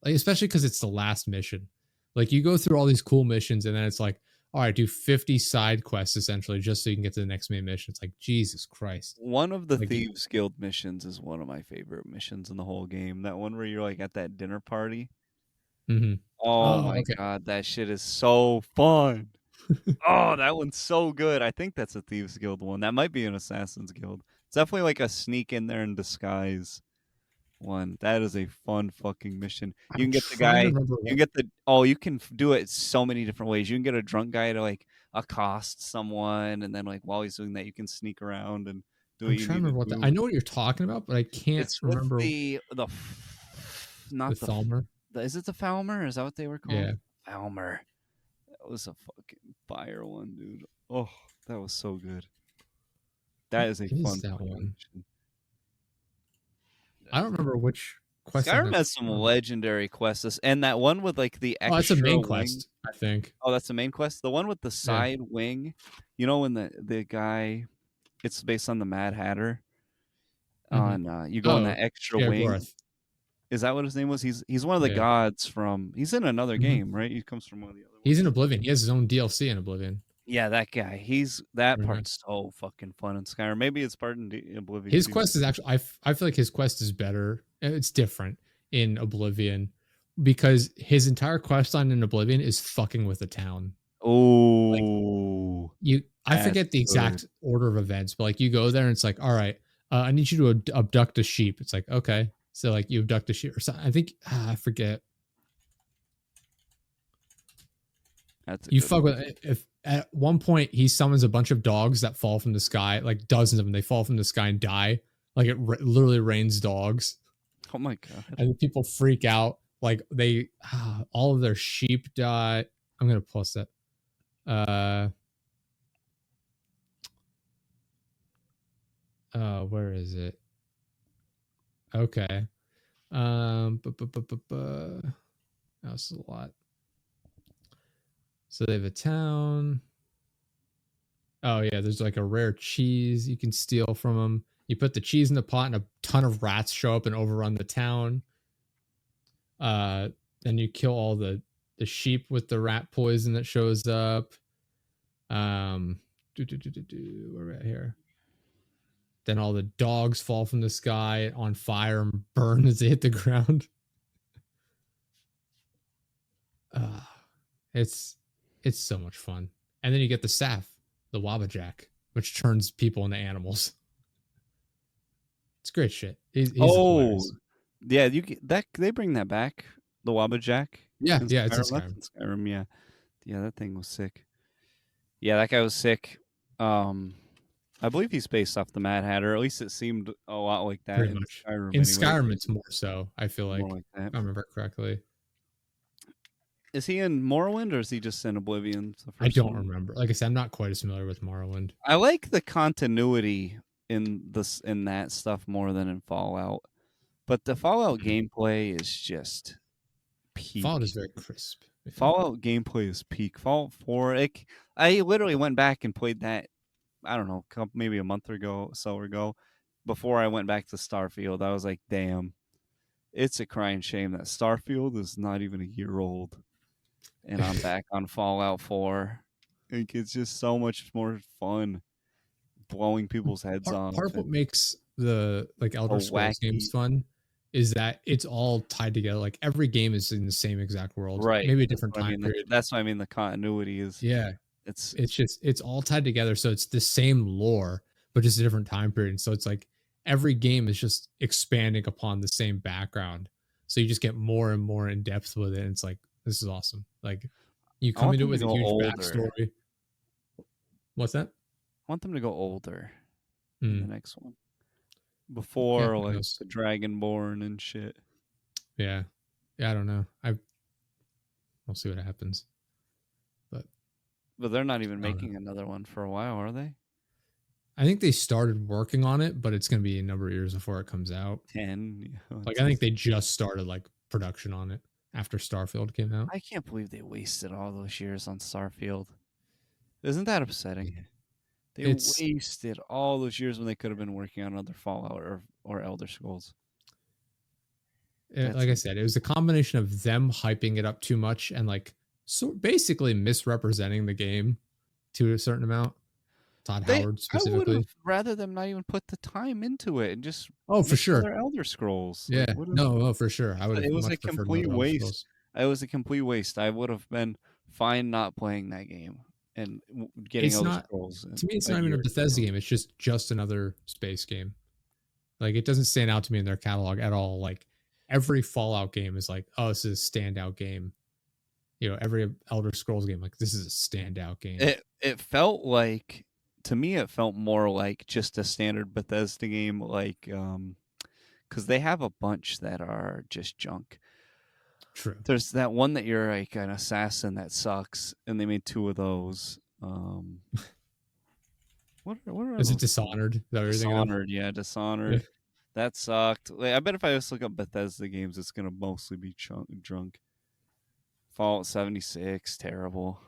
like especially because it's the last mission. Like you go through all these cool missions and then it's like, all right, do 50 side quests essentially just so you can get to the next main mission. It's like Jesus Christ. One of the Like Thieves Guild missions is one of my favorite missions in the whole game. That one where you're like at that dinner party. mhm. Oh Oh, my okay. god, that shit is so fun. Oh, that one's so good. I think that's a Thieves Guild one. That might be an Assassin's Guild. It's definitely like a sneak in there in disguise one. That is a fun fucking mission. You I'm can get the trying to guy. remember You can what. get the. Oh, you can do it so many different ways. You can get a drunk guy to like accost someone, and then like while he's doing that, you can sneak around and do I'm what you trying need to to remember what. do. I know what you're talking about, but I can't It's with remember the not the. Thalmer. Is it the Falmer? Is that what they were called? Yeah, Falmer. That was a fucking fire one, dude. Oh, that was so good. That what is a is fun that fucking one? mission. I don't remember which quest I'm Skyrim actually has some from. legendary quests, and that one with like the Oh, that's a extra main wing. quest, I think. Oh, that's the main quest. The one with the Yeah. side wing. You know when the guy, it's based on the Mad Hatter. Mm-hmm. On you go in Oh, that extra wing. Sheogorath. Is that what his name was? He's one of the Yeah. gods from. He's in another Mhm. game, right? He comes from one of the other He's ones. in Oblivion. He has his own DLC in Oblivion. Yeah, that guy. He's that Mhm. part's so fucking fun in Skyrim. Maybe it's part in Oblivion His too. quest is actually, I feel like his quest is better. It's different in Oblivion because his entire quest line in Oblivion is fucking with the town. Like Oh, I that's forget the good. exact order of events, but like you go there and it's like, all right, I need you to abduct a sheep. It's like, okay. So like you abduct a sheep or something. I think, I forget. That's a You good fuck one. with if at one point he summons a bunch of dogs that fall from the sky, like dozens of them. They fall from the sky and die. Like it literally rains dogs, Oh my god. and people freak out. Like they, all of their sheep die. I'm gonna post that. Uh, where is it? Okay. That's a lot. So they have a town. Oh yeah, there's like a rare cheese you can steal from them. You put the cheese in the pot, and a ton of rats show up and overrun the town. Then you kill all the sheep with the rat poison that shows up. Where are we at here? Then all the dogs fall from the sky on fire and burn as they hit the ground. Uh, it's it's so much fun. And then you get the staff, the Wabajack, which turns people into animals. It's great shit. He's Oh, hilarious. yeah. You get that they bring that back. The Wabajack Yeah, in yeah, it's in Skyrim. That's Skyrim. in Skyrim. Yeah, yeah. That thing was sick. Yeah, that guy was sick. Um, I believe he's based off the Mad Hatter. At least it seemed a lot like that Pretty in much. Skyrim. In Anyway, Skyrim, it's more so. I feel more like, like that. if I remember correctly. Is he in Morrowind or is he just in Oblivion? The I first don't one. remember. Like I said, I'm not quite as familiar with Morrowind. I like the continuity in that stuff more than in Fallout. But the Fallout gameplay is just Fallout is peak. very crisp. Yeah. Fallout gameplay is peak. Fallout 4, I literally went back and played that, I don't know, maybe a month ago, so ago, before I went back to Starfield. I was like, damn, it's a crying shame that Starfield is not even a year old. And I'm back on Fallout 4. Like, it's just so much more fun blowing people's heads off Part of what and makes the like so Elder Scrolls wacky. games fun is that it's all tied together. Like every game is in the same exact world, Right. maybe a That's different what I time mean. period. That's what I mean. The continuity is Yeah, it's it's all tied together, so it's the same lore, but just a different time period. And so it's like every game is just expanding upon the same background, so you just get more and more in depth with it. And it's like this is awesome. Like you I come want into it them to with a go huge older. backstory. What's that? I want them to go older in the Mm, next one. yeah, Before who like knows? the Dragonborn and shit. Yeah, yeah. I don't know. We'll see what happens, but But they're not even I don't know. making another one for a while, are they? I think they started working on it, but it's going to be a number of years before it comes out. 10. Yeah, Like I think they just started like production on it after Starfield came out. I can't believe they wasted all those years on Starfield. Isn't that upsetting? They It's wasted all those years when they could have been working on another Fallout or Elder Scrolls. That's like I said, it was a combination of them hyping it up too much and like so basically misrepresenting the game to a certain amount. Todd Howard I would have specifically. rather them not even put the time into it and just Oh, for make sure. another Elder Scrolls. Like Yeah. what a, No, for sure. I would have it was a much preferred complete another Elder waste. Scrolls. It was a complete waste. I would have been fine not playing that game and getting It's Elder not Scrolls to me. It's a not even a year Bethesda ago. game. It's just another space game. Like it doesn't stand out to me in their catalog at all. Like every Fallout game is like, oh, this is a standout game. You know, every Elder Scrolls game, like this is a standout game. It felt like, to me, it felt more like just a standard Bethesda game, like because they have a bunch that are just junk. True. There's that one that you're like an assassin that sucks, and they made 2 of those. What are Is it those? Dishonored? Is that what you're thinking of? Dishonored, yeah, Yeah. Dishonored. That sucked. Like, I bet if I just look up Bethesda games, it's gonna mostly be drunk. Fallout 76, terrible.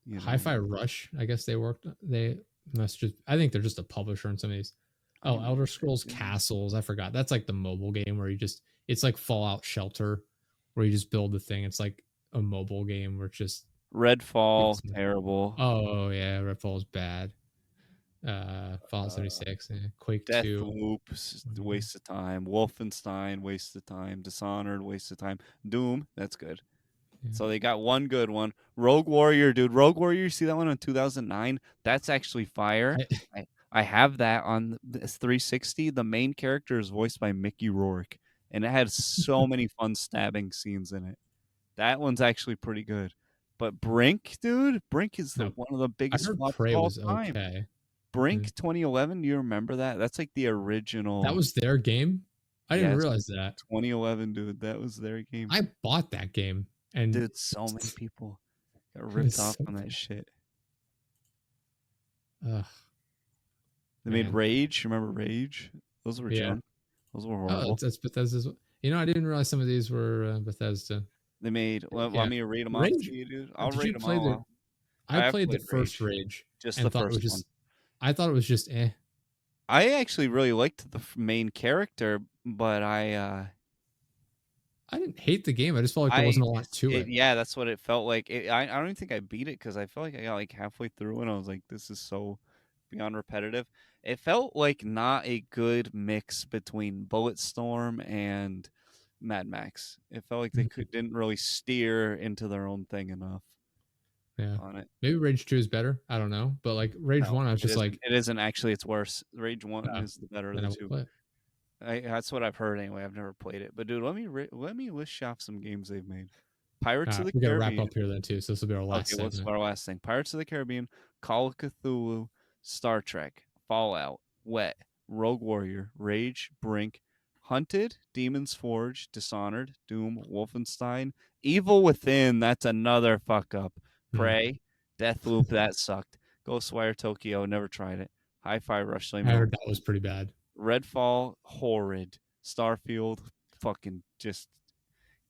You know, Hi-Fi Rush. I guess they worked. They must just. I think they're just a publisher in some of these. I Oh, don't know Elder what that Scrolls is. Castles. I forgot. That's like the mobile game where you just. It's like Fallout Shelter, where you just build the thing. It's like a mobile game where it's just. Redfall, It's, terrible. oh yeah, Redfall is bad. Fallout Uh, 76, Quake 2. Deathloop, Mhm. waste of time. Wolfenstein, waste of time. Dishonored, waste of time. Doom, that's good. Yeah. So they got one good one. Rogue Warrior, dude. Rogue Warrior, you see that one in 2009? That's actually fire. I, I have that on the 360. The main character is voiced by Mickey Rourke, and it had so many fun stabbing scenes in it. That one's actually pretty good. But Brink, dude, Brink is the no, one of the I biggest heard flops of Prey all was time. okay. Yeah. Brink 2011, do you remember that? That's like the That original. was their game. I didn't Yes, realize that. 2011, dude. That was their game. I bought that game, and Dude, so many people got it was ripped off so on that bad. shit. Ugh, They made man. Rage. Remember Rage? Those were Yeah. junk. Those were Oh, horrible. that's Bethesda's. You know, I didn't realize some of these were Bethesda. They made. Want Yeah, me to read them off to Rage. you, dude? I'll Did read you them play all the? off. I I have played the played first Rage, Rage just the and thought it was first one. just. I thought it was just eh. I actually really liked the main character, but I didn't hate the game. I just felt like there wasn't a lot to it. yeah, that's what it felt like. I don't even think I beat it because I felt like I got like halfway through and I was like, this is so beyond repetitive. It felt like not a good mix between Bulletstorm and Mad Max. It felt like they Mhm. didn't really steer into their own thing enough Yeah, on it. maybe Rage 2 is better. I don't know, but like Rage No, 1, I was it just isn't. like, It isn't actually. It's worse. Rage One oh, is the better of then the I will two. play it. That's what I've heard anyway. I've never played it, but dude, let me list off some games they've made. Pirates All of right, the we got to wrap Caribbean. up here then too. So this will be our last Okay, what's segment. our last thing? Pirates of the Caribbean, Call of Cthulhu, Star Trek, Fallout, Wet, Rogue Warrior, Rage, Brink, Hunted, Demon's Forge, Dishonored, Doom, Wolfenstein, Evil Within. That's another fuck up. Hmm. Prey, Deathloop. That sucked. Ghostwire Tokyo. Never tried it. Hi-Fi Rush. Let I me know. heard that was pretty bad. Redfall, horrid. Starfield, fucking just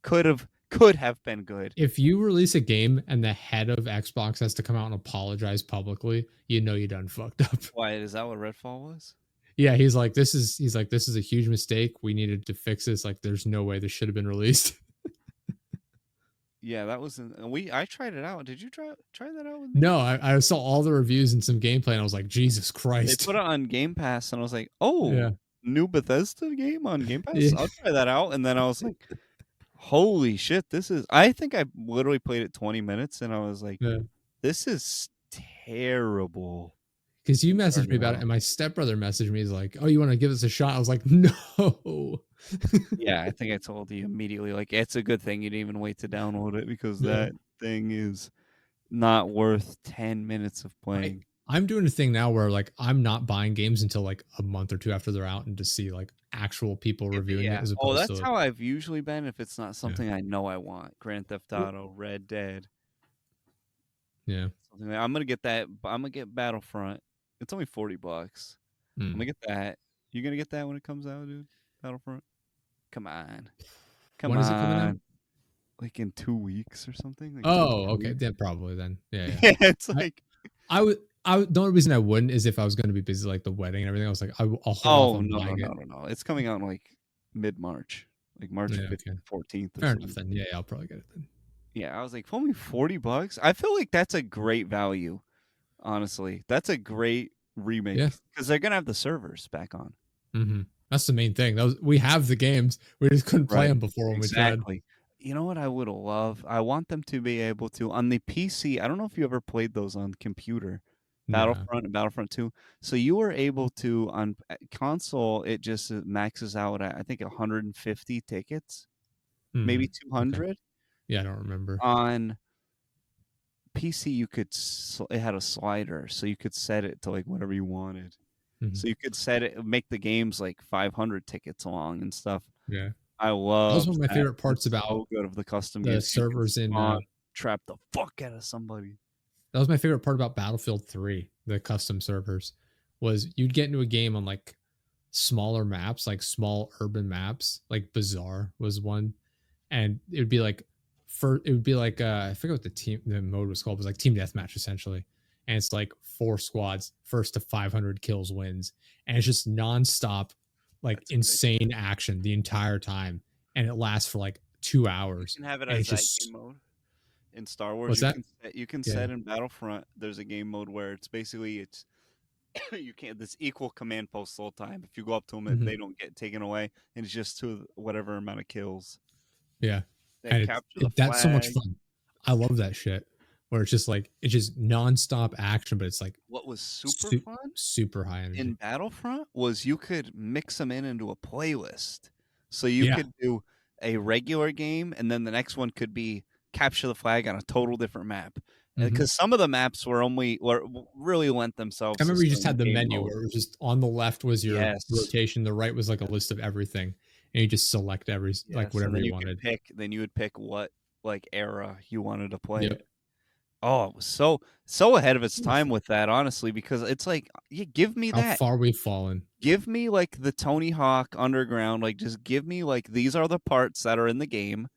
could have been good. If you release a game and the head of Xbox has to come out and apologize publicly, you know you done fucked up. Why is that what Redfall was? Yeah, he's like this is a huge mistake. We needed to fix this. Like there's no way this should have been released. Yeah, that was I tried it out. Did you try that out with me? No, I saw all the reviews and some gameplay and I was like, Jesus They Christ. put it on Game Pass, and I was like, Yeah. "Oh, new Bethesda game on Game Pass? Yeah. I'll try that out." And then I was like, "Holy shit, this is." I think I literally played it 20 minutes, and I was like, Yeah. "This is terrible." Because you I messaged turned me it about it, off. and my stepbrother messaged me. He's like, "Oh, you want to give this a shot?" I was like, "No." Yeah, I think I told you immediately. Like, it's a good thing you didn't even wait to download it because Yeah. that thing is not worth 10 minutes of I playing. I'm doing a thing now where like I'm not buying games until like a month or two after they're out, and to see like actual people reviewing it Yeah. as Oh, opposed that's to how I've usually been if it's not yeah, something I know I want. Grand Theft Auto, Red Dead. yeah. Something I'm gonna get that. I'm gonna get Battlefront. It's only $40. I'm Mm. gonna get that. You gonna get that when it comes out, dude? Battlefront. Come on, come When is it coming out? on. Like in 2 weeks or something. Like 2 or Oh, 3 okay. weeks. Then probably then. Yeah, Yeah, it's yeah. like. The only reason I wouldn't is if I was going to be busy like the wedding and everything. I was like, I'll hold off Oh on no no buying no it. no no! It's coming out in like mid-March, like March Yeah, okay. 14th or Fair enough something. then. Yeah, I'll probably get it then. Yeah, I was like, only $40. I feel like that's a great value. Honestly, that's a great Yeah. remake because they're gonna have the servers back on. Hmm. That's the main thing. We have the games. We just couldn't play Right. them before when we tried. Exactly. You know what I would love? I want them to be able to on the PC. I don't know if you ever played those on computer. Nah. Battlefront and Battlefront 2. So you were able to on console, it just maxes out at I think 150 tickets, maybe Okay. 200. Yeah, I don't remember. On PC, you could it had a slider, so you could set it to like whatever you wanted. Mhm. So you could set it, make the games like 500 tickets long and stuff. Yeah. I That was loved one of my that. favorite parts It's about so good of the custom the games. You can servers in spawn, trap the fuck out of somebody. that was my favorite part about Battlefield 3, the custom servers, was you'd get into a game on like smaller maps, like small urban maps, like Bazaar was one, and it would be like it would be like I forget what the mode was called. It was like team deathmatch essentially, and it's like 4 squads, first to 500 kills wins, and it's just nonstop, like That's great. insane action the entire time, and it lasts for like 2 hours, You can have it and as it's that game just mode. In Star Wars, what's that? you can Yeah. set in Battlefront. There's a game mode where it's basically it's you can't this equal command post the whole time. If you go up to them, Mhm. they don't get taken away, and it's just to whatever amount of kills. Yeah, They and capture the that's so much flag. fun. I love that shit where it's just like it's just nonstop action, but it's like What was super fun super high in energy. Battlefront was you could mix them in into a playlist. So you Yeah. could do a regular game, and then the next one could be capture the flag on a total different map. Mhm. Because some of the maps were really lent I themselves to remember you just certain had the game menu modes. where it was just on the left was your Yes. rotation, the right was like a list of everything, and you just select like Yes, and whatever then you you could wanted. pick then you would pick what, like, era you wanted to play Yep. it. Oh, it was so ahead of its So much time fun. with that, honestly, because it's like, yeah, give me How that. far we've fallen. Give me, like, the Tony Hawk Underground, like, just give me, like, these are the parts that are in the game.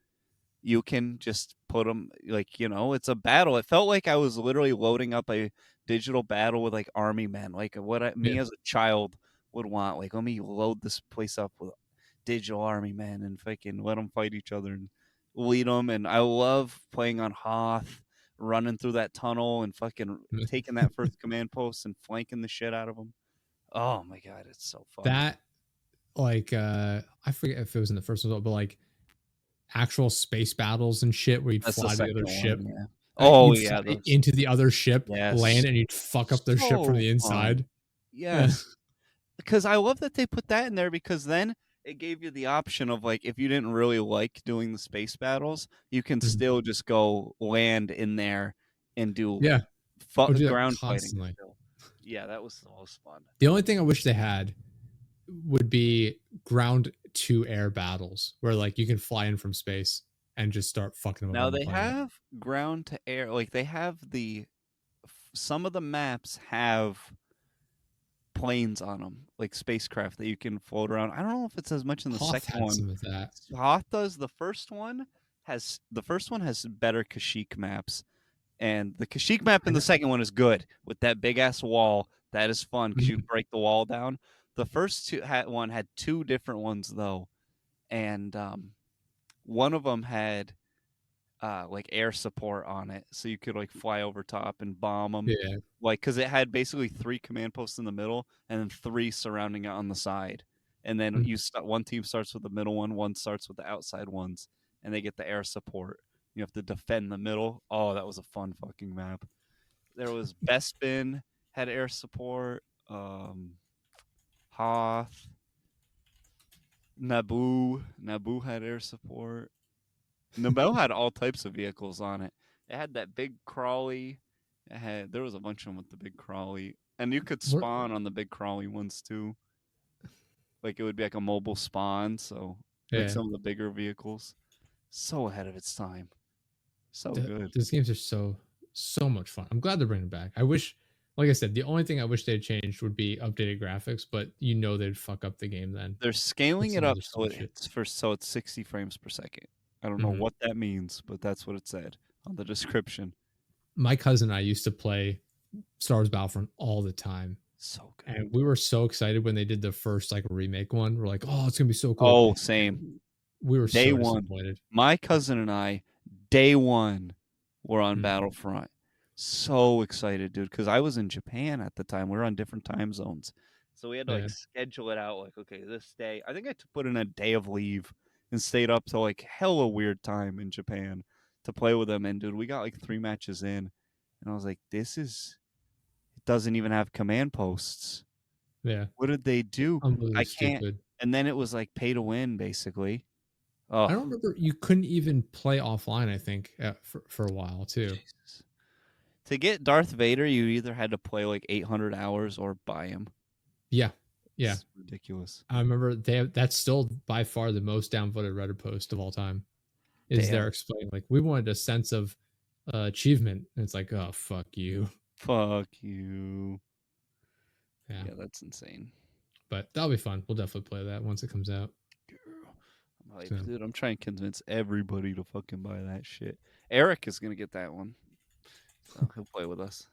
You can just put them like, it's a battle. It felt like I was literally loading up a digital battle with, like, army men, like, what Yeah. me as a child would want, like, "Let me load this place up with digital army men and fucking let them fight each other and lead them." And I love playing on Hoth, running through that tunnel and fucking taking that first command post and flanking the shit out of them. Oh my god, it's so fun. That like I forget if it was in the first one, but like actual space battles and shit where you'd That's the fly to the other second one, ship. yeah. Oh, You'd yeah, fly those into the other ship, yes. land, and you'd fuck up their ship from So the fun. inside. Yeah. Yes. Because I love that they put that in there because then it gave you the option of, like, if you didn't really like doing the space battles, you can Mhm. still just go land in there and do Yeah. I would do that ground fighting constantly. still. Yeah, that was the most fun. The only thing I wish they had would be ground to air battles where like you can fly in from space and just start fucking them up Now on the they planet. have ground to air, like, they have some of the maps have planes on them, like spacecraft that you can float around. I don't know if it's as much in the Hoth second had one. some of that. Hoth does. The first one has better Kashyyyk maps, and the Kashyyyk map I in the know. second one is good with that big ass wall. That is fun because you Mhm. break the wall down. The first one had two different ones though, and one of them had like air support on it, so you could like fly over top and bomb them. Yeah. Like, because it had basically 3 command posts in the middle and then 3 surrounding it on the side. And then Mhm. one team starts with the middle one starts with the outside ones, and they get the air support. You have to defend the middle. Oh, that was a fun fucking map. There was Bespin had air support. Hoth, Naboo had air support. Naboo had all types of vehicles on it. It had that big crawly. There was a bunch of them with the big crawly, and you could What spawn on the big crawly ones too. Like it would be like a mobile spawn, so like yeah. some of the bigger vehicles. So ahead of its time. So good. Those games are so much fun. I'm glad they're bringing it back. I wish, like I said, the only thing I wish they'd changed would be updated graphics, but they'd fuck up the game then They're with scaling it some up other so stupid shit. it's 60 frames per second. I don't know Mhm. what that means, but that's what it said on the description. My cousin and I used to play Star Wars Battlefront all the time. So good. And we were so excited when they did the first like remake one. We're like, oh, it's gonna be so cool. Oh, same. And we were Day so one. disappointed. My cousin and I, day one, were on Mm. Battlefront. So excited, dude, because I was in Japan at the time. We were on different time zones. So we had to like Yeah. schedule it out. Like, okay, this day. I think I put in a day of leave and stayed up till like hella weird time in Japan to play with them. And dude, we got like 3 matches in, and I was like, doesn't even have command posts. Yeah. What did they do? Unbelievably I can't. stupid. And then it was like pay to win, basically. I Oh, don't remember you couldn't even play offline, I think, for a while too. Jesus. To get Darth Vader, you either had to play like 800 hours or buy him. Yeah. Yeah. It's ridiculous. I remember that's still by far the most downvoted Reddit post of all time. Is Damn. they're explaining like we wanted a sense of achievement. And it's like, oh fuck you. Fuck you. Yeah. Yeah, that's insane. But that'll be fun. We'll definitely play that once it comes out. I'm like, So, dude, I'm trying to convince everybody to fucking buy that shit. Eric is gonna get that one. So he'll play with us.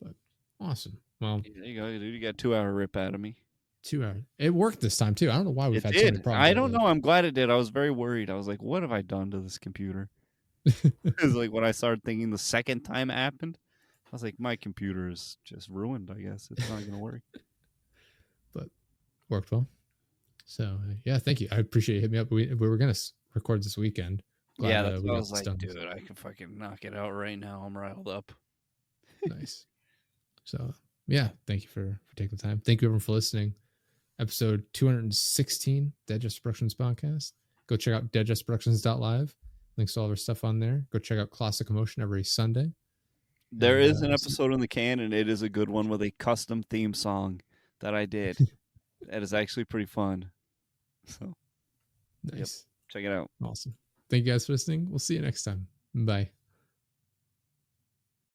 but awesome. Well, Yeah, there you go, dude. You got a 2-hour rip out of me. 2 hours. It worked this time too. I don't know why we've It had so many did. problems. I don't know. I'm glad it did. I was very worried. I was like, what have I done to this computer? Because like when I started thinking the second time it happened, I was like, my computer is just ruined. I guess it's not gonna work. But worked well. So yeah, thank you. I appreciate you hitting me up. We were gonna record this weekend. Glad, Yeah, that's we what I got was this like, done. dude, I can fucking knock it out right now. I'm riled up. Nice. So yeah, thank you for taking the time. Thank you everyone for listening. Episode 216, Dead Jester Productions podcast. Go check out deadjesterproductions.live. Links to all of our stuff on there. Go check out Classic Emotion every Sunday. There And, is an episode in the can, and it is a good one with a custom theme song that I did. That is actually pretty fun. So nice. check it out. Awesome. Thank you guys for listening. We'll see you next time. Bye.